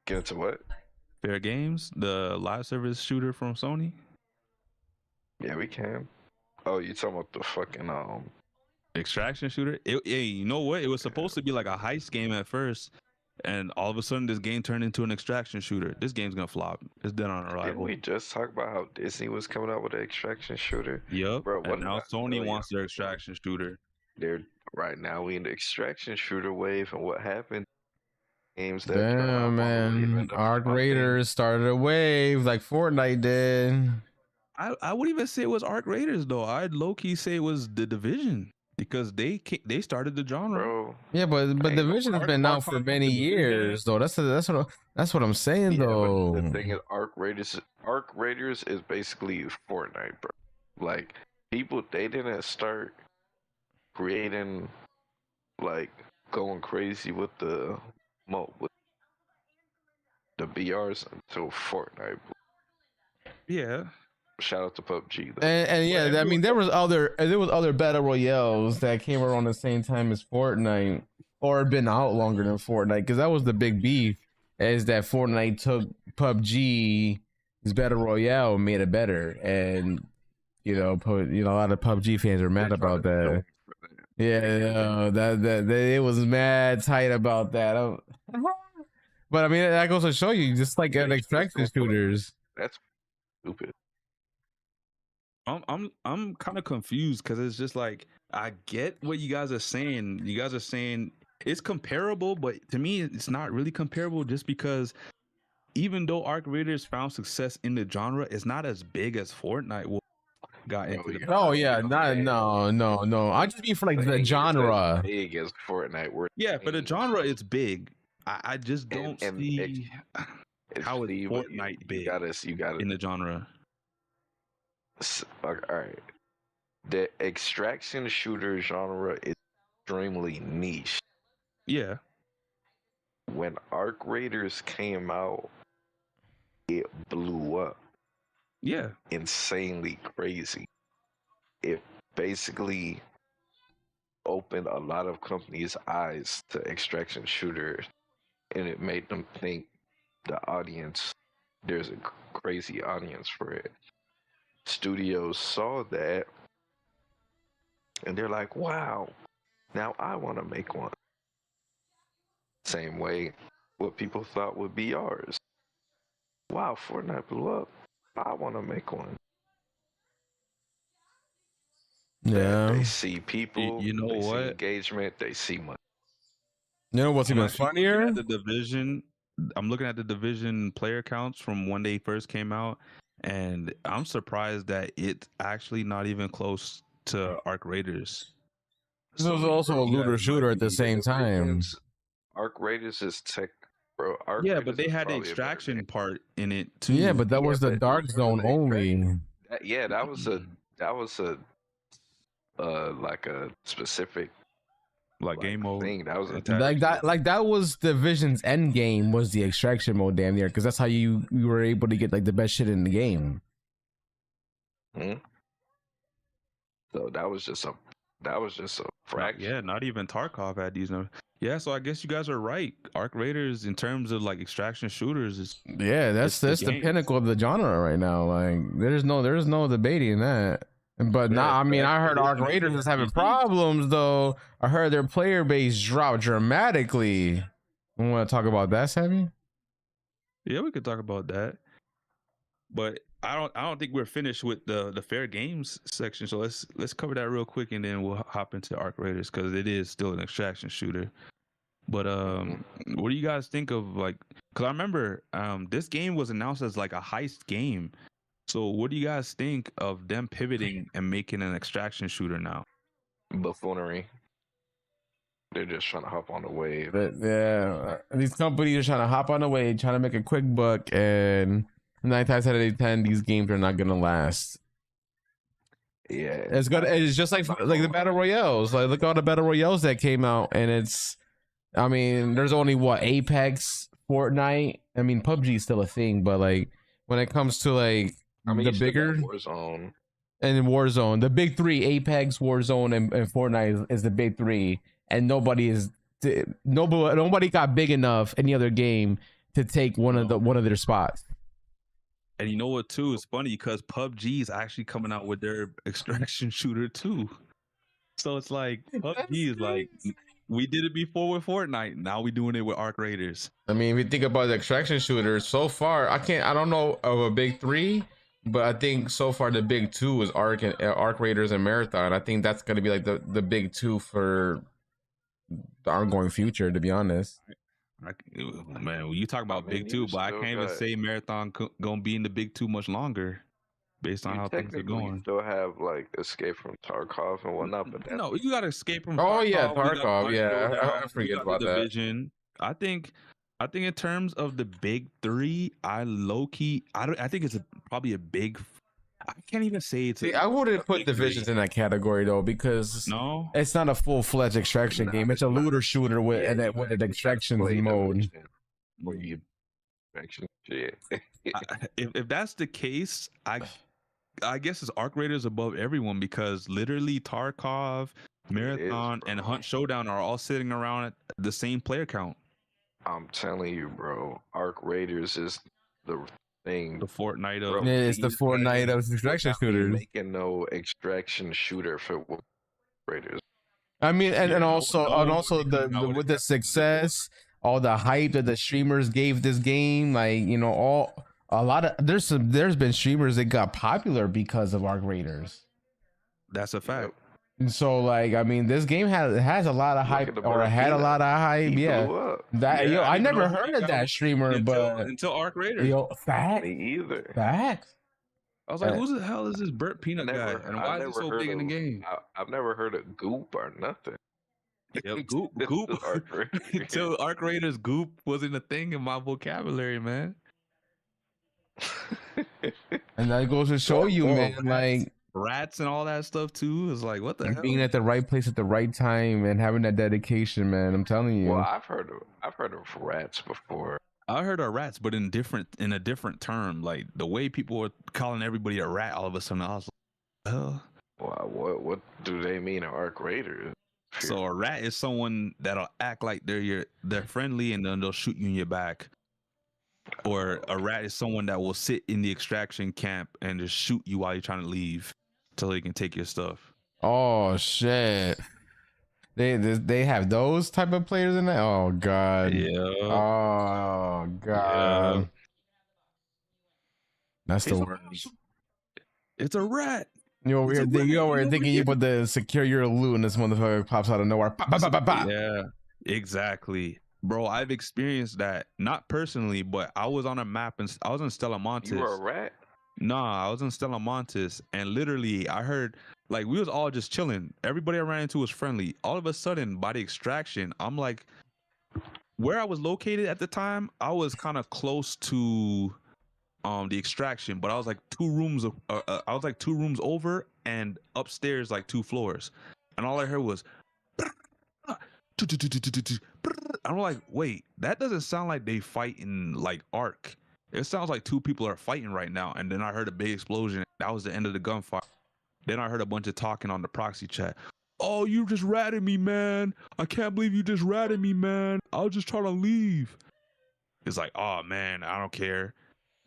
Get into what? Fair Games, the live service shooter from Sony. Yeah, we can. Oh, you talking about the fucking Extraction shooter. Hey, you know what? It was supposed to be like a heist game at first, and all of a sudden this game turned into an extraction shooter. This game's gonna flop. It's dead on arrival. Didn't we just talk about how Disney was coming out with an extraction shooter? Yep. Bro, and now Sony wants their extraction shooter. They're right now we in the extraction shooter wave, and what happened? Games that Damn, man. Arc Raiders started a wave like Fortnite did. I wouldn't even say it was Arc Raiders though. I'd low key say it was The Division because they started the genre. Bro, Yeah, but Division's been out for many years though. That's what I'm saying though. The thing is, Arc Raiders is basically Fortnite, bro. Like people, they didn't start creating, like going crazy with the BRs until Fortnite. Yeah. Shout out to PUBG though. And yeah, I mean there was other battle royales that came around the same time as Fortnite or been out longer than Fortnite, because that was the big beef, is that Fortnite took PUBG's battle royale and made it better, and a lot of PUBG fans are mad about that. Yeah, that it was mad tight about that. But I mean that goes to show you, just like at extraction shooters. That's stupid. I'm kind of confused because it's just like, I get what you guys are saying. You guys are saying it's comparable, but to me it's not really comparable, just because even though Arc Raiders found success in the genre, it's not as big as Fortnite got into the Oh yeah, no. I just mean for like the genre. Big as Fortnite. Yeah, for the genre it's big. I just don't see how it's Fortnite big. You got it in the genre. All right, the extraction shooter genre is extremely niche. Yeah. When Arc Raiders came out, it blew up. Yeah. Insanely crazy. It basically opened a lot of companies' eyes to extraction shooters, and it made them think there's a crazy audience for it. Studios saw that, and they're like, wow, now I want to make one. Same way what people thought would be ours. Wow, Fortnite blew up. I want to make one. Yeah. They see people, you know they what? see engagement, they see money. You know what's even funnier? The Division. I'm looking at the Division player counts from when they first came out, and I'm surprised that it's actually not even close to Arc Raiders. This was also a looter shooter at the same time. Arc Raiders is tech, bro. Yeah, but they had the extraction part in it too. Yeah, but that was the dark zone only. That was a like a specific game mode thing. That was that was Division's end game, was the extraction mode, damn near, because that's how you were able to get like the best shit in the game. So that was just That was just a fraction. Not even Tarkov had these numbers. Yeah, so I guess you guys are right. Arc Raiders, in terms of like extraction shooters, is Yeah, that's the game. pinnacle of the genre right now. Like there's no debating that. But Yeah, now, I mean, I it heard is Arc Raiders is having unique. problems though. I heard their player base dropped dramatically. You want to talk about that, Sammy? Yeah, we could talk about that. But I don't think we're finished with the fair games section. So let's cover that real quick, and then we'll hop into Arc Raiders because it is still an extraction shooter. But what do you guys think of, like, because I remember this game was announced as like a heist game. So what do you guys think of them pivoting and making an extraction shooter now? Buffoonery. They're just trying to hop on the wave. But yeah, these companies are trying to hop on the wave, trying to make a quick buck, and 9 times out of 10, these games are not gonna last. Yeah, It's good. It's just like the battle royales. Like look at all the battle royales that came out, and it's. I mean, there's only what, Apex, Fortnite. I mean, PUBG is still a thing, but like when it comes to like the bigger Warzone and Warzone, the big three, Apex, Warzone, and Fortnite is the big three, and nobody got big enough any other game to take one of their spots. And you know what, too? It's funny because PUBG is actually coming out with their extraction shooter too. So it's like PUBG is like, we did it before with Fortnite. Now we're doing it with Arc Raiders. I mean, if you think about the extraction shooters, so far, I don't know of a big three, but I think so far the big two is Arc Raiders and Marathon. I think that's going to be like the big two for the ongoing future, to be honest. Man, when you talk about big two, but I can't even say Marathon gonna be in the big two much longer, based on how things are going. You still have like Escape from Tarkov and whatnot, but no, you got to Escape from. Oh Tarkov, yeah, Tarkov. Yeah, I forget about that. Division. I think in terms of the big three, I think it's probably a big. I can't even say it's. See, I wouldn't put Divisions in that category though, because it's not a full-fledged extraction game. It's a looter shooter with an extraction mode. Where you extraction shit. If that's the case, I guess it's Arc Raiders above everyone, because literally Tarkov, Marathon, and Hunt Showdown are all sitting around at the same player count. I'm telling you, bro, Arc Raiders is the thing. The Fortnite of it's the Fortnite of extraction shooters. Making no extraction shooter for Raiders. I mean, and also with the success, all the hype that the streamers gave this game, like, you know, there's been streamers that got popular because of Arc Raiders. That's a fact. And so, like, I mean, this game has a lot of hype, or had a lot of hype. Yeah, I never heard of that streamer until Arc Raiders. Fact. Me either. Fact. I was like, who the hell is this Burt Peanut guy, and why is he so big in the game? I've never heard of Goop or nothing. Yep, Goop. Until Arc Raiders, Goop wasn't a thing in my vocabulary, man. And that goes to show you, man, like rats and all that stuff too. Is like, what the hell? Being at the right place at the right time and having that dedication, man. I'm telling you. Well, I've heard of rats before. I heard of rats, but in a different term. Like the way people were calling everybody a rat all of a sudden, I was like, oh. Well, what do they mean, Arc Raiders? So a rat is someone that'll act like they're friendly, and then they'll shoot you in your back. Or a rat is someone that will sit in the extraction camp and just shoot you while you're trying to leave, till they can take your stuff. Oh shit! They have those type of players in there. Oh god. Yeah. Oh god. Yeah. That's the worst. It's a rat. You over here thinking you put the secure your loot, and this motherfucker pops out of nowhere. Pop, pop, pop, pop. Yeah, exactly. Bro, I've experienced that, not personally, but I was on a map and I was in Stella Montes. You were a rat? Nah, I was in Stella Montes, and literally I heard, like, we was all just chilling. Everybody I ran into was friendly. All of a sudden, by the extraction, I'm like, where I was located at the time, I was kind of close to the extraction, but I was like two rooms over, and upstairs like 2 floors, and all I heard was I'm like, wait, that doesn't sound like they fight in like Ark. It sounds like 2 people are fighting right now. And then I heard a big explosion. That was the end of the gunfight. Then I heard a bunch of talking on the proxy chat. "Oh, you just ratted me, man. I can't believe you just ratted me, man. I was just trying to leave." It's like, "Oh man, I don't care.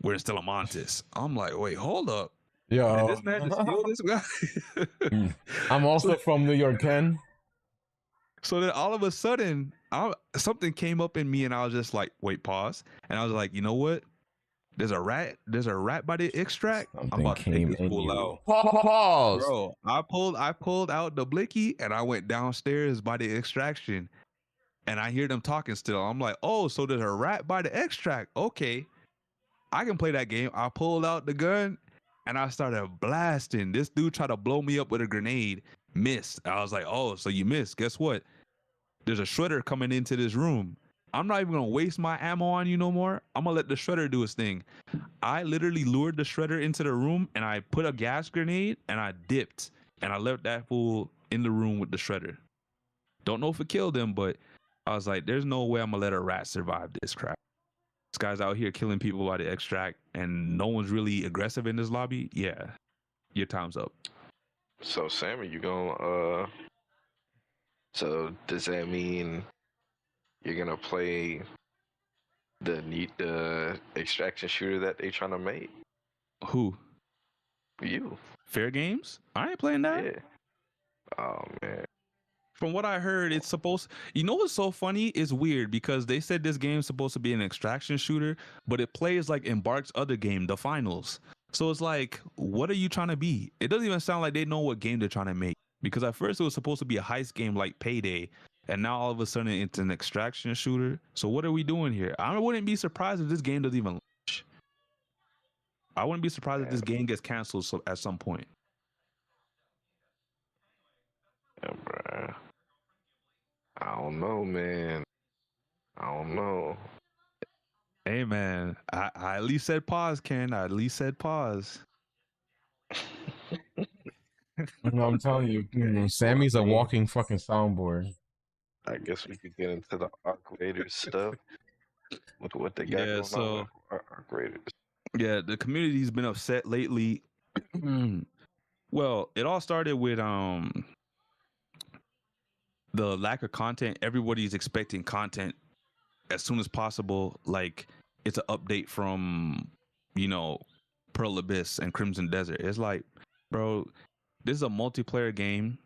We're in Stellamontis." I'm like, "Wait, hold up. Did Yo, this man just steal this guy?" I'm also So, from New York, Ken. so then all of a sudden, something came up in me, and I was just like, "Wait, pause." And I was like, "You know what? There's a rat. There's a rat by the extract. I'm Something about to take came this in fool you. out." Pause. Bro, I pulled out the blicky and I went downstairs by the extraction, and I hear them talking still. I'm like, "Oh, so there's a rat by the extract. Okay, I can play that game." I pulled out the gun and I started blasting. This dude tried to blow me up with a grenade, missed. I was like, "Oh, so you missed. Guess what? There's a shredder coming into this room. I'm not even gonna waste my ammo on you no more. I'm gonna let the shredder do its thing." I literally lured the shredder into the room and I put a gas grenade and I dipped and I left that fool in the room with the shredder. Don't know if it killed him, but I was like, "There's no way I'm gonna let a rat survive this crap. This guy's out here killing people by the extract and no one's really aggressive in this lobby. Yeah, your time's up." So Sammy, you gonna so does that mean you're gonna play the extraction shooter that they trying to make? Who? You. Fairgames? I ain't playing that. Yeah. Oh man. From what I heard, it's supposed. You know what's so funny? It's weird because they said this game's supposed to be an extraction shooter, but it plays like Embark's other game, The Finals. So it's like, what are you trying to be? It doesn't even sound like they know what game they're trying to make. Because at first it was supposed to be a heist game like Payday, and now all of a sudden it's an extraction shooter. So what are we doing here? I wouldn't be surprised if this game doesn't even launch. I wouldn't be surprised if this game gets canceled at some point. Yeah, bruh. I don't know, man. I don't know. Hey man, I at least said pause, Ken. I at least said pause. No, I'm telling you, Sammy's a walking fucking soundboard. I guess we could get into the Arc Raiders stuff. What they got going on with Arc Raiders. Yeah, the community's been upset lately. Well, it all started with the lack of content. Everybody's expecting content as soon as possible. Like it's an update from, Pearl Abyss and Crimson Desert. It's like, bro, this is a multiplayer game.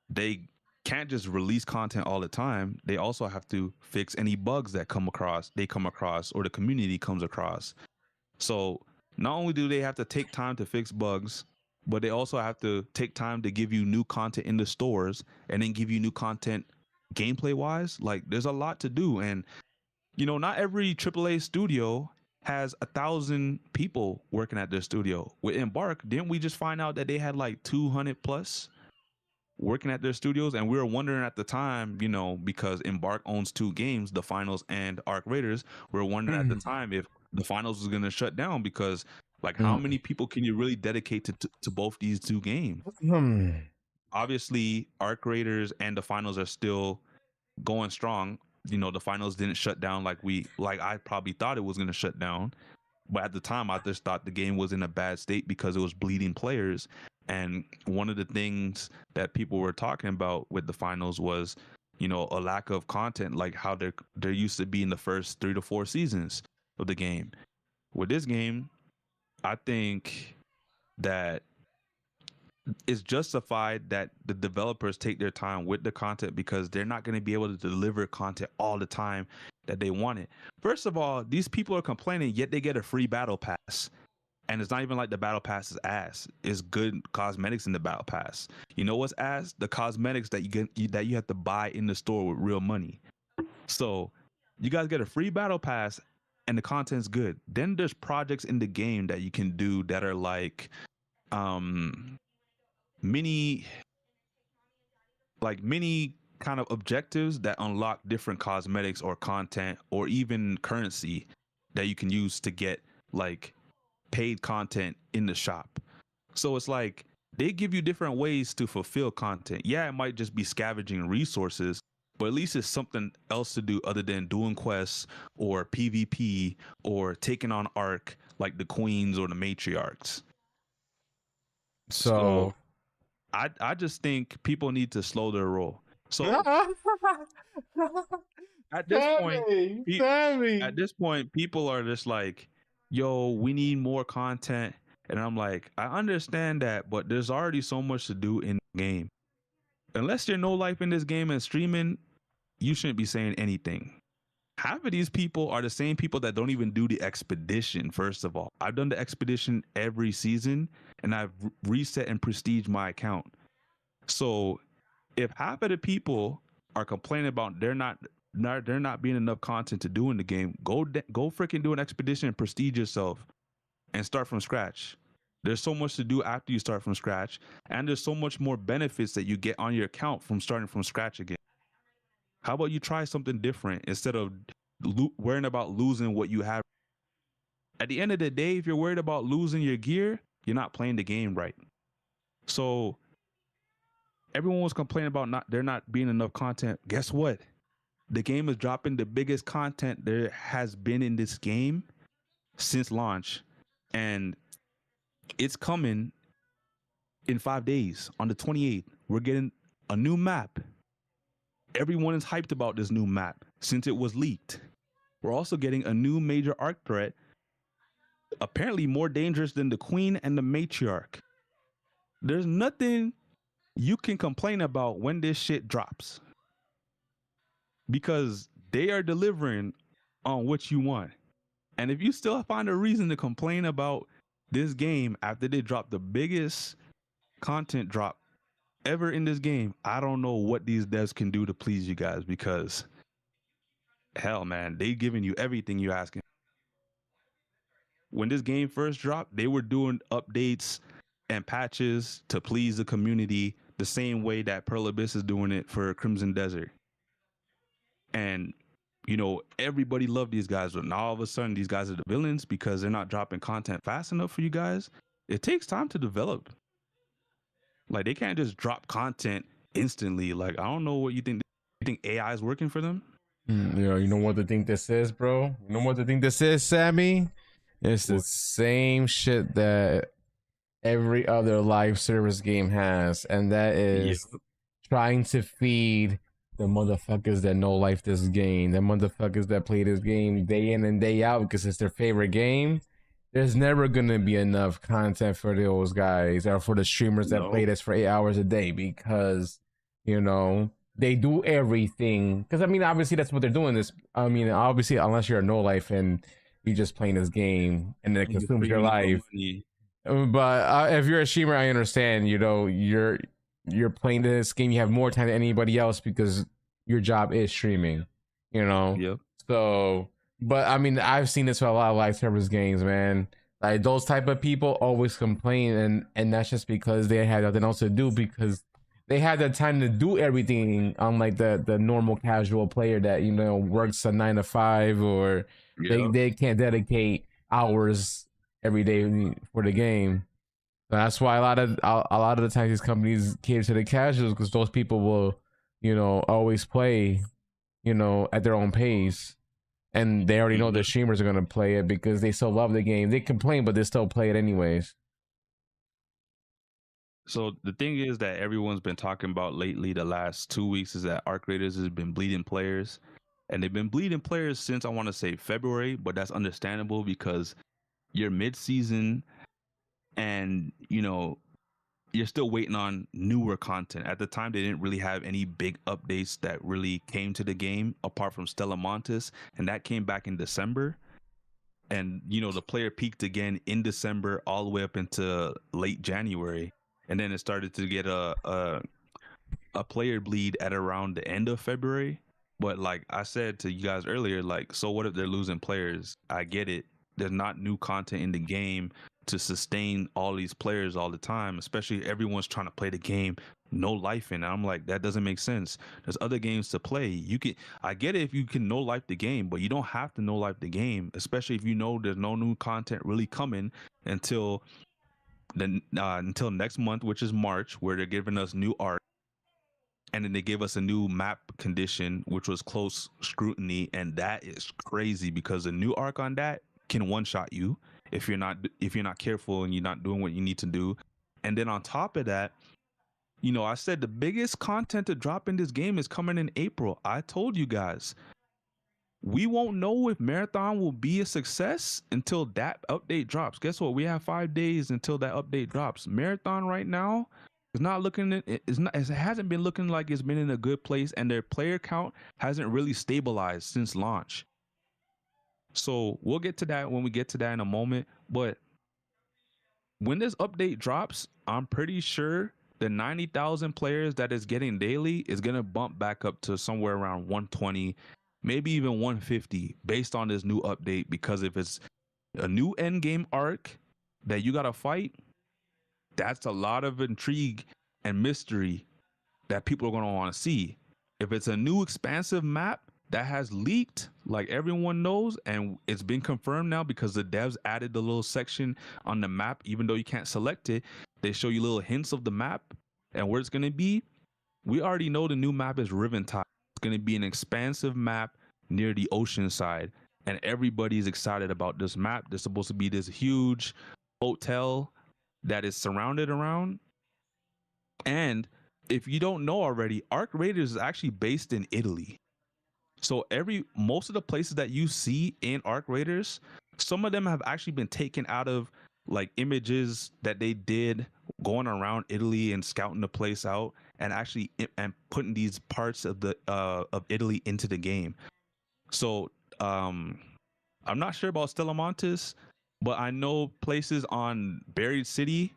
They can't just release content all the time. They also have to fix any bugs that come across or the community comes across. So not only do they have to take time to fix bugs, but they also have to take time to give you new content in the stores and then give you new content gameplay wise. Like there's a lot to do. And, not every AAA studio has 1,000 people working at their studio. With Embark, didn't we just find out that they had like 200 plus working at their studios? And we were wondering at the time, because Embark owns 2 games, The Finals and Arc Raiders, we were wondering at the time if The Finals was going to shut down because like how many people can you really dedicate to both these 2 games? Obviously, Arc Raiders and The Finals are still going strong. The Finals didn't shut down like I probably thought it was going to shut down. But at the time, I just thought the game was in a bad state because it was bleeding players. And one of the things that people were talking about with the Finals was, a lack of content, like how there used to be in the first 3 to 4 seasons of the game. With this game, I think that it's justified that the developers take their time with the content because they're not going to be able to deliver content all the time that they want it. First of all, these people are complaining, yet they get a free battle pass. And it's not even like the battle pass is ass. It's good cosmetics in the battle pass. You know what's ass? The cosmetics that you have to buy in the store with real money. So you guys get a free battle pass and the content's good. Then there's projects in the game that you can do that are like mini kind of objectives that unlock different cosmetics or content or even currency that you can use to get like paid content in the shop. So it's like they give you different ways to fulfill content. Yeah, it might just be scavenging resources, but at least it's something else to do other than doing quests or PvP or taking on arc like the queens or the matriarchs. So I just think people need to slow their roll. So at this point, at this point, people are just like, yo, we need more content. And I'm like, I understand that, but there's already so much to do in the game. Unless you're no life in this game and streaming, you shouldn't be saying anything. Half of these people are the same people that don't even do the expedition, first of all. I've done the expedition every season, and I've reset and prestige my account. So if half of the people are complaining about there not being enough content to do in the game, go freaking do an expedition and prestige yourself and start from scratch. There's so much to do after you start from scratch, and there's so much more benefits that you get on your account from starting from scratch again. How about you try something different instead of worrying about losing what you have? At the end of the day, if you're worried about losing your gear, you're not playing the game right. So everyone was complaining about there not being enough content. Guess what? The game is dropping the biggest content there has been in this game since launch, and it's coming in 5 days on the 28th. We're getting a new map. Everyone is hyped about this new map since it was leaked. We're also getting a new major arc threat, apparently more dangerous than the Queen and the Matriarch. There's nothing you can complain about when this shit drops, because they are delivering on what you want. And if you still find a reason to complain about this game after they drop the biggest content drop ever in this game, I don't know what these devs can do to please you guys, because hell, man, they giving you everything you're asking. When this game first dropped, they were doing updates and patches to please the community the same way that Pearl Abyss is doing it for Crimson Desert. And, you know, everybody loved these guys, but now all of a sudden these guys are the villains because they're not dropping content fast enough for you guys. It takes time to develop. Like, they can't just drop content instantly. Like, I don't know what you think. You think AI is working for them? Yeah, you know what the thing this is, bro? You know what the thing this is, Sammy? It's the same shit that every other live service game has, and that is trying to feed the motherfuckers that know life this game, the motherfuckers that play this game day in and day out because it's their favorite game. There's never gonna be enough content for those guys or for the streamers that play this for 8 hours a day, because, you know, they do everything. Because I mean, obviously that's what they're doing. Obviously, unless you're a no life and you're just playing this game and it consumes your life. But if you're a streamer, I understand. You know, you're playing this game. You have more time than anybody else because your job is streaming. You know. Yep. So, but I mean, I've seen this for a lot of live service games, man. Like, those type of people always complain, and that's just because they had nothing else to do, because they had the time to do everything, unlike the normal casual player that, you know, works a 9 to 5, or they can't dedicate hours every day for the game. That's why a lot of the times these companies cater to the casuals, because those people will, you know, always play, you know, at their own pace, and they already know the streamers are gonna play it because they still love the game. They complain, but they still play it anyways. So the thing is that everyone's been talking about lately, the last 2 weeks, is that Arc Raiders has been bleeding players, and they've been bleeding players since, I want to say, February, but that's understandable because you're mid-season and, you know, you're still waiting on newer content. At the time, they didn't really have any big updates that really came to the game apart from Stella Montes, and that came back in December. And, you know, the player peaked again in December all the way up into late January. And then it started to get a player bleed at around the end of February. But like I said to you guys earlier, like, so what if they're losing players? I get it. There's not new content in the game to sustain all these players all the time, especially everyone's trying to play the game, no life in it. I'm like, that doesn't make sense. There's other games to play. I get it if you can no life the game, but you don't have to no life the game, especially if you know there's no new content really coming until next month, which is March, where they're giving us new art, and then they gave us a new map condition, which was close scrutiny, and that is crazy because the new arc on that can one-shot you if you're not careful and you're not doing what you need to do. And then on top of that, You know, I said the biggest content to drop in this game is coming in April. I told you guys. We won't know if Marathon will be a success until that update drops. Guess what? We have 5 days until that update drops. Marathon right now is not looking. It hasn't been looking like it's been in a good place, and their player count hasn't really stabilized since launch. So we'll get to that when we get to that in a moment. But when this update drops, I'm pretty sure the 90,000 players that is getting daily is gonna bump back up to somewhere around 120. Maybe even 150 based on this new update, because if it's a new end game arc that you gotta fight, that's a lot of intrigue and mystery that people are gonna want to see. If it's a new expansive map that has leaked, like everyone knows, and it's been confirmed now because the devs added the little section on the map, even though you can't select it, they show you little hints of the map and where it's gonna be. We already know the new map is Riventide. It's going to be an expansive map near the ocean side, and everybody's excited about this map. There's supposed to be this huge hotel that is surrounded around. And if you don't know already, Arc Raiders is actually based in Italy. So most of the places that you see in Arc Raiders, some of them have actually been taken out of like images that they did going around Italy and scouting the place out, and actually and putting these parts of the of Italy into the game. So I'm not sure about Stellamontis, but I know places on Buried City,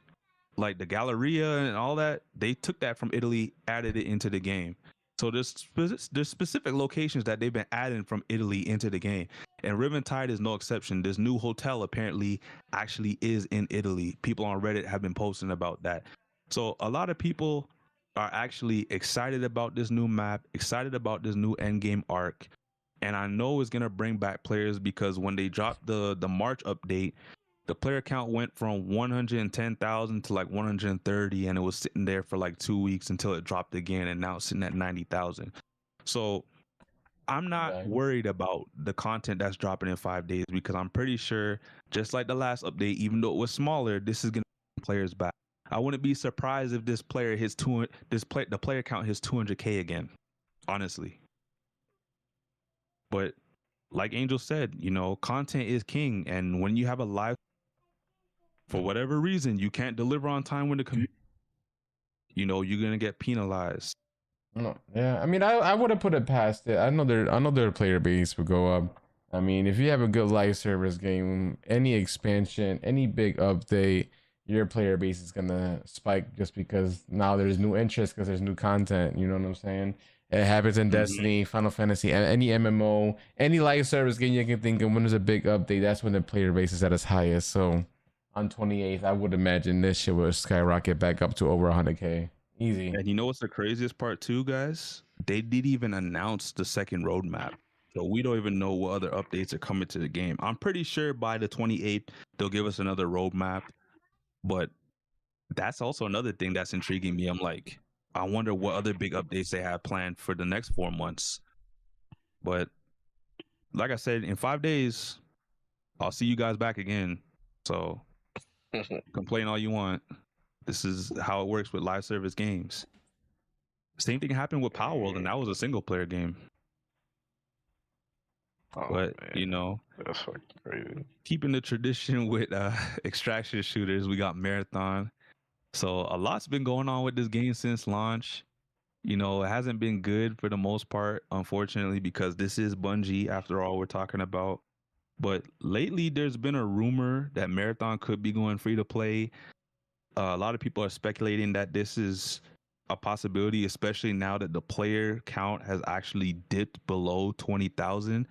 like the Galleria and all that, they took that from Italy, added it into the game. So there's specific locations that they've been adding from Italy into the game. And Riventide is no exception. This new hotel apparently actually is in Italy. People on Reddit have been posting about that. So a lot of people are actually excited about this new map, excited about this new endgame arc. And I know it's going to bring back players, because when they dropped the March update, the player count went from 110,000 to like 130, and it was sitting there for like 2 weeks until it dropped again, and now it's sitting at 90,000. So I'm not worried about the content that's dropping in 5 days, because I'm pretty sure, just like the last update, even though it was smaller, this is going to bring players back. I wouldn't be surprised if this player hits the player count hits 200K again, honestly. But like Angel said, you know, content is king, and when you have a live, for whatever reason, you can't deliver on time with the community, you know, you're gonna get penalized. No, yeah, I mean, I would have put it past it. I know their player base would go up. I mean, if you have a good live service game, any expansion, any big update, your player base is gonna spike, just because now there's new interest, because there's new content. You know what I'm saying? It happens in Destiny, Final Fantasy, any MMO, any live service game you can think of. When there's a big update, that's when the player base is at its highest. So on 28th, I would imagine this shit will skyrocket back up to over 100K. Easy. And you know what's the craziest part too, guys? They didn't even announce the second roadmap. So we don't even know what other updates are coming to the game. I'm pretty sure by the 28th, they'll give us another roadmap. But that's also another thing that's intriguing me. I'm like, I wonder what other big updates they have planned for the next 4 months. But like I said, in 5 days, I'll see you guys back again. So complain all you want. This is how it works with live service games. Same thing happened with Power World, and that was a single player game. Oh, But man, you know, that's fucking crazy. keeping the tradition with extraction shooters, we got Marathon. So a lot's been going on with this game since launch. You know, it hasn't been good for the most part, unfortunately, because this is Bungie, after all, we're talking about. But lately, there's been a rumor that Marathon could be going free to play. A lot of people are speculating that this is a possibility, especially now that the player count has actually dipped below 20,000.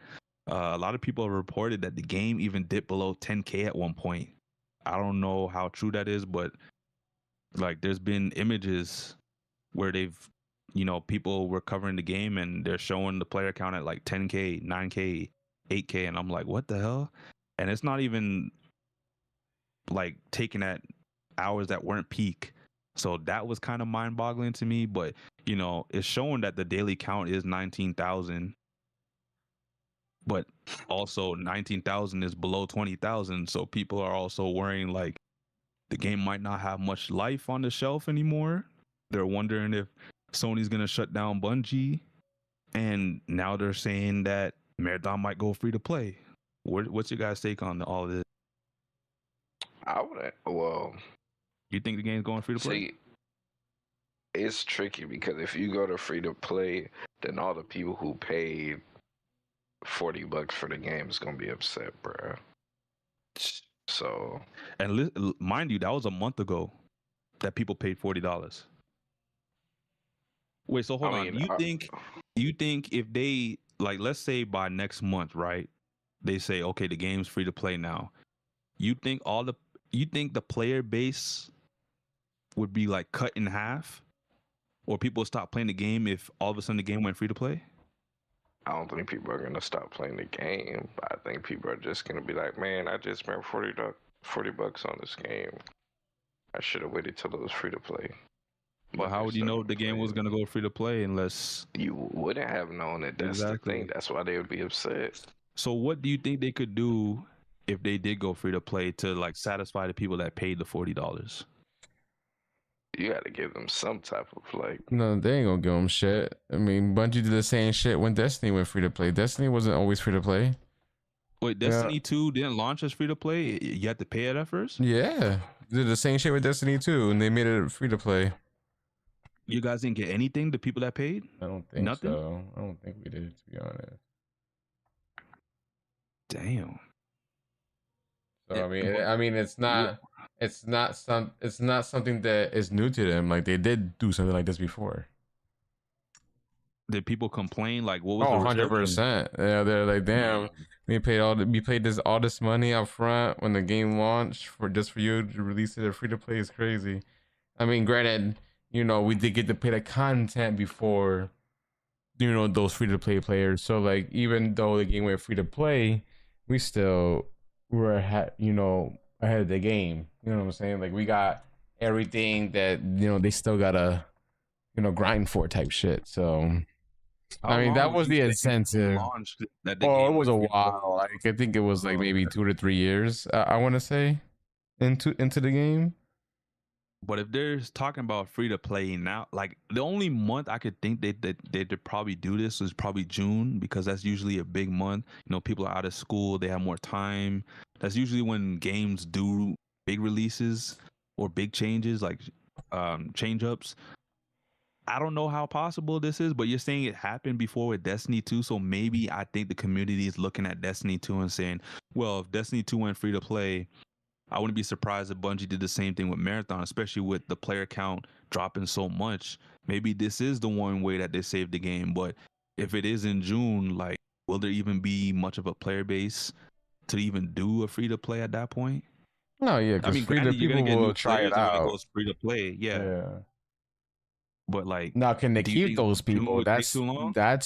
A lot of people have reported that the game even dipped below 10K at one point. I don't know how true that is, but like there's been images where they've, you know, people were covering the game and they're showing the player count at like 10K, 9K, 8K, and I'm like, what the hell? And it's not even like taken at hours that weren't peak. So that was kind of mind-boggling to me. But you know, it's showing that the daily count is 19,000, but also 19,000 is below 20,000. So people are also worrying like the game might not have much life on the shelf anymore. They're wondering if Sony's gonna shut down Bungie, and now they're saying that Marathon might go free to play. What's your guys' take on all of this? I wouldn't. Well, You think the game's going free to play? see, it's tricky because if you go to free to play, then all the people who paid $40 for the game is gonna be upset, bro. So, And mind you, that was a month ago that people paid $40. Wait, so hold on. You think if they, like, let's say by next month, right? They say, okay, the game's free to play now. You think the player base would be like cut in half, or people stop playing the game if all of a sudden the game went free to play? I don't think people are gonna stop playing the game. I think people are just gonna be like, man, I just spent $40 on this game. I should have waited till it was free to play. But how would you know if the game was gonna go free to play unless you wouldn't have known it? That's the thing. That's why they would be upset. So what do you think they could do if they did go free to play to like satisfy the people that paid the $40? You got to give them some type of like. No, they ain't gonna give them shit. I mean, Bungie did the same shit when Destiny went free to play. Destiny wasn't always free to play. Wait, Destiny 2 didn't launch as free to play? You had to pay it at first? Yeah, they did the same shit with Destiny 2, and they made it free to play. You guys didn't get anything, the people that paid? I don't think Nothing? so. I don't think we did, to be honest. Damn. So I mean, it's not something that is new to them. Like, they did do something like this before. Did people complain? Like, what was the 100%. Yeah, they're like, damn, we paid all this money up front when the game launched for you to release it at free to play is crazy. I mean, granted, you know, we did get to pay the content before, you know, those free to play players. So like, even though the game went free to play, we still were ahead of the game. You know what I'm saying? Like, we got everything that, you know, they still gotta, you know, grind for type shit. So I mean, that was the incentive. It was a while. Like, I think it was like maybe 2 to 3 years. I want to say into the game. But if they're talking about free to play now, like the only month I could think they'd probably do this is probably June, because that's usually a big month. You know, people are out of school, they have more time. That's usually when games do big releases or big changes, like change ups. I don't know how possible this is, but you're saying it happened before with Destiny 2, so maybe I think the community is looking at Destiny 2 and saying, well, if Destiny 2 went free to play, I wouldn't be surprised if Bungie did the same thing with Marathon, especially with the player count dropping so much. Maybe this is the one way that they saved the game. But if it is in June, like, will there even be much of a player base to even do a free to play at that point? No, yeah, because people will try it out. When it goes free to play, yeah. But like, now, can they keep those people? That's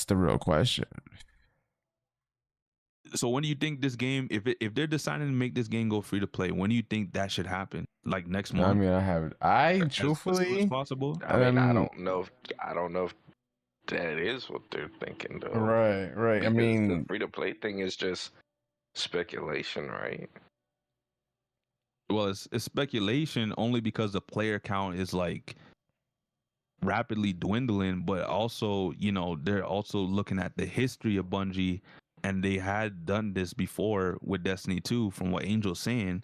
the real question. So when do you think this game, if they're deciding to make this game go free to play, when do you think that should happen? Like next month? I mean, truthfully, as possible. I mean, I don't know if that is what they're thinking though. Right. Because I mean, the free to play thing is just speculation, right? Well, it's speculation only because the player count is like rapidly dwindling, but also, you know, they're also looking at the history of Bungie. And they had done this before with Destiny 2, from what Angel's saying.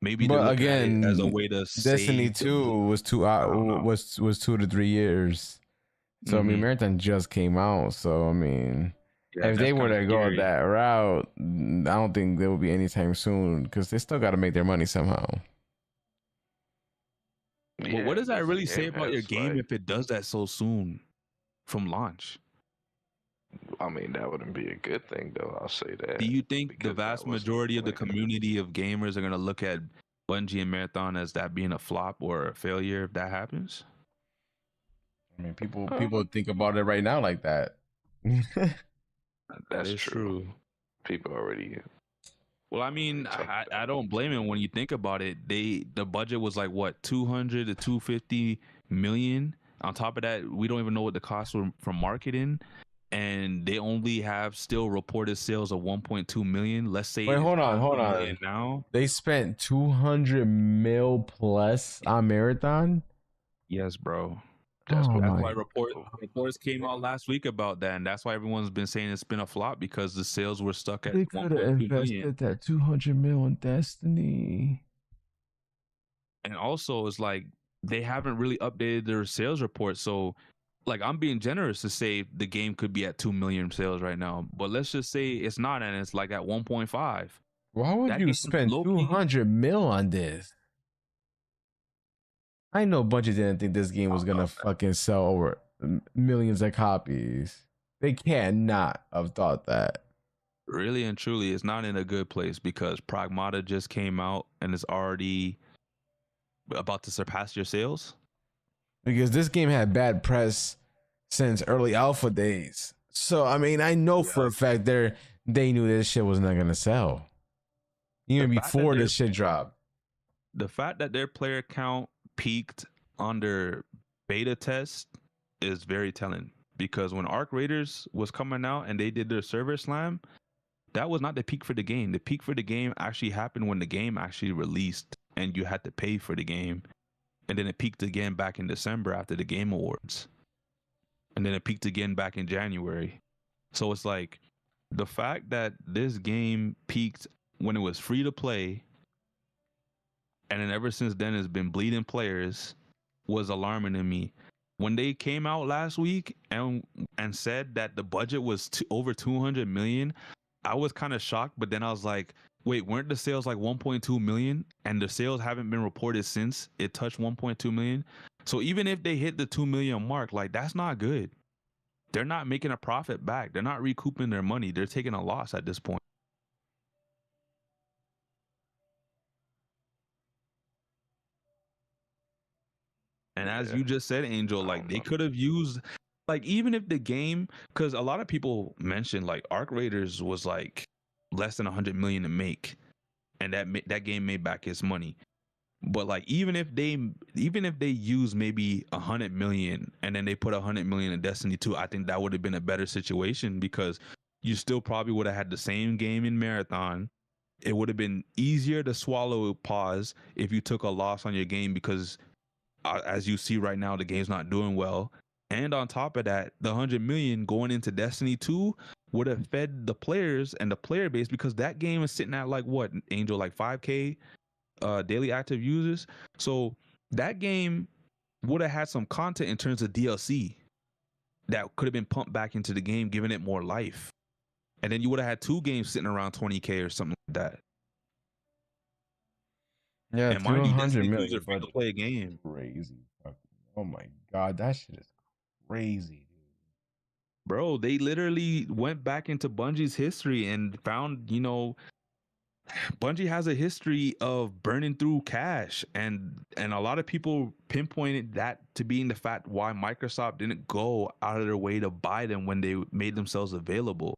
Maybe, but again, as a way to Destiny 2 was 2 to 3 years. So I mean, Marathon just came out. So I mean, if they were to go that route, I don't think there will be anytime soon, because they still got to make their money somehow. But what does that really say about your game if it does that so soon from launch? I mean, that wouldn't be a good thing, though. I'll say that. Do you think the vast majority of the community of gamers are going to look at Bungie and Marathon as that being a flop or a failure if that happens? I mean, people think about it right now like that. That's true. People already. Well, I mean, I don't blame him when you think about it. The budget was like what, 200 to 250 million. On top of that, we don't even know what the costs were for marketing. and they only have still reported sales of 1.2 million. Let's say Wait, it's hold on. 2 million now. They spent 200 mil plus on Marathon. Yes, bro. That's Why reports came out last week about that, and that's why everyone's been saying it's been a flop because the sales were stuck at They could have 1.2 million. invested that 200 mil in Destiny. And also, it's like they haven't really updated their sales report. So, like, I'm being generous to say the game could be at 2 million sales right now, but let's just say it's not, and it's like at 1.5. Why would That you game spend low-key- 200 mil on this? I know Bungie didn't think this game was gonna fucking sell over millions of copies. They cannot have thought that. Really and truly, it's not in a good place because Pragmata just came out and is already about to surpass your sales. Because this game had bad press since early alpha days. So I mean, I know for a fact they knew this shit was not gonna sell. Even before this shit dropped. The fact that their player count peaked under beta test is very telling, because when Arc Raiders was coming out and they did their server slam, that was not the peak for the game. The peak for the game actually happened when the game actually released and you had to pay for the game. And then it peaked again back in December after the Game Awards. And then it peaked again back in January. So it's like the fact that this game peaked when it was free to play, and then ever since then it's been bleeding players, was alarming to me. When they came out last week and said that the budget was over 200 million, I was kind of shocked, but then I was like, wait, weren't the sales like 1.2 million? And the sales haven't been reported since it touched 1.2 million. So even if they hit the 2 million mark, like, that's not good. They're not making a profit back. They're not recouping their money. They're taking a loss at this point. And as you just said, Angel, like, they could have used, like, even if the game, because a lot of people mentioned like Arc Raiders was like less than 100 million to make, and that game made back its money. But like, even if they use maybe 100 million and then they put 100 million in Destiny 2, I think that would have been a better situation, because you still probably would have had the same game in Marathon. It would have been easier to swallow pause if you took a loss on your game, because as you see right now, the game's not doing well. And on top of that, the 100 million going into Destiny 2 would have fed the players and the player base, because that game is sitting at like what, Angel, like 5K daily active users. So that game would have had some content in terms of DLC that could have been pumped back into the game, giving it more life. And then you would have had 2 games sitting around 20K or something like that. Yeah, and mind you, 200 Destiny 2 million is a free to play game. Crazy. Oh my god, that shit is crazy, dude. Bro, they literally went back into Bungie's history and found, Bungie has a history of burning through cash, and a lot of people pinpointed that to being the fact why Microsoft didn't go out of their way to buy them when they made themselves available.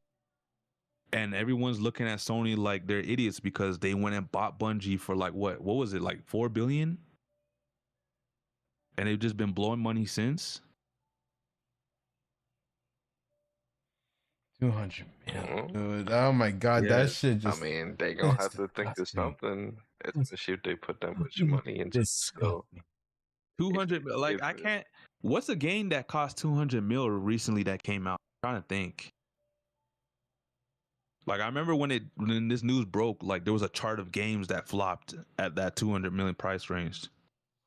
And everyone's looking at Sony like they're idiots because they went and bought Bungie for like what was it, like 4 billion? And they've just been blowing money since. 200 million, dude. Oh my god, that shit just. I mean, they gonna have to think of something, especially if they put that much money into it. So 200, like, I can't. What's a game that cost 200 mil recently that came out? I'm trying to think. Like, I remember when this news broke, like, there was a chart of games that flopped at that 200 million price range.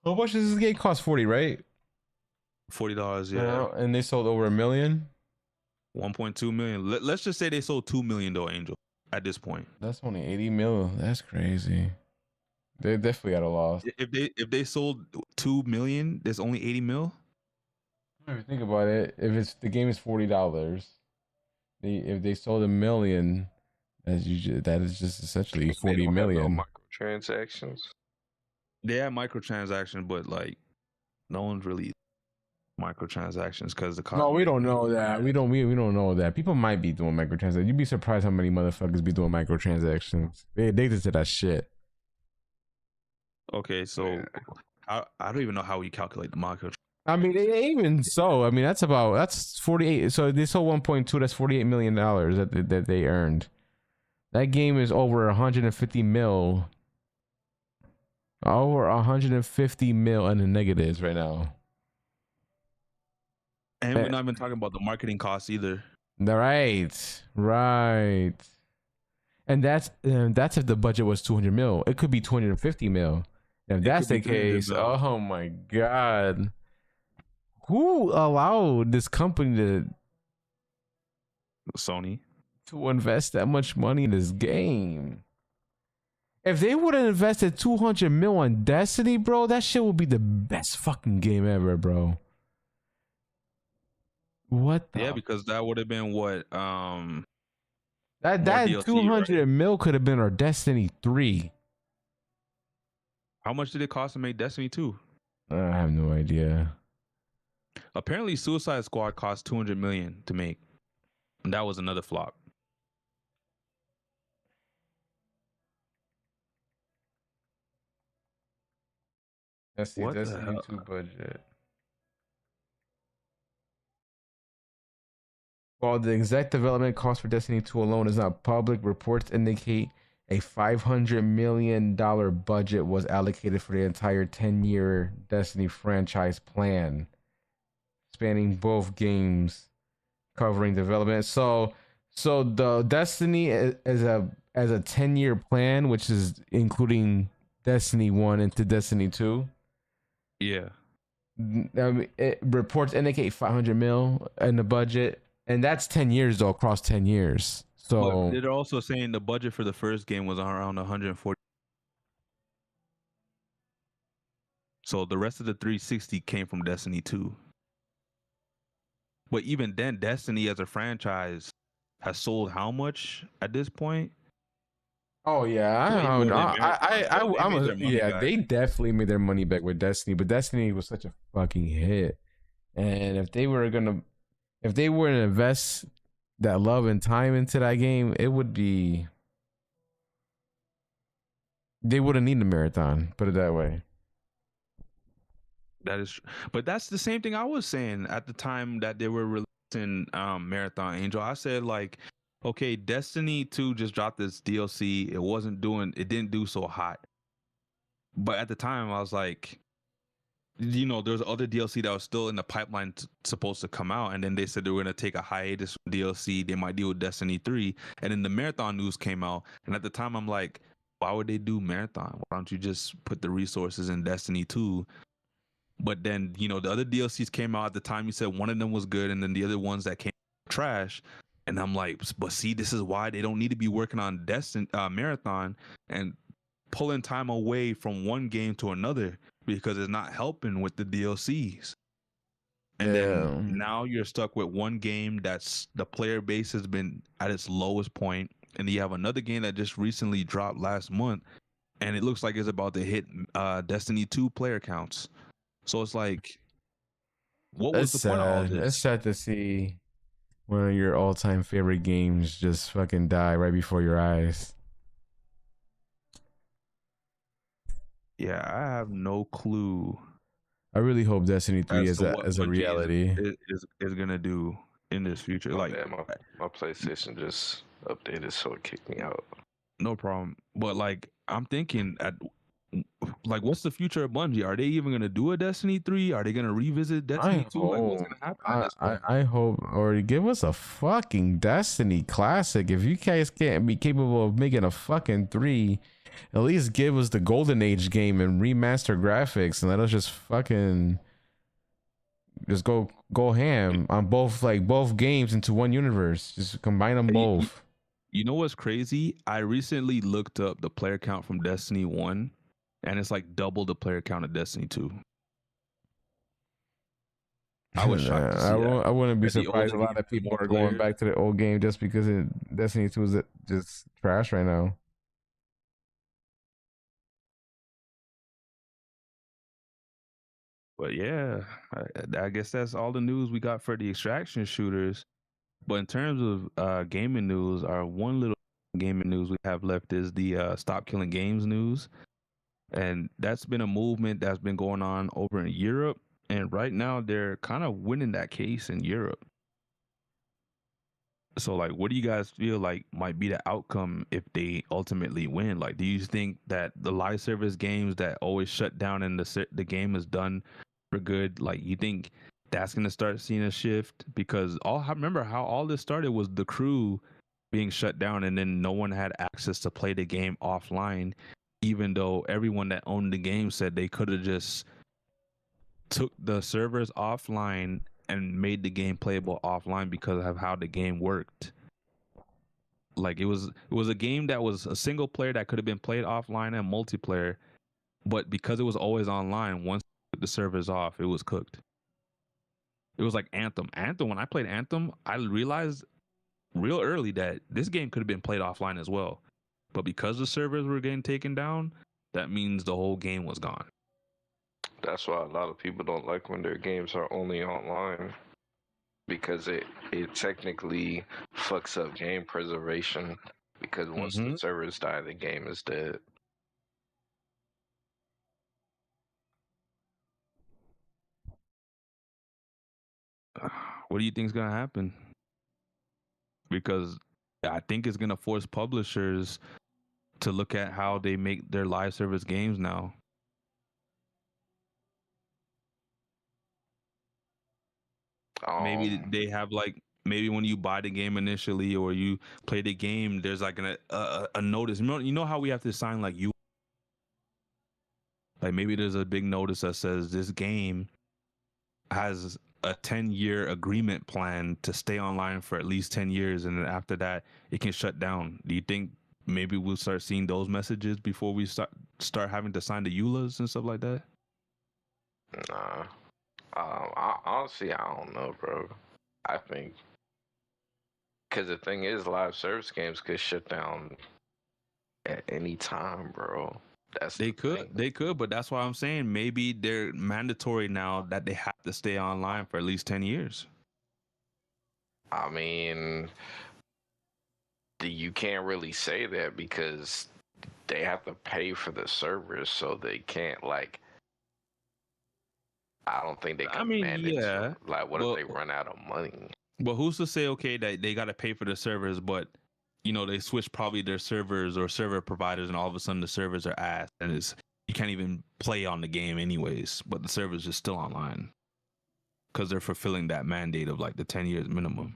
How much does this game cost? 40, right? $40, yeah. And they sold over 1 million. 1.2 million. Let's just say they sold 2 million though, Angel, at this point. That's only 80 mil. That's crazy. They definitely got a loss. If they sold 2 million, there's only 80 mil. If you think about it, if the game is $40, if they sold 1 million, that is just essentially 40 million. No microtransactions. They have microtransactions, but like, no one's really microtransactions because the no, we don't know that. We don't know that. People might be doing microtransactions. You'd be surprised how many motherfuckers be doing microtransactions. They addicted to that shit. Okay, so I don't even know how we calculate the microtransactions. I mean, even so, I mean that's 48. So they sold 1.2. That's $48 million that they earned. That game is over 150 mil. Over 150 mil in the negatives right now. And we're not even talking about the marketing costs either. Right. And that's if the budget was 200 mil. It could be 250 mil. If that's the case, oh my god. Who allowed this company Sony to invest that much money in this game? If they would have invested 200 mil on Destiny, bro, that shit would be the best fucking game ever, bro. What? Yeah, because that would have been what that DLC, 200 right? mil could have been our Destiny 3. How much did it cost to make Destiny 2? I have no idea. Apparently, Suicide Squad cost 200 million to make, and that was another flop. That's the Destiny 2 budget. While the exact development cost for Destiny 2 alone is not public, reports indicate a $500 million budget was allocated for the entire 10-year Destiny franchise plan, spanning both games, covering development. So the Destiny as a 10-year plan, which is including Destiny 1 into Destiny 2. Yeah. Reports indicate 500 mil in the budget. And that's 10 years though, across 10 years. So but they're also saying the budget for the first game was around 140. So the rest of the 360 came from Destiny 2. But even then, Destiny as a franchise has sold how much at this point? Oh yeah, they definitely made their money back with Destiny, but Destiny was such a fucking hit. And if they were to invest that love and time into that game, they wouldn't need a marathon, put it that way. That is, but that's the same thing I was saying at the time that they were releasing Marathon Angel. I said like, okay, Destiny 2 just dropped this DLC. It didn't do so hot. But at the time I was like, there's other DLC that was still in the pipeline supposed to come out, and then they said they were going to take a hiatus from DLC. They might deal with Destiny 3, and then the Marathon news came out, and at the time I'm like, why would they do Marathon? Why don't you just put the resources in Destiny 2? But then, the other DLCs came out at the time. You said one of them was good, and then the other ones that came trash. And I'm like, but see, this is why they don't need to be working on Marathon and pulling time away from one game to another, because it's not helping with the DLCs. And then now you're stuck with one game that's the player base has been at its lowest point, and you have another game that just recently dropped last month, and it looks like it's about to hit Destiny 2 player counts. So it's like, what was the point of all this? It's sad to see one of your all-time favorite games just fucking die right before your eyes. Yeah, I have no clue. I really hope Destiny 3 is a reality. Is gonna do in this future. Like, my PlayStation just updated, so it kicked me out. No problem. But like, I'm thinking what's the future of Bungie? Are they even gonna do a Destiny 3? Are they gonna revisit Destiny 2? What's gonna happen? I hope, or give us a fucking Destiny classic. If you guys can't be capable of making a fucking 3, at least give us the Golden Age game and remaster graphics, and let us just fucking just go ham on both games into one universe. Just combine them both. You know what's crazy? I recently looked up the player count from Destiny 1, and it's like double the player count of Destiny 2. I was shocked to see I wouldn't be surprised. A lot of people are going back to the old game just because Destiny 2 is just trash right now. But yeah, I guess that's all the news we got for the extraction shooters. But in terms of gaming news, our one little gaming news we have left is the Stop Killing Games news. And that's been a movement that's been going on over in Europe. And right now they're kind of winning that case in Europe. So like, what do you guys feel like might be the outcome if they ultimately win? Like, do you think that the live service games that always shut down and the game is done for good, like you think that's gonna start seeing a shift? Because I remember how all this started was the crew being shut down, and then no one had access to play the game offline, even though everyone that owned the game said they could have just took the servers offline and made the game playable offline because of how the game worked. Like it was a game that was a single player that could have been played offline and multiplayer, but because it was always online, once you took the servers off, it was cooked. It was like Anthem. When I played Anthem, I realized real early that this game could have been played offline as well. But because the servers were getting taken down, that means the whole game was gone. That's why a lot of people don't like when their games are only online, because it technically fucks up game preservation, because once the servers die, the game is dead. What do you think is going to happen? Because I think it's going to force publishers to look at how they make their live service games now. Maybe they have like, maybe when you buy the game initially or you play the game, there's like a notice. You know how we have to sign like you, like maybe there's a big notice that says this game has a 10-year agreement plan to stay online for at least 10 years, and then after that it can shut down. Do you think maybe we'll start seeing those messages before we start having to sign the EULAs and stuff like that? Nah. Honestly, I don't know, bro. I think, because the thing is, live service games could shut down at any time, bro. They could, but that's why I'm saying maybe they're mandatory now that they have to stay online for at least 10 years. I mean, you can't really say that because they have to pay for the servers, so they can't like. I don't think they can mandate. Yeah. Like, what if they run out of money? But who's to say, okay, that they got to pay for the servers, but you know they switch probably their servers or server providers, and all of a sudden the servers are ass, and you can't even play on the game anyways, but the servers are still online because they're fulfilling that mandate of like the 10 years minimum.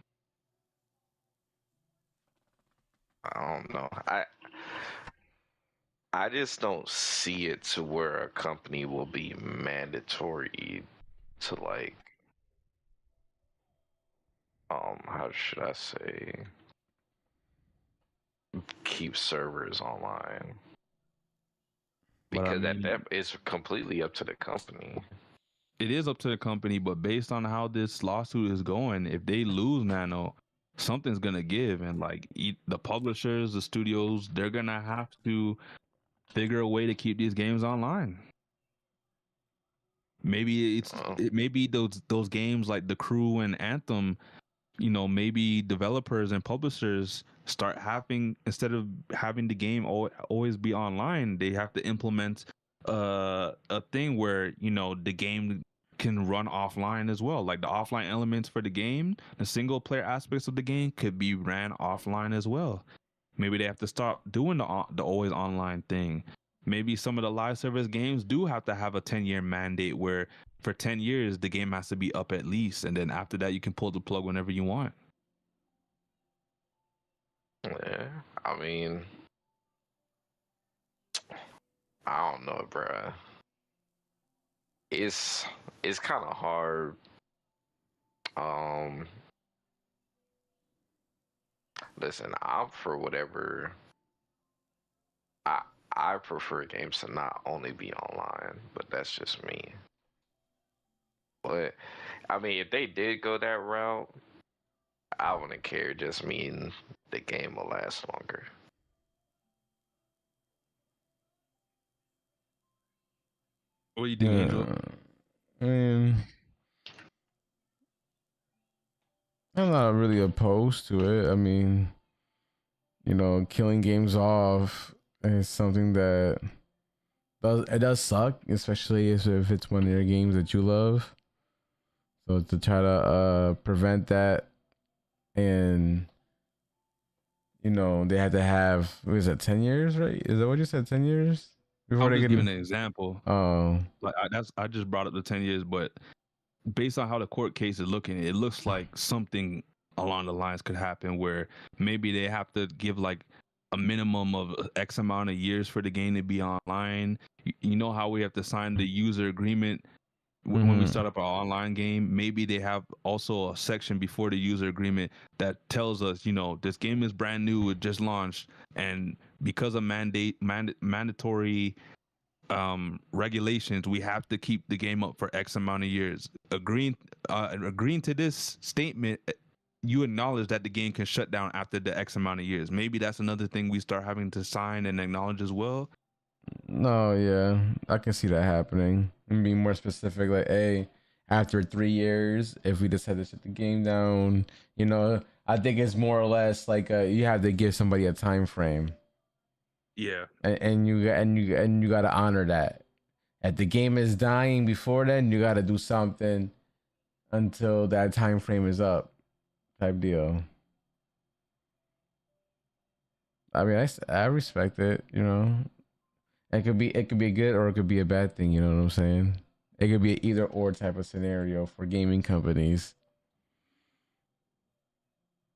I don't know. I just don't see it to where a company will be mandatory to like how should I say, keep servers online, because that is completely up to the company. It is up to the company, but based on how this lawsuit is going, if they lose Nano, something's gonna give, and like the publishers, the studios, they're gonna have to figure a way to keep these games online. Maybe maybe those games like The Crew and Anthem, you know, maybe developers and publishers start having, instead of having the game always be online, they have to implement a thing where, you know, the game can run offline as well. Like the offline elements for the game, the single player aspects of the game could be ran offline as well. Maybe they have to stop doing the always online thing. Maybe some of the live service games do have to have a 10-year mandate where for 10 years the game has to be up at least, and then after that you can pull the plug whenever you want. Yeah, I mean, I don't know, bruh. It's kind of hard. Listen, I'm for whatever. I prefer games to not only be online, but that's just me. But I mean, if they did go that route, I wouldn't care. It just mean the game will last longer. What do you think, Angel? I mean, I'm not really opposed to it. I mean, you know, killing games off is something that does suck, especially if it's one of your games that you love. So to try to prevent that, and they had to have, what is it, 10 years, right? Is that what you said, 10 years before I'm they just get giving an example. Oh, Like I just brought up the 10 years, but based on how the court case is looking, it looks like something along the lines could happen where maybe they have to give like a minimum of X amount of years for the game to be online. You know how we have to sign the user agreement when we start up our online game? Maybe they have also a section before the user agreement that tells us, this game is brand new, it just launched, and because of mandatory regulations, we have to keep the game up for X amount of years. Agreeing to this statement, you acknowledge that the game can shut down after the X amount of years. Maybe that's another thing we start having to sign and acknowledge as well. no, yeah, I can see that happening. And being more specific, like, hey, after 3 years, if we decide to shut the game down, I think it's more or less like you have to give somebody a time frame. Yeah, and you got to honor that. If the game is dying before then, you got to do something until that time frame is up, type deal. I mean, I respect it. It could be good or it could be a bad thing. You know what I'm saying? It could be an either or type of scenario for gaming companies.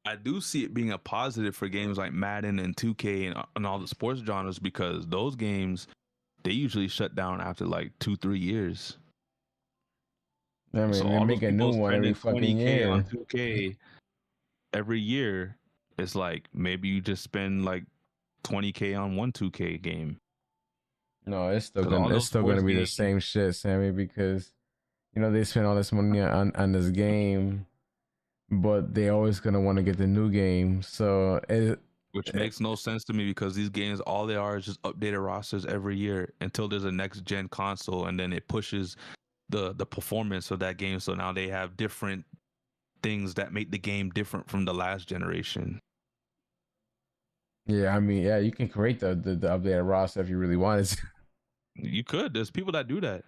I do see it being a positive for games like Madden and 2K and all the sports genres, because those games, they usually shut down after like 2-3 years. I mean, So they all make those a new people one every spending fucking 20K on year. 2K every year, it's like maybe you just spend like 20K on one 2K game. No, it's still 'Cause all gonna those sports be the games, same shit, Sammy, because they spend all this money on this game, but they always gonna want to get the new game. So which makes no sense to me, because these games, all they are is just updated rosters every year until there's a next gen console, and then it pushes the performance of that game. So now they have different things that make the game different from the last generation. yeah, I mean, yeah, you can create the updated roster if you really wanted to. You could. There's people that do that,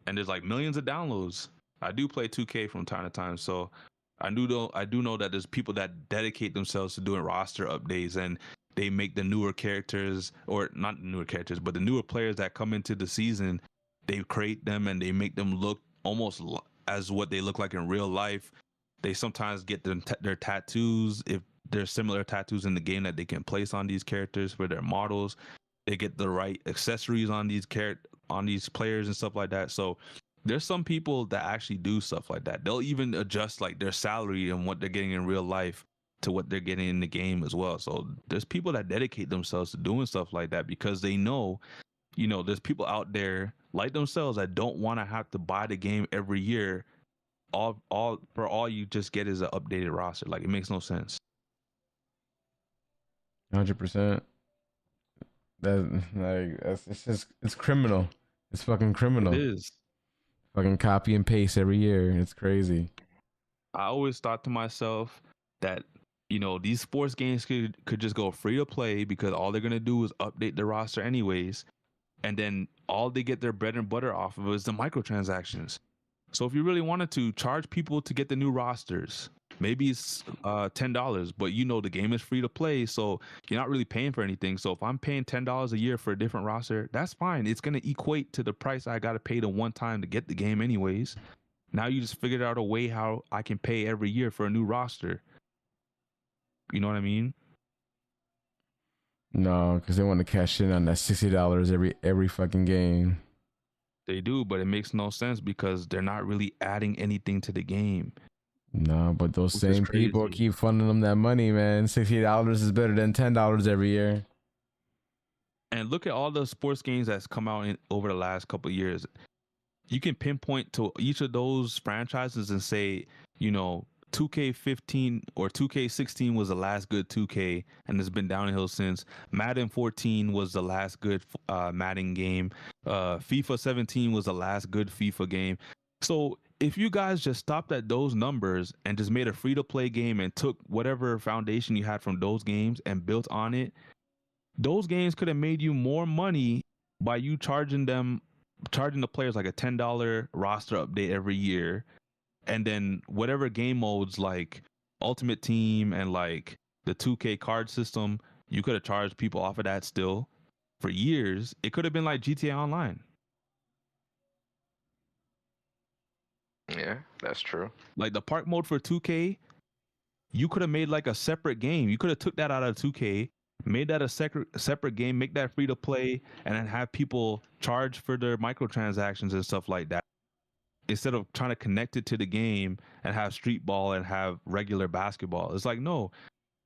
and there's like millions of downloads. I do play 2K from time to time, so I do know that there's people that dedicate themselves to doing roster updates, and they make the newer characters, or not the newer characters, but the newer players that come into the season. They create them and they make them look almost as what they look like in real life. They sometimes get their tattoos, if there's similar tattoos in the game that they can place on these characters for their models. They get the right accessories on these players and stuff like that. So there's some people that actually do stuff like that. They'll even adjust like their salary and what they're getting in real life to what they're getting in the game as well. So there's people that dedicate themselves to doing stuff like that, because they know, there's people out there like themselves that don't want to have to buy the game every year. All you just get is an updated roster. Like, it makes no sense. 100%. It's criminal. It's fucking criminal. It is. Fucking copy and paste every year. It's crazy. I always thought to myself that, these sports games could just go free to play, because all they're gonna do is update the roster anyways, and then all they get their bread and butter off of is the microtransactions. So if you really wanted to charge people to get the new rosters, maybe it's $10, but the game is free to play, so you're not really paying for anything. So if I'm paying $10 a year for a different roster, that's fine. It's going to equate to the price I got to pay the one time to get the game anyways. Now you just figured out a way how I can pay every year for a new roster. You know what I mean? No, because they want to cash in on that $60 every fucking game. They do, but it makes no sense, because they're not really adding anything to the game. No, but those same people keep funding them that money, man. $60 is better than $10 every year. And look at all the sports games that's come out over the last couple of years. You can pinpoint to each of those franchises and say, 2K15 or 2K16 was the last good 2K, and it's been downhill since. Madden 14 was the last good Madden game. FIFA 17 was the last good FIFA game. So if you guys just stopped at those numbers and just made a free-to-play game and took whatever foundation you had from those games and built on it, those games could have made you more money by you charging the players like a $10 roster update every year. and then whatever game modes like Ultimate Team and like the 2K card system, you could have charged people off of that still for years. It could have been like GTA Online. Yeah, that's true. Like the park mode for 2K, you could have made like a separate game. You could have took that out of 2K, made that a separate game, make that free to play, and then have people charge for their microtransactions and stuff like that. Instead of trying to connect it to the game and have street ball and have regular basketball. It's like, no,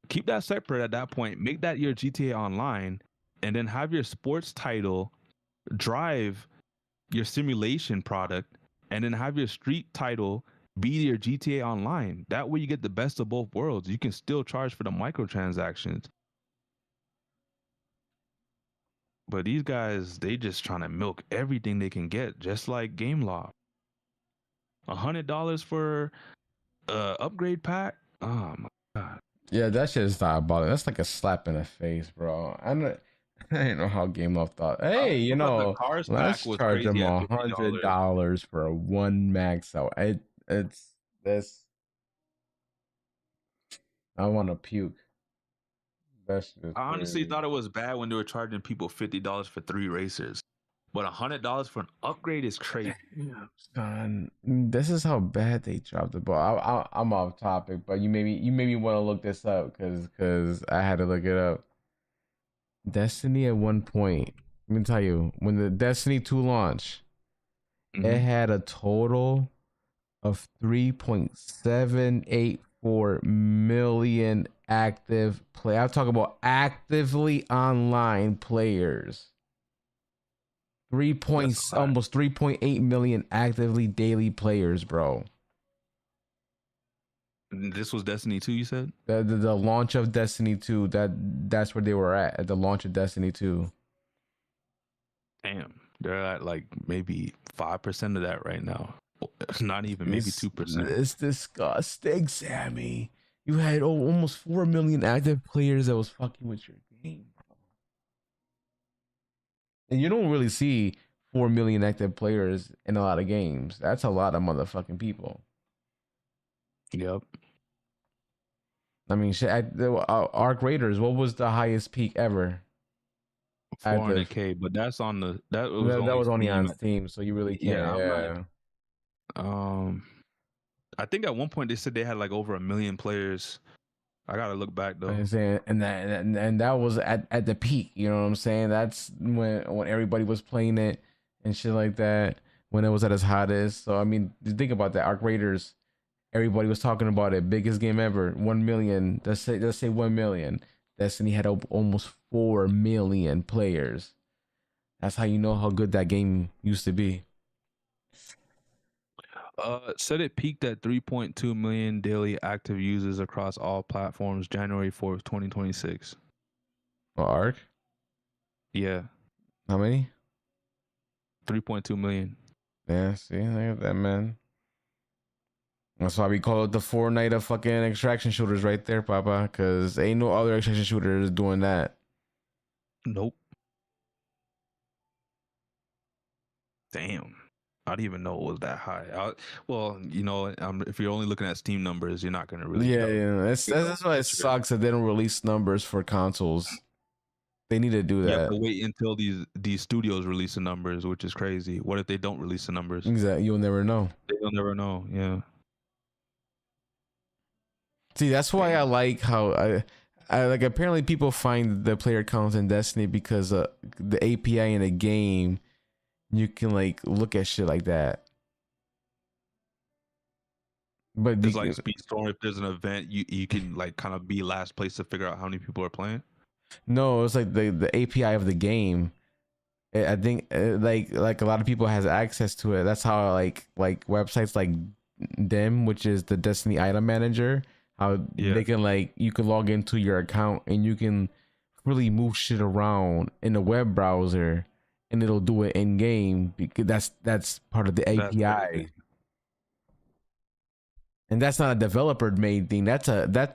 keep that separate at that point. Make that your GTA Online, and then have your sports title drive your simulation product, and then have your street title be your GTA Online. That way you get the best of both worlds. You can still charge for the microtransactions. But these guys, they just trying to milk everything they can get, just like Gameloft. $100 for upgrade pack. Oh my god. Yeah, that shit is diabolical. That's like a slap in the face, bro. I didn't know how Gameloft thought. Hey, you know, the cars let's pack was charge them crazy at $100 for a one max out. It's this. I want to puke. That's just I honestly crazy. thought it was bad when they were charging people $50 for 3 racers. But $100 for an upgrade is crazy. Son, this is how bad they dropped the ball. I'm off topic, but you made me want to look this up because I had to look it up. Destiny at one point, let me tell you, when the Destiny 2 launch, it had a total of 3.784 million active play. I'm talking about actively online players. Almost 3.8 million actively daily players, bro. This was Destiny 2, you said? The launch of Destiny 2, that's where they were at the launch of Destiny 2. Damn. They're at like maybe 5% of that right now. Not even, maybe 2%. It's disgusting, Sammy. You had almost 4 million active players that was fucking with your game. And you don't really see 4 million active players in a lot of games. That's a lot of motherfucking people. Yep. I mean, shit, Arc Raiders, what was the highest peak ever? 400K, but that's on the that was only on Steam, so you really can't. Yeah. I think at one point they said they had like over 1 million players. I gotta look back though. I'm saying, and that was at the peak. You know what I'm saying? That's when everybody was playing it and shit like that. When it was at its hottest. So I mean, think about that. Arc Raiders, everybody was talking about it. Biggest game ever. 1 million. Let's say 1 million. Destiny had almost 4 million players. That's how you know how good that game used to be. Said it peaked at 3.2 million daily active users across all platforms January 4th, 2026. Arc? Yeah. How many? 3.2 million. Yeah, see, look at that, man. That's why we call it the Fortnite of fucking extraction shooters right there, Papa, because ain't no other extraction shooters doing that. Nope. Damn. I didn't even know it was that high. Well, you know, if you're only looking at Steam numbers, you're not gonna really. Yeah. That's why it sucks that they don't release numbers for consoles. They need to do that. You have to wait until these studios release the numbers, which is crazy. What if they don't release the numbers? Exactly. You'll never know. You'll never know. Yeah. See, that's why I like how I like. Apparently, people find the player counts in Destiny because the API in the game. You can like look at shit like that. But it's like Speedstorm. If there's an event, you can like kind of be last place to figure out how many people are playing. No, it's like the API of the game. I think like a lot of people has access to it. That's how like websites like them, which is the Destiny item manager, how they can like you can log into your account and you can really move shit around in the web browser. And it'll do it in game because that's part of the API, and that's not a developer made thing. That's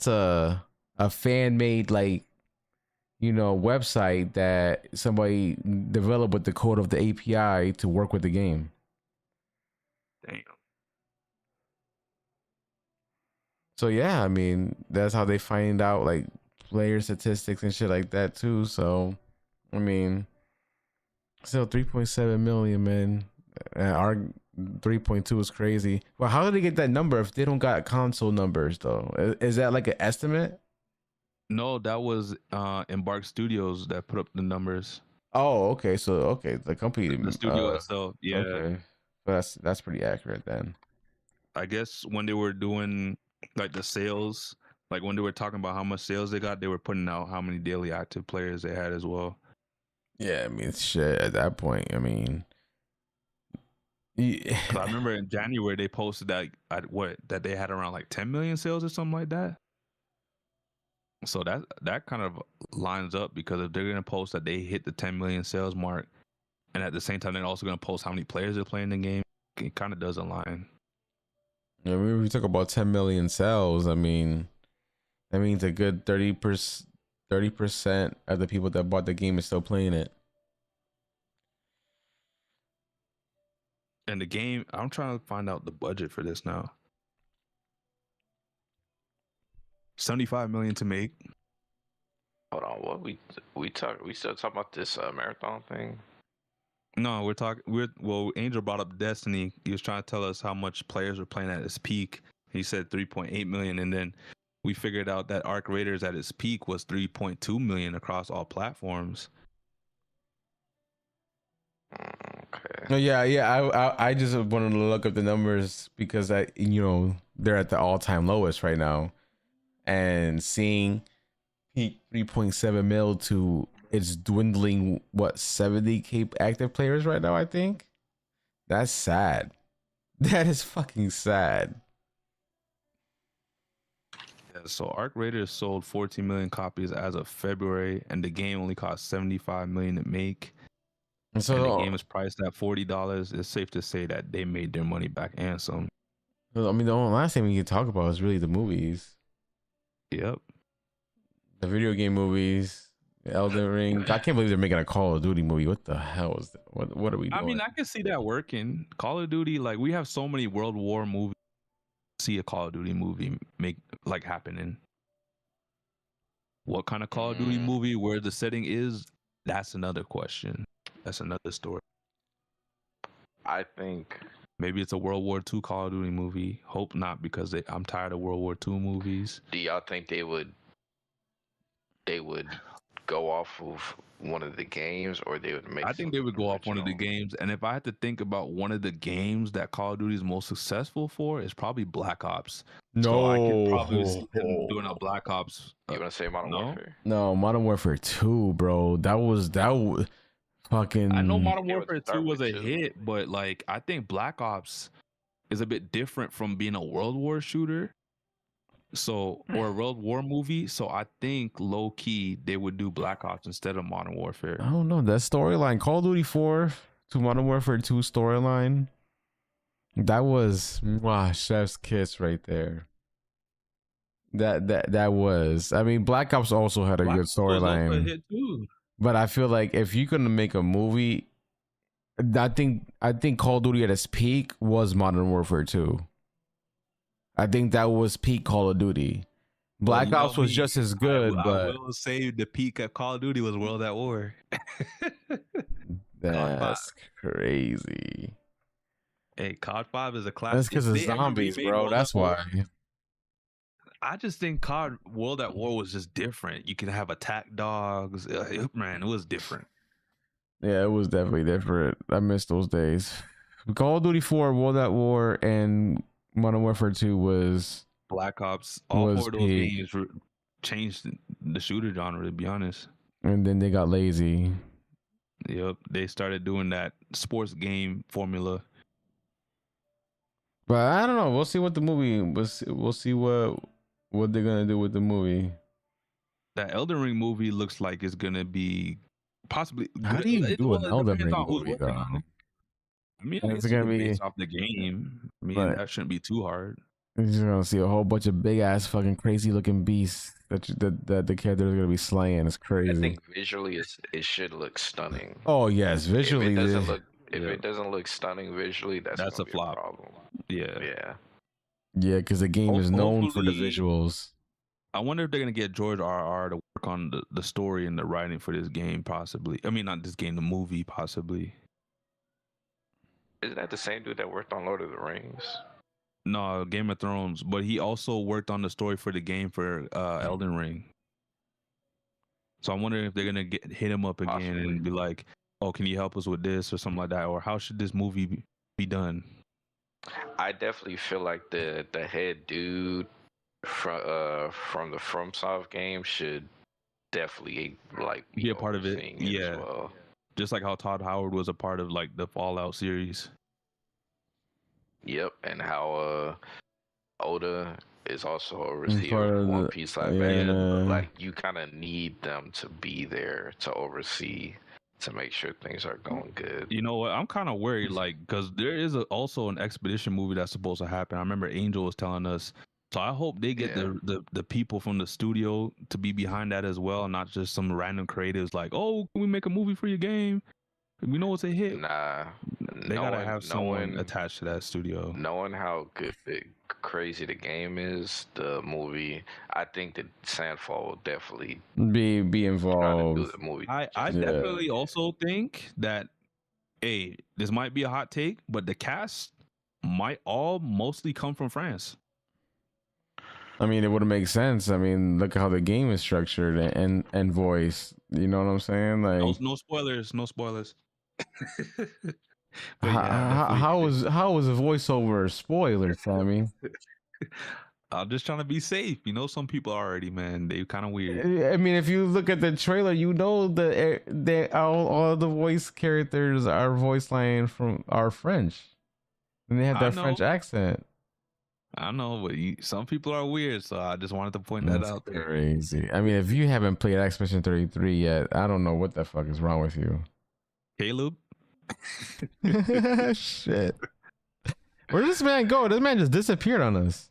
a fan made like website that somebody developed with the code of the API to work with the game. Damn. So yeah, I mean, that's how they find out like player statistics and shit like that too. So I mean, still 3.7 million, man. And our 3.2 is crazy. Well, how did they get that number if they don't got console numbers though? Is that like an estimate? No, that was Embark Studios that put up the numbers. Oh, okay. So okay, the company. The studio itself, yeah. Okay, that's pretty accurate then. I guess when they were doing like the sales, like when they were talking about how much sales they got, they were putting out how many daily active players they had as well. Yeah, I mean, shit. At that point, I mean, yeah. 'Cause I remember in January they posted that that they had around like 10 million sales or something like that. So that kind of lines up, because if they're gonna post that they hit the 10 million sales mark, and at the same time they're also gonna post how many players are playing the game, it kind of does align. Yeah, we talk about 10 million sales. I mean, that means a good 30% of the people that bought the game is still playing it. And the game, I'm trying to find out the budget for this now. 75 million to make. Hold on, what we still talking about this marathon thing? No, Angel brought up Destiny. He was trying to tell us how much players were playing at its peak. He said 3.8 million, and then we figured out that Arc Raiders at its peak was 3.2 million across all platforms. Okay. No, yeah. I just wanted to look up the numbers because they're at the all-time lowest right now, and seeing peak 3.7 mil to it's dwindling 70k active players right now. I think that's sad. That is fucking sad. Yeah, so Arc Raiders sold 14 million copies as of February, and the game only cost 75 million to make. And so the game is priced at $40. It's safe to say that they made their money back and some. I mean, the only last thing we can talk about is really the movies. Yep. The video game movies. Elden Ring. I can't believe they're making a Call of Duty movie. What the hell is that? What are we doing? I mean, I can see that working. Call of Duty, like we have so many World War movies. See a Call of Duty movie happening. What kind of Call of Duty movie, where the setting is, that's another question. That's another story. I think maybe it's a World War II Call of Duty movie. Hope not, because I'm tired of World War II movies. Do y'all think they would go off of one of the games, or they would make? I think they would go off one of the games. And if I had to think about one of the games that Call of Duty is most successful for, it's probably Black Ops. No, so I could probably see them doing a Black Ops. You want to say Modern Warfare? No, Modern Warfare 2, bro. That was fucking. I know Modern Warfare 2 was a hit, but like I think Black Ops is a bit different from being a World War shooter. So, or a World War movie. So I think low key they would do Black Ops instead of Modern Warfare. I don't know. That storyline, Call of Duty 4 to Modern Warfare 2 storyline, that was chef's kiss right there. That was. I mean, Black Ops also had a good storyline. But I feel like if you're gonna make a movie, I think Call of Duty at its peak was Modern Warfare 2. I think that was peak Call of Duty. Black Ops was just as good, but I will say the peak of Call of Duty was World at War. That's crazy. Hey, COD 5 is a classic. That's because of zombies, bro. That's why. I just think COD World at War was just different. You can have attack dogs. Man, it was different. Yeah, it was definitely different. I miss those days. Call of Duty 4, World at War, and Modern Warfare 2 was Black Ops. All four of those games changed the shooter genre, to be honest. And then they got lazy. Yep, they started doing that sports game formula. But I don't know. We'll see what the movie. We'll see what they're gonna do with the movie. That Elden Ring movie looks like it's gonna be possibly. How do you do an Elden Ring movie, though? I mean, it's gonna be based off the game. I mean, that shouldn't be too hard. You're just gonna see a whole bunch of big ass fucking crazy looking beasts that the characters are gonna be slaying. It's crazy. I think visually it should look stunning. Oh yes, visually. If it doesn't look stunning visually, that's a flop. problem. Yeah. Yeah. Yeah, because the game is known for the Hopefully- visuals. I wonder if they're gonna get George R.R. to work on the story and the writing for this game, possibly. I mean, not this game, the movie, possibly. Isn't that the same dude that worked on Lord of the Rings? No, Game of Thrones, but he also worked on the story for the game for Elden Ring. So I'm wondering if they're gonna hit him up again Possibly. and be like, "Oh, can you help us with this or something like that?" Or how should this movie be done? I definitely feel like the head dude from the FromSoft game should definitely like Be a part of it. overseeing Yeah. as well. Just like how Todd Howard was a part of like the Fallout series. Yep, and how Oda is also overseeing part of One the- Piece live yeah. action. Like you kind of need them to be there to oversee to make sure things are going good. You know what? I'm kind of worried, like, because there is also an expedition movie that's supposed to happen. I remember Angel was telling us. So I hope they get Yeah. the people from the studio to be behind that as well, not just some random creatives like, "Oh, can we make a movie for your game? We know it's a hit." Nah, They gotta have someone knowing, attached to that studio. knowing how good, crazy the game is, the movie. I think that Sandfall will definitely Be try to do involved. the movie. I justice. definitely also think that, hey, this might be a hot take, but the cast might all mostly come from France. I mean, it would make sense. I mean, look at how the game is structured and voiced. You know what I'm saying? Like, No spoilers, no spoilers. how was a voiceover spoiler, Sammy? I'm just trying to be safe. You know, some people already, man, they kind of weird. I mean, if you look at the trailer, you know all the voice characters are voice line are French, and they have I that French know. accent. I know, but some people are weird, so I just wanted to point that That's out there. crazy. I mean, if you haven't played Expedition 33 yet, I don't know what the fuck is wrong with you. Caleb, Shit. Where did this man go? This man just disappeared on us.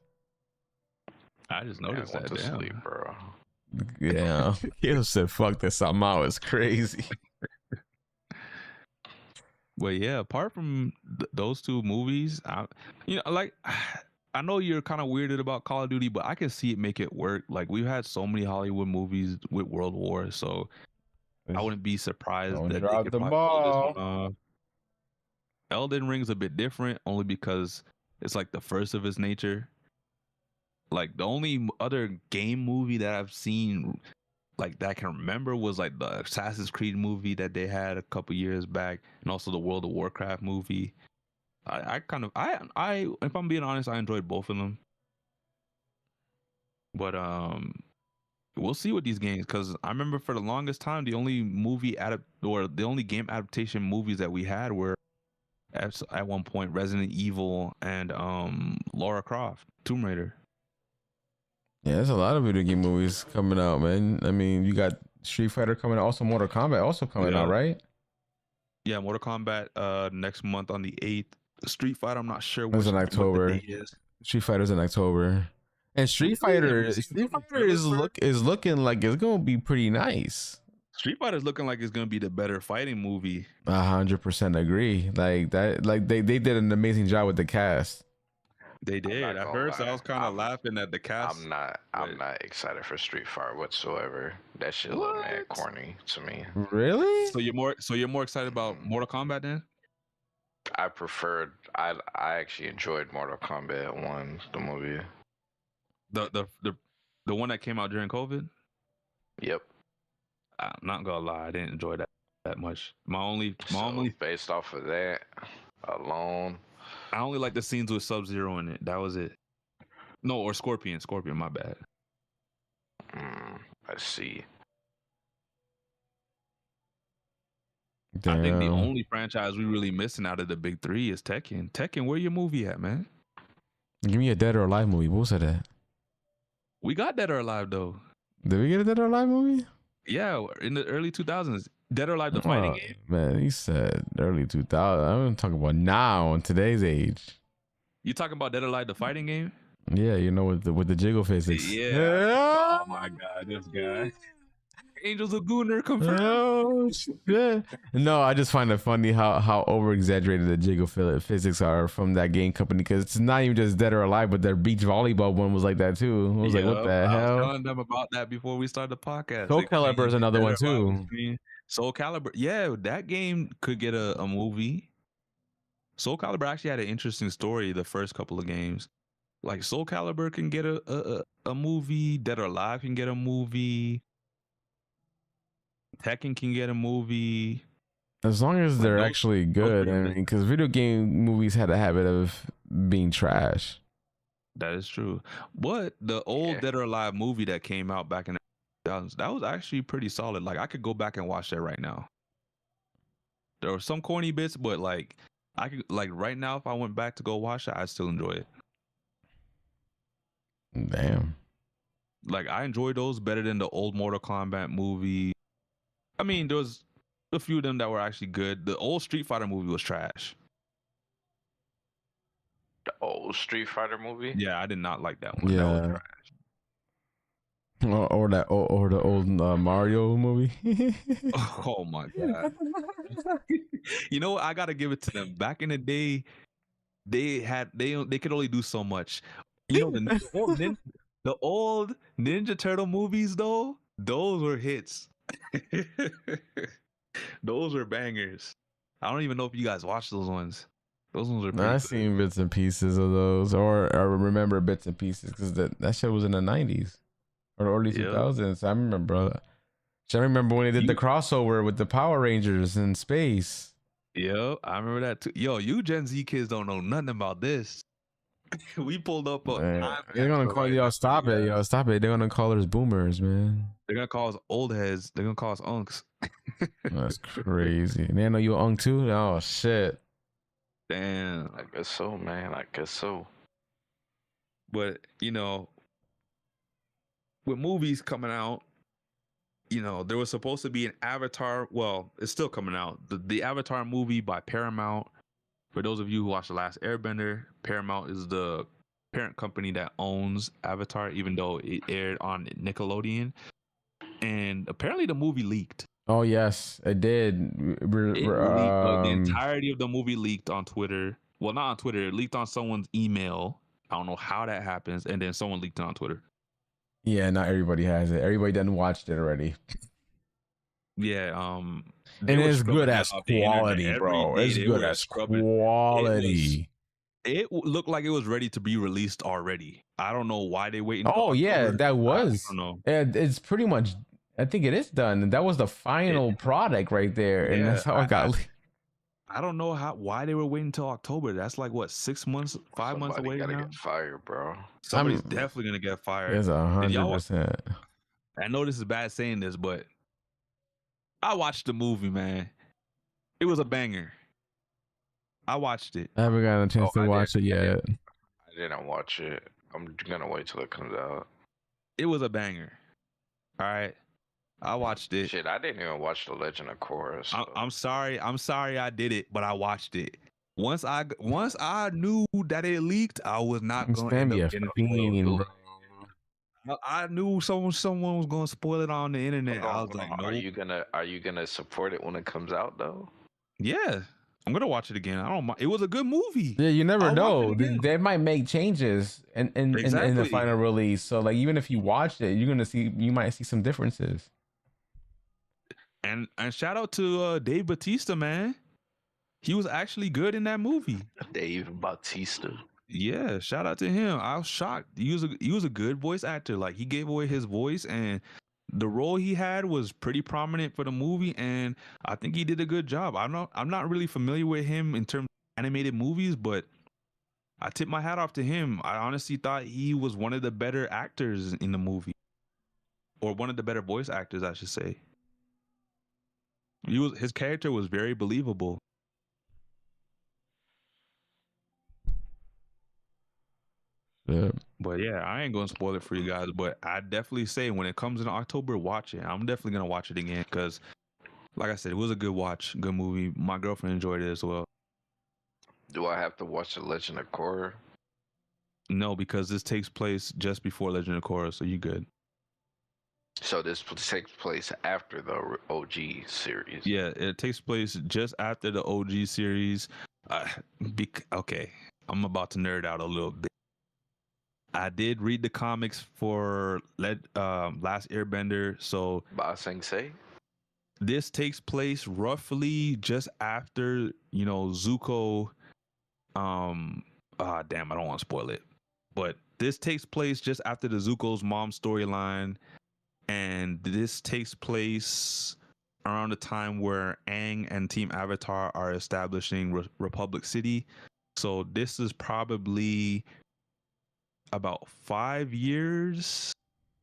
I just Man, I noticed went that. to Damn. sleep, bro. Yeah. He said, fuck this. Something out. It's crazy. But yeah, apart from those two movies, like I know you're kind of weirded about Call of Duty, but I can see it make it work. Like we've had so many Hollywood movies with World War, so I wouldn't be surprised Don't that they drop could the probably pull this ball. one off. Elden Ring's a bit different, only because it's like the first of its nature. Like the only other game movie that I've seen, like that I can remember, was like the Assassin's Creed movie that they had a couple years back, and also the World of Warcraft movie. I if I'm being honest, I enjoyed both of them. But we'll see with these games, because I remember for the longest time the only the only game adaptation movies that we had were at one point Resident Evil and Lara Croft, Tomb Raider. Yeah, there's a lot of video game movies coming out, man. I mean, you got Street Fighter coming out, also Mortal Kombat also coming out, right? Yeah, Mortal Kombat next month on the 8th. Street Fighter, I'm not sure It's in what October. the date is. Street Fighter's in October. And Street Fighter is looking like it's gonna be pretty nice. Street Fighter's looking like it's gonna be the better fighting movie. 100% agree. Like that, like they did an amazing job with the cast. They did. not At gonna first, I lie. was kind of laughing at the cast. I'm not excited for Street Fighter whatsoever. That shit look mad corny to me. Really? So you're more excited about Mortal Kombat then? I actually enjoyed Mortal Kombat 1, the movie. The one that came out during COVID? Yep. I'm not gonna lie, I didn't enjoy that much. My only Based off of that alone, I only like the scenes with Sub-Zero in it. That was it. No, or Scorpion, my bad. I see. I think the Damn. only franchise we really missing out of the big three is Tekken. Tekken, where your movie at, man? Give me a Dead or Alive movie. What was that? We got Dead or Alive though. Did we get a Dead or Alive movie? Yeah, in the early 2000s. Dead or Alive, the fighting game. Man, he said early 2000. I'm talking about now in today's age. You talking about Dead or Alive, the fighting game? Yeah, you know, with the jiggle physics. Yeah. Oh my god, this guy. Angels of Gunnar confirmed. Oh shit! No, I just find it funny how over exaggerated the jiggle physics are from that game company, because it's not even just Dead or Alive, but their beach volleyball one was like that too. I was like, what the I was hell? telling them about that before we started the podcast. Soul Calibur is another one too. Soul Calibur, yeah, that game could get a movie. Soul Calibur actually had an interesting story the first couple of games. Like Soul Calibur can get a movie, Dead or Alive can get a movie, Tekken can get a movie. As long as they're actually good, I pretty mean, good. because video game movies had a habit of being trash. That is true. But the old Dead or Alive movie that came out back in the 2000s, that was actually pretty solid. Like I could go back and watch that right now. There were some corny bits, but like I could, like right now, if I went back to go watch it, I'd still enjoy it. Damn. Like I enjoy those better than the old Mortal Kombat movie. I mean, there was a few of them that were actually good. The old Street Fighter movie was trash. The old Street Fighter movie? Yeah, I did not like that one. Yeah. That was trash. Or the old Mario movie. Oh my god. You know what? I gotta give it to them. Back in the day, they could only do so much. You know, the old Ninja Turtle movies though, those were hits. Those were bangers. I don't even know if you guys watched those ones. Those ones are pretty I've seen bits and pieces of those, or I remember bits and pieces, because that shit was in the 90s or the early 2000s. I remember. I remember when they did the crossover with the Power Rangers in space. Yo, I remember that too. Yo, you Gen Z kids don't know nothing about this. We pulled up. They're gonna call y'all. Stop it, yo! Stop it! They're gonna call us boomers, man. They're gonna call us old heads. They're gonna call us unks. That's crazy. And they know you unk too. Oh shit! Damn. I guess so, man. I guess so. But you know, with movies coming out, you know, there was supposed to be an Avatar. Well, it's still coming out. The Avatar movie by Paramount. For those of you who watched The Last Airbender, Paramount is the parent company that owns Avatar, even though it aired on Nickelodeon. And apparently the movie leaked. Oh yes, it did. The entirety of the movie leaked on Twitter. Well, not on Twitter. It leaked on someone's email. I don't know how that happens. And then someone leaked it on Twitter. Yeah, not everybody has it. Everybody done watched it already. Yeah, and it's good as quality, bro. It's good as quality. It looked like it was ready to be released already. I don't know why they waiting. Oh yeah, that was. I don't know. It's pretty much. I think it is done. That was the final product right there, and that's how it got. I don't know why they were waiting until October. That's like what, 6 months, 5 months away gotta now. Get fired, bro. Somebody's definitely gonna get fired. It's 100%. I know this is bad saying this, but I watched the movie, man. It was a banger. I watched it. I haven't gotten a chance to watch it yet. I didn't watch it. I'm gonna wait till it comes out. It was a banger. All right. I watched it. Shit, I didn't even watch The Legend of Korra. So. I'm sorry I did it, but I watched it. Once I knew that it leaked, I was not going to end up getting it. I knew someone was going to spoil it on the internet. I was like, no. Are you gonna support it when it comes out though? Yeah, I'm gonna watch it again. I don't mind. It was a good movie. Yeah, you never know. They might make changes in the final release. So like, even if you watched it, you might see some differences. And shout out to Dave Bautista, man. He was actually good in that movie. Dave Bautista. Yeah, shout out to him. I was shocked. He was a good voice actor. Like, he gave away his voice, and the role he had was pretty prominent for the movie, and I think he did a good job. I'm not really familiar with him in terms of animated movies, but I tip my hat off to him. I honestly thought he was one of the better actors in the movie, or one of the better voice actors, I should say. His character was very believable. Yeah. But yeah, I ain't gonna spoil it for you guys, but I definitely say when it comes in October, watch it. I'm definitely gonna watch it again because, like I said, it was a good watch, good movie. My girlfriend enjoyed it as well. Do I have to watch The Legend of Korra? No, because this takes place just before Legend of Korra, so you good. So this takes place after the OG series. Yeah, it takes place just after the OG series. Okay, I'm about to nerd out a little bit. I did read the comics for Last Airbender, so Ba Sensei. this takes place roughly just after Zuko. Damn, I don't want to spoil it, but this takes place just after the Zuko's mom storyline, and this takes place around the time where Aang and Team Avatar are establishing Republic City. So this is probably about 5 years,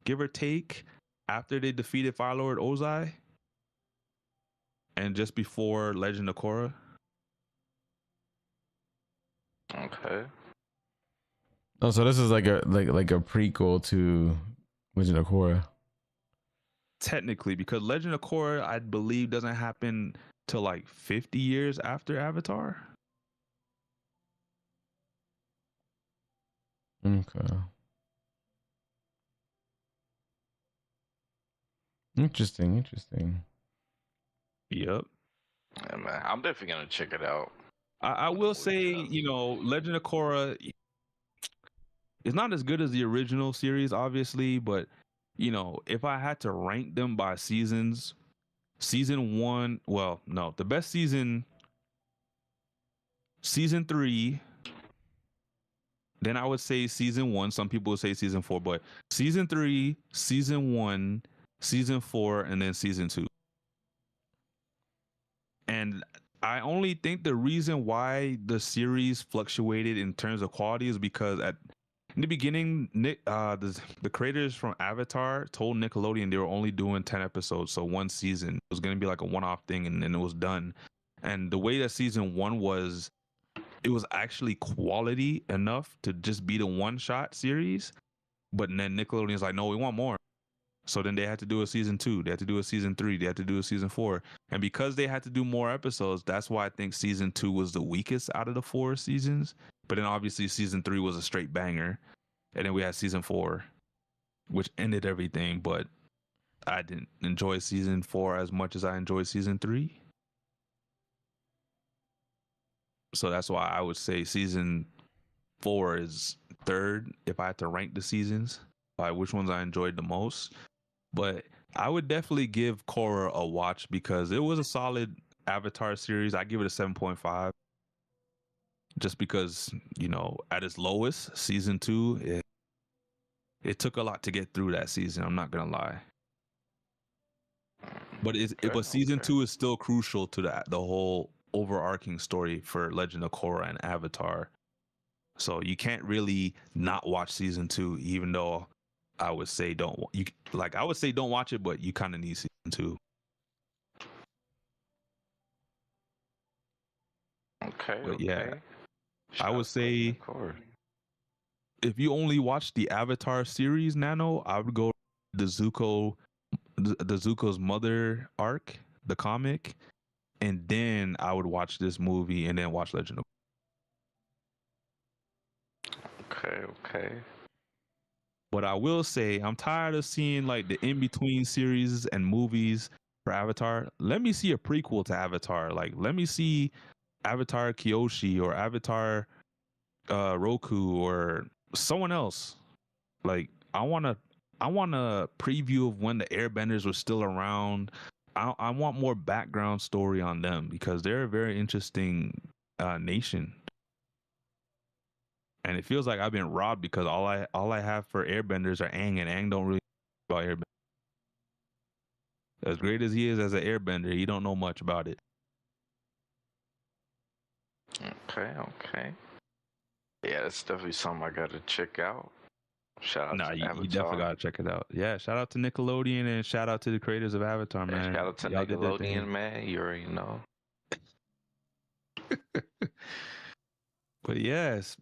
give or take, after they defeated Fire Lord Ozai, and just before Legend of Korra. Okay. Oh, so this is like a prequel to Legend of Korra. Technically, because Legend of Korra, I believe, doesn't happen till like 50 years after Avatar. Okay. Interesting. Yep. Yeah, man, I'm definitely gonna check it out. I will say, Legend of Korra is not as good as the original series, obviously, but if I had to rank them by seasons, season 1, well, no, the best season 3, then I would say season 1. Some people would say season 4, but season 3, season 1, season 4, and then season 2. And I only think the reason why the series fluctuated in terms of quality is because in the beginning, the creators from Avatar told Nickelodeon they were only doing 10 episodes, so one season. It was going to be like a one-off thing, and then it was done. And the way that season 1 was, it was actually quality enough to just be the one-shot series. But then Nickelodeon's like, no, we want more. So then they had to do a season 2. They had to do a season 3. They had to do a season 4. And because they had to do more episodes, that's why I think season 2 was the weakest out of the 4 seasons. But then obviously season 3 was a straight banger. And then we had season 4, which ended everything. But I didn't enjoy season 4 as much as I enjoyed season 3. So that's why I would say season 4 is third if I had to rank the seasons by which ones I enjoyed the most. But I would definitely give Korra a watch because it was a solid Avatar series. I give it a 7.5. Just because, at its lowest, season 2, it took a lot to get through that season. I'm not gonna lie. But season 2 is still crucial to the whole overarching story for Legend of Korra and Avatar. So you can't really not watch season 2, even though I would say don't watch it, but you kind of need season 2. Okay. But yeah, Shout I would out to say Legend of Korra. if you only watch the Avatar series, Nano, I would go the Zuko's mother arc, the comic, and then I would watch this movie and then watch Legend of. Okay. But I will say I'm tired of seeing like the in-between series and movies for Avatar. Let me see a prequel to Avatar. Like, let me see Avatar Kyoshi or Avatar Roku or someone else. Like, I want a preview of when the Airbenders were still around. I want more background story on them because they're a very interesting nation. And it feels like I've been robbed because all I have for Airbenders are Aang, and Aang don't really know about Airbenders. As great as he is as an Airbender, he don't know much about it. Okay. Yeah, that's definitely something I gotta check out. Shout out to You Avatar. definitely gotta check it out. Yeah, shout out to Nickelodeon and shout out to the creators of Avatar, man. Shout out to Y'all did their thing. Nickelodeon, man. You already know. But yes,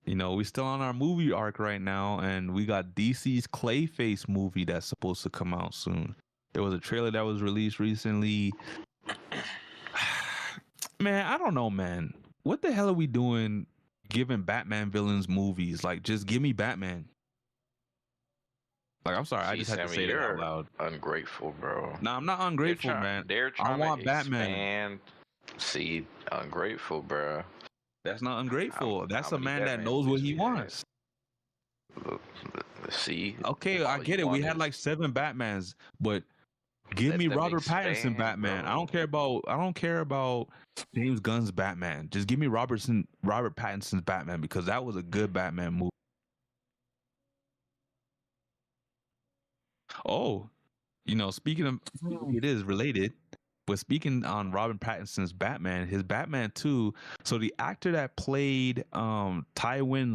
we still on our movie arc right now, and we got DC's Clayface movie that's supposed to come out soon. There was a trailer that was released recently. Man, I don't know, man. What the hell are we doing giving Batman villains movies? Like, just give me Batman. Like, I'm sorry, I See, just had to Sammy, say that out you're loud. ungrateful, bro. Nah, I'm not ungrateful, man. They're I trying to want Batman. expand. See, ungrateful, bro. That's not ungrateful. That's how a many man that Batman knows what movies he we had? wants. See, Okay, I all get you it. We want had is like 7 Batmans, but give let me them Robert Pattinson expand, Batman. bro. I don't care about James Gunn's Batman. Just give me Robert Pattinson's Batman, because that was a good Batman movie. Oh, speaking of, it is related. But speaking on Robert Pattinson's Batman, his Batman 2, so the actor that played Tywin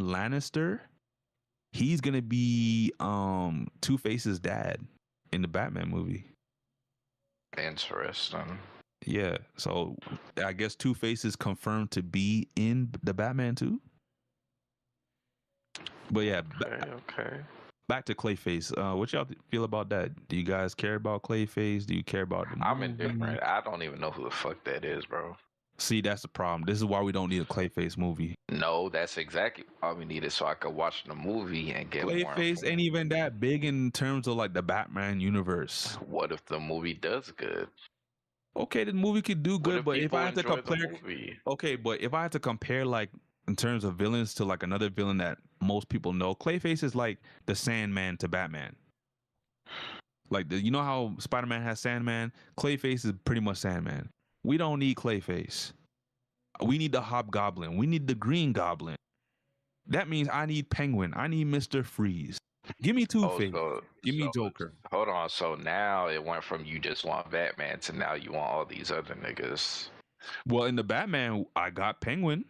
Lannister, he's gonna be Two-Face's dad in the Batman movie. Interesting. Yeah, so I guess Two-Face is confirmed to be in the Batman 2. But yeah, Okay. back to Clayface. What y'all feel about that? Do you guys care about Clayface? Do you care about the movie? I'm indifferent. I don't even know who the fuck that is, bro. See, that's the problem. This is why we don't need a Clayface movie. No, that's exactly all we needed, so I could watch the movie and get more. Clayface ain't even that big in terms of like the Batman universe. What if the movie does good? Okay, the movie could do good, but if I had to compare, okay, but if I had to compare like in terms of villains to like another villain that most people know, Clayface is like the Sandman to Batman. Like you know how Spider-Man has Sandman? Clayface is pretty much Sandman. We don't need Clayface. We need the Hobgoblin. We need the Green Goblin. That means I need Penguin. I need Mr. Freeze. Give me Two-Face. Give me Joker. Hold on. So now it went from you just want Batman to now you want all these other niggas. Well, in the Batman, I got Penguin.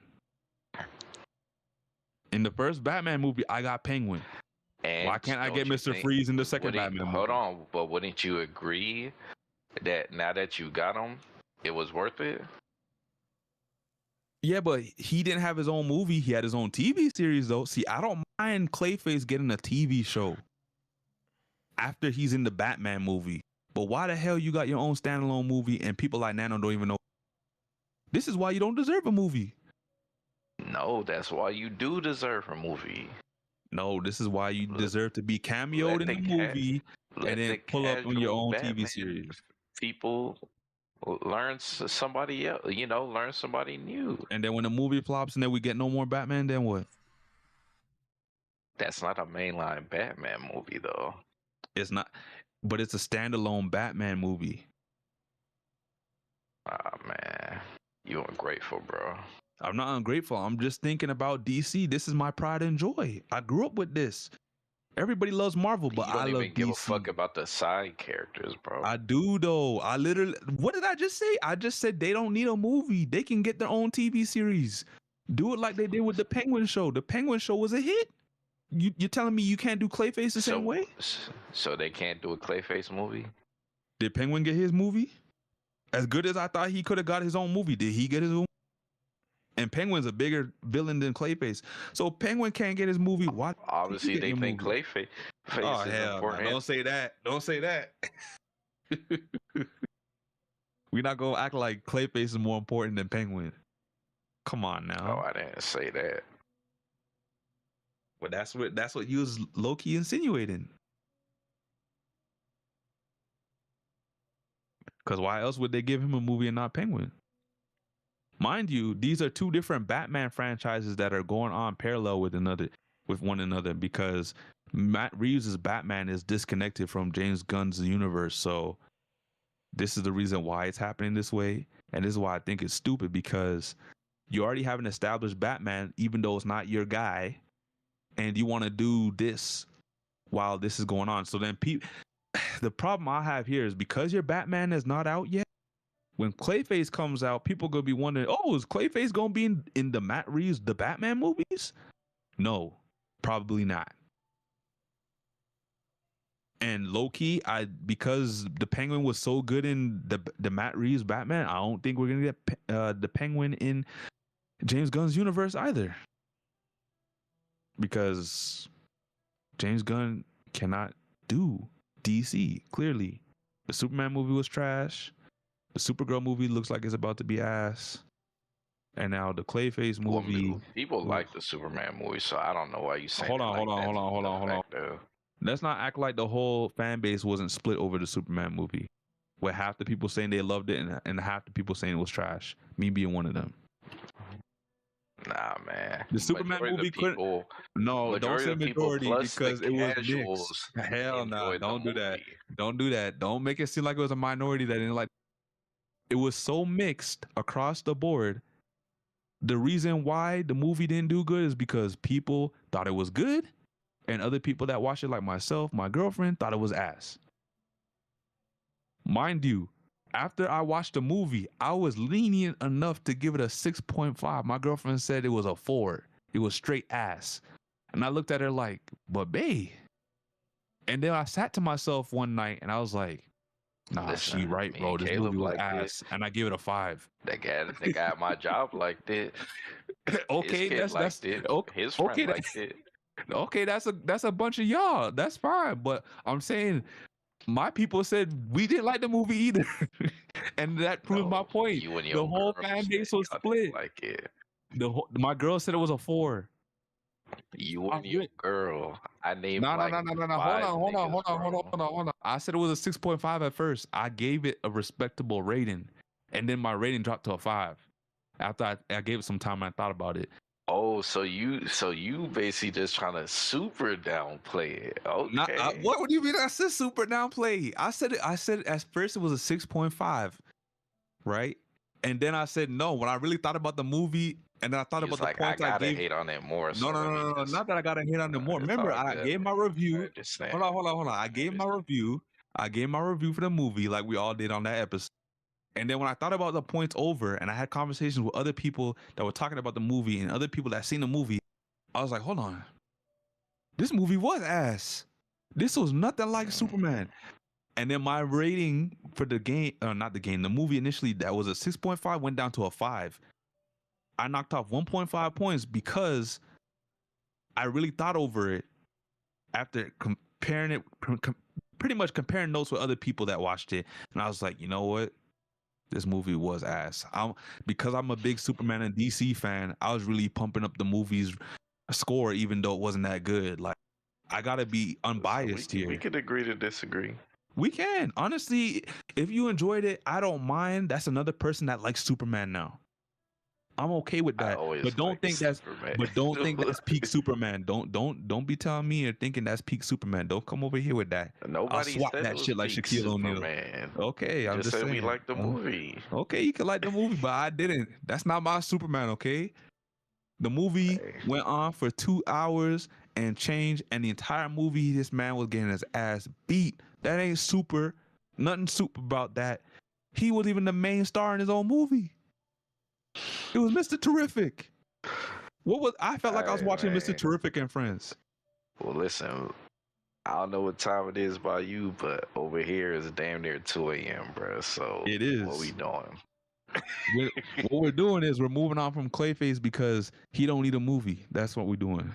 In the first Batman movie, I got Penguin. And why can't I get Mr. Freeze in the second Batman movie? Hold on, but wouldn't you agree that now that you got him, it was worth it? Yeah, but he didn't have his own movie. He had his own TV series, though. See, I don't mind Clayface getting a TV show after he's in the Batman movie. But why the hell you got your own standalone movie and people like Nano don't even know? This is why you don't deserve a movie. No, that's why you do deserve a movie. No, this is why you deserve to be cameoed in the movie and then pull up on your own TV series. People learn somebody else, learn somebody new. And then when the movie flops and then we get no more Batman, then what? That's not a mainline Batman movie, though. It's not, but it's a standalone Batman movie. Ah, man. You ungrateful, bro. I'm not ungrateful. I'm just thinking about DC. This is my pride and joy. I grew up with this. Everybody loves Marvel, but I love DC. You don't even give a fuck about the side characters, bro. I do, though. What did I just say? I just said they don't need a movie. They can get their own TV series. Do it like they did with the Penguin show. The Penguin show was a hit. You're telling me you can't do Clayface the same way? So they can't do a Clayface movie? Did Penguin get his movie? As good as I thought he could have got his own movie, did he get his own? And Penguin's a bigger villain than Clayface. So Penguin can't get his movie. Why? Obviously, they think Clayface is important. Man, don't say that. Don't say that. We're not going to act like Clayface is more important than Penguin. Come on now. Oh, I didn't say that. But that's what he was low-key insinuating. Because why else would they give him a movie and not Penguin? Mind you, these are two different Batman franchises that are going on parallel with one another because Matt Reeves' Batman is disconnected from James Gunn's universe. So this is the reason why it's happening this way. And this is why I think it's stupid, because you already have an established Batman, even though it's not your guy, and you want to do this while this is going on. So then the problem I have here is because your Batman is not out yet, when Clayface comes out, people going to be wondering, oh, is Clayface going to be in the Matt Reeves, the Batman movies? No, probably not. And low-key, because the Penguin was so good in the Matt Reeves Batman, I don't think we're going to get the Penguin in James Gunn's universe either. Because James Gunn cannot do DC, clearly. The Superman movie was trash. The Supergirl movie looks like it's about to be ass. And now the Clayface movie. People like the Superman movie, so I don't know why you say Hold on. Let's not act like the whole fan base wasn't split over the Superman movie, with half the people saying they loved it and half the people saying it was trash. Me being one of them. Nah, man. The Superman Majority of movie the people, No, don't say of the people majority plus the because it was mixed. casuals Hell no, enjoyed the don't do that. movie. Don't do that. Don't make it seem like it was a minority that didn't like. It was so mixed across the board. The reason why the movie didn't do good is because people thought it was good, and other people that watched it, like myself, my girlfriend, thought it was ass. Mind you, after I watched the movie, I was lenient enough to give it a 6.5. My girlfriend said it was a 4. It was straight ass. And I looked at her like, but babe. And then I sat to myself one night and I was like, nah, Listen, she right, me bro. and This Caleb movie was liked ass. And I gave it a 5. That guy at my job liked it. Okay, His kid liked it. okay. His friend Okay, liked it. okay, that's a bunch of y'all. That's fine. But I'm saying my people said we didn't like the movie either. And that proves my point. You and your The whole girl fan said base was y'all split. didn't like it. My girl said it was a 4. You and your girl. I named No. like Hold five on. niggas, bro. I said it was a 6.5 at first. I gave it a respectable rating, and then my rating dropped to a 5 after I gave it some time and I thought about it. Oh, so you basically just trying to super downplay it. Okay. What do you mean? I said super downplay. I said at first it was a 6.5, right? And then I said no. When I really thought about the movie, and then I thought He about was the like, points I I gotta gave. hate on it more. No, So let me just- not that I gotta hate on it more. It's Remember, all I good. gave my review. Understand. Hold on. I gave my review. I gave my review for the movie, like we all did on that episode. And then when I thought about the points over, and I had conversations with other people that were talking about the movie and other people that seen the movie, I was like, hold on, this movie was ass. This was nothing like Superman. And then my rating for the game, not the game, the movie initially that was a 6.5 went down to a 5. I knocked off 1.5 points because I really thought over it after comparing it, pretty much comparing notes with other people that watched it. And I was like, you know what? This movie was ass. Because I'm a big Superman and DC fan, I was really pumping up the movie's score, even though it wasn't that good. Like, I gotta be unbiased here. We could agree to disagree. We can. Honestly, if you enjoyed it, I don't mind. That's another person that likes Superman now. I'm okay with that. But don't think that's peak Superman. Don't be telling me you're thinking that's peak Superman. Don't come over here with that. Nobody I'll swap said that it was shit like peak Shaquille O'Neal. Superman. Okay, I'm just said saying. we like the movie. Okay, you can like the movie, but I didn't. That's not my Superman, okay? The movie went on for 2 hours and change, and the entire movie, this man was getting his ass beat. That ain't super. Nothing super about that. He was even the main star in his own movie. It was Mr. Terrific. I felt like I was watching Mr. Terrific and Friends. Well, listen, I don't know what time it is by you, but over here is damn near 2 a.m., bro. So it is. What we doing? What we're doing is we're moving on from Clayface because he don't need a movie. That's what we're doing.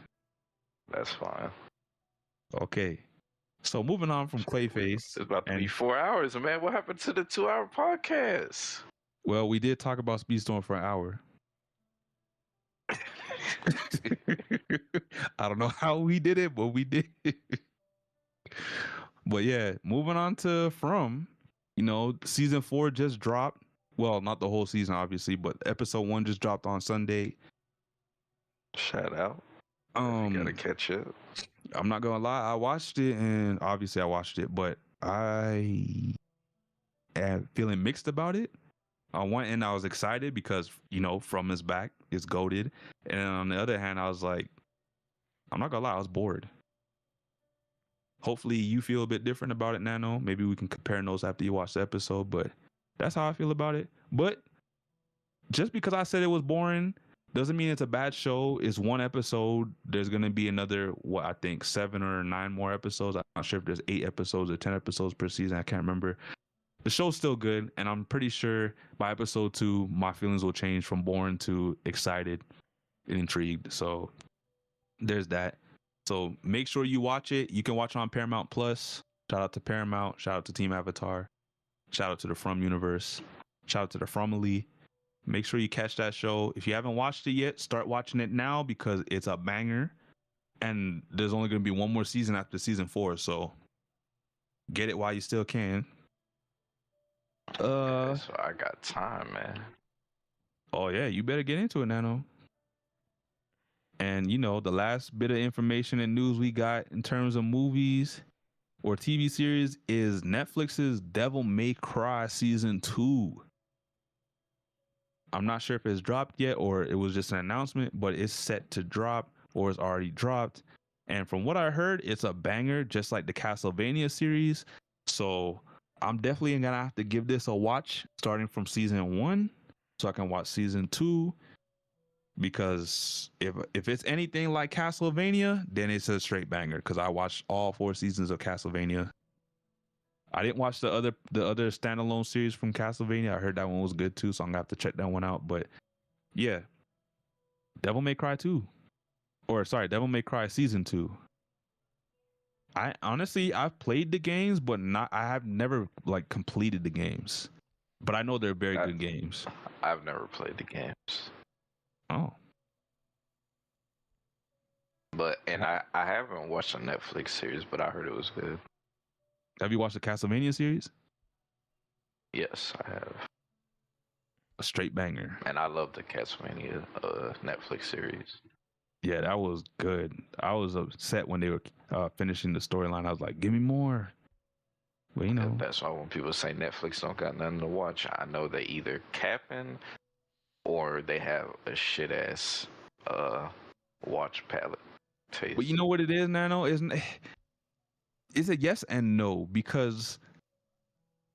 That's fine. Okay. So moving on from Clayface. It's about to be 4 hours, man. What happened to the 2-hour podcast? Well, we did talk about Speedstorm for an hour. I don't know how we did it, but we did. But yeah, moving on to From, season 4 just dropped. Well, not the whole season, obviously, but episode 1 just dropped on Sunday. Shout out. You gotta catch it. I'm not gonna lie, I watched it, and obviously I watched it, but I am feeling mixed about it. On one end, I was excited because From is back, it's goated, and on the other hand, I was like, I'm not gonna lie, I was bored. Hopefully, you feel a bit different about it, Nano. Maybe we can compare notes after you watch the episode, but that's how I feel about it. But just because I said it was boring doesn't mean it's a bad show. It's one episode. There's going to be another, I think 7 or 9 more episodes. I'm not sure if there's 8 episodes or 10 episodes per season. I can't remember. The show's still good, and I'm pretty sure by episode 2, my feelings will change from boring to excited and intrigued. So there's that. So make sure you watch it. You can watch it on Paramount Plus. Shout out to Paramount. Shout out to Team Avatar. Shout out to the From universe. Shout out to the Fromily. Make sure you catch that show. If you haven't watched it yet, start watching it now because it's a banger. And there's only going to be one more season after season 4, so get it while you still can. Okay, so I got time, man. Oh yeah, you better get into it, Nano. And you know, the last bit of information and news we got in terms of movies or TV series is Netflix's Devil May Cry season 2. I'm not sure if it's dropped yet or it was just an announcement, but it's set to drop or it's already dropped. And from what I heard, it's a banger, just like the Castlevania series. So I'm definitely gonna have to give this a watch starting from season 1 so I can watch season 2. Because if it's anything like Castlevania, then it's a straight banger. Because I watched all 4 seasons of Castlevania. I didn't watch the other standalone series from Castlevania. I heard that one was good too, so I'm gonna have to check that one out. But yeah, Devil May Cry 2, or sorry, Devil May Cry season 2. I honestly I've played the games, but I have never like completed the games. But I know they're very good games. I've never played the games. Oh. But I haven't watched a Netflix series, but I heard it was good. Have you watched the Castlevania series? Yes, I have. A straight banger. And I love the Castlevania Netflix series. Yeah, that was good. I was upset when they were finishing the storyline. I was like, give me more. But you know. That's why when people say Netflix don't got nothing to watch, I know they either capping or they have a shit ass watch palette taste. But you know what it is, Nano? Is it yes and no? Because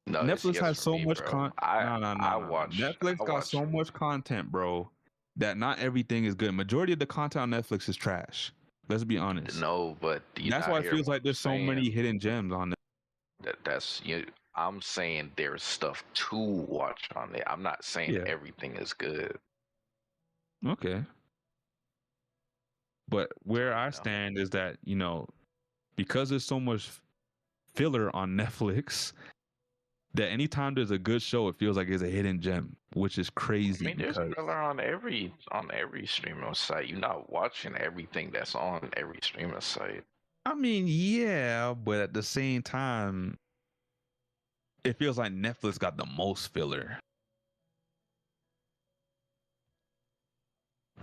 Netflix has so much content. Netflix got so much content, bro, that not everything is good. Majority of the content on Netflix is trash. Let's be honest. No, but that's why it feels like there's so many hidden gems on it. That's you. I'm saying there's stuff to watch on there. I'm not saying everything is good. Okay. But where I stand is that, you know, because there's so much filler on Netflix, that anytime there's a good show, it feels like it's a hidden gem, which is crazy. I mean, there's filler on every streaming site. You're not watching everything that's on every streaming site. I mean, yeah, but at the same time, it feels like Netflix got the most filler.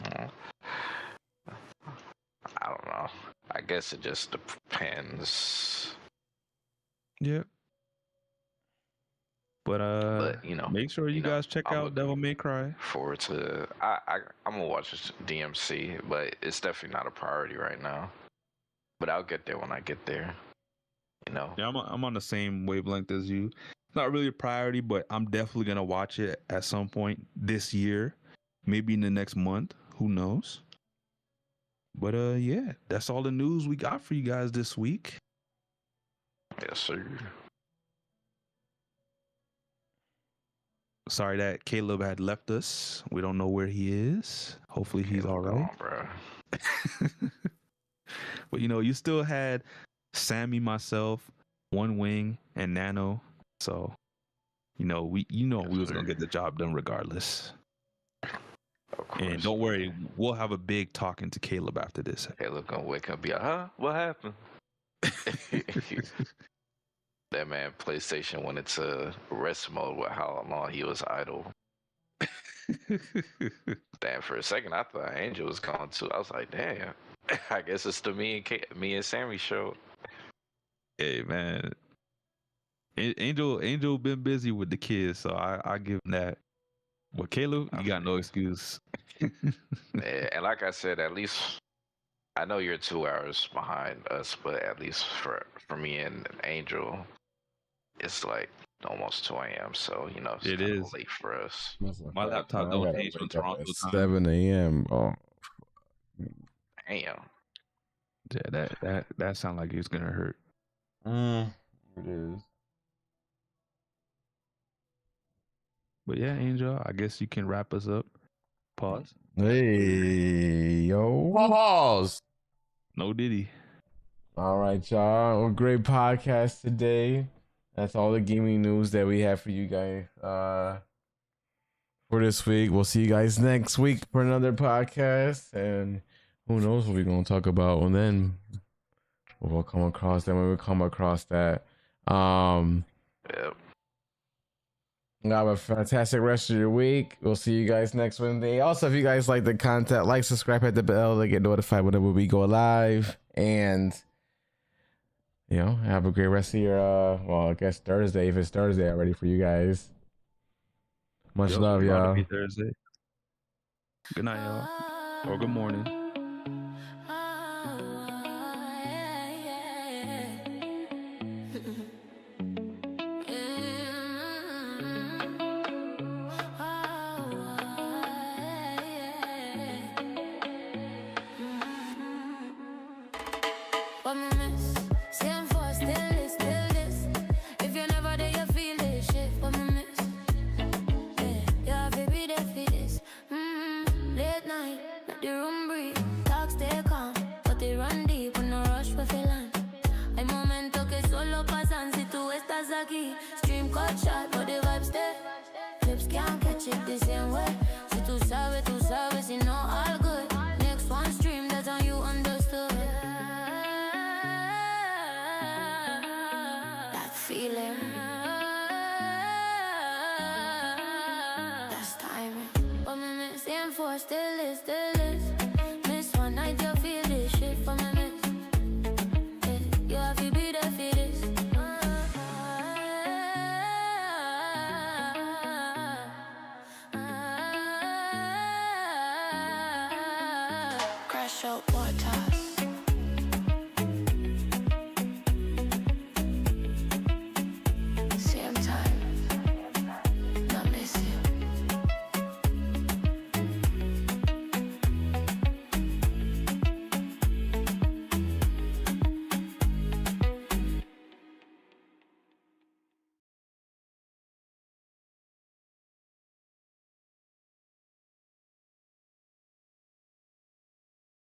I don't know. I guess it just depends. Yeah. But you know, make sure you guys check out Devil May Cry. Forward to I'm gonna watch this DMC, but it's definitely not a priority right now. But I'll get there when I get there. You know. Yeah, I'm on the same wavelength as you. It's not really a priority, but I'm definitely gonna watch it at some point this year, maybe in the next month. Who knows? But yeah, that's all the news we got for you guys this week. Yes, sir. Sorry that Caleb had left us. We don't know where he is. Hopefully he's all right. Bro. But you know, you still had Sammy, myself, One Wing, and Nano. So, you know, we was gonna get the job done regardless. And don't worry, we'll have a big talking to Caleb after this. Caleb gonna wake up and be like, huh? What happened? That man PlayStation went into rest mode with how long he was idle. Damn, for a second I thought Angel was gone too. I was like, damn. I guess it's the me and Sammy show. Hey man, Angel been busy with the kids, so I give him that. But Caleb, you got no excuse. And like I said, at least I know you're 2 hours behind us, but at least for me and Angel, it's like almost 2 a.m. So you know it's is late for us. My laptop don't change from Toronto time. 7 a.m. Oh, damn. Yeah, that sounds like it's gonna hurt. it is. But yeah, Angel, I guess you can wrap us up. Pause. Hey, yo. Pause. No Diddy. All right, y'all. A great podcast today. That's all the gaming news that we have for you guys for this week. We'll see you guys next week for another podcast. And who knows what we're gonna talk about, and then we'll come across that when we come across that. Yep. Have a fantastic rest of your week. We'll see you guys next Wednesday. Also, if you guys like the content, like, subscribe, hit the bell to get notified whenever we go live. And have a great rest of your well, I guess Thursday, if it's Thursday already for you guys. Much love, it's about to y'all. be Thursday. Good night, y'all. Or good morning.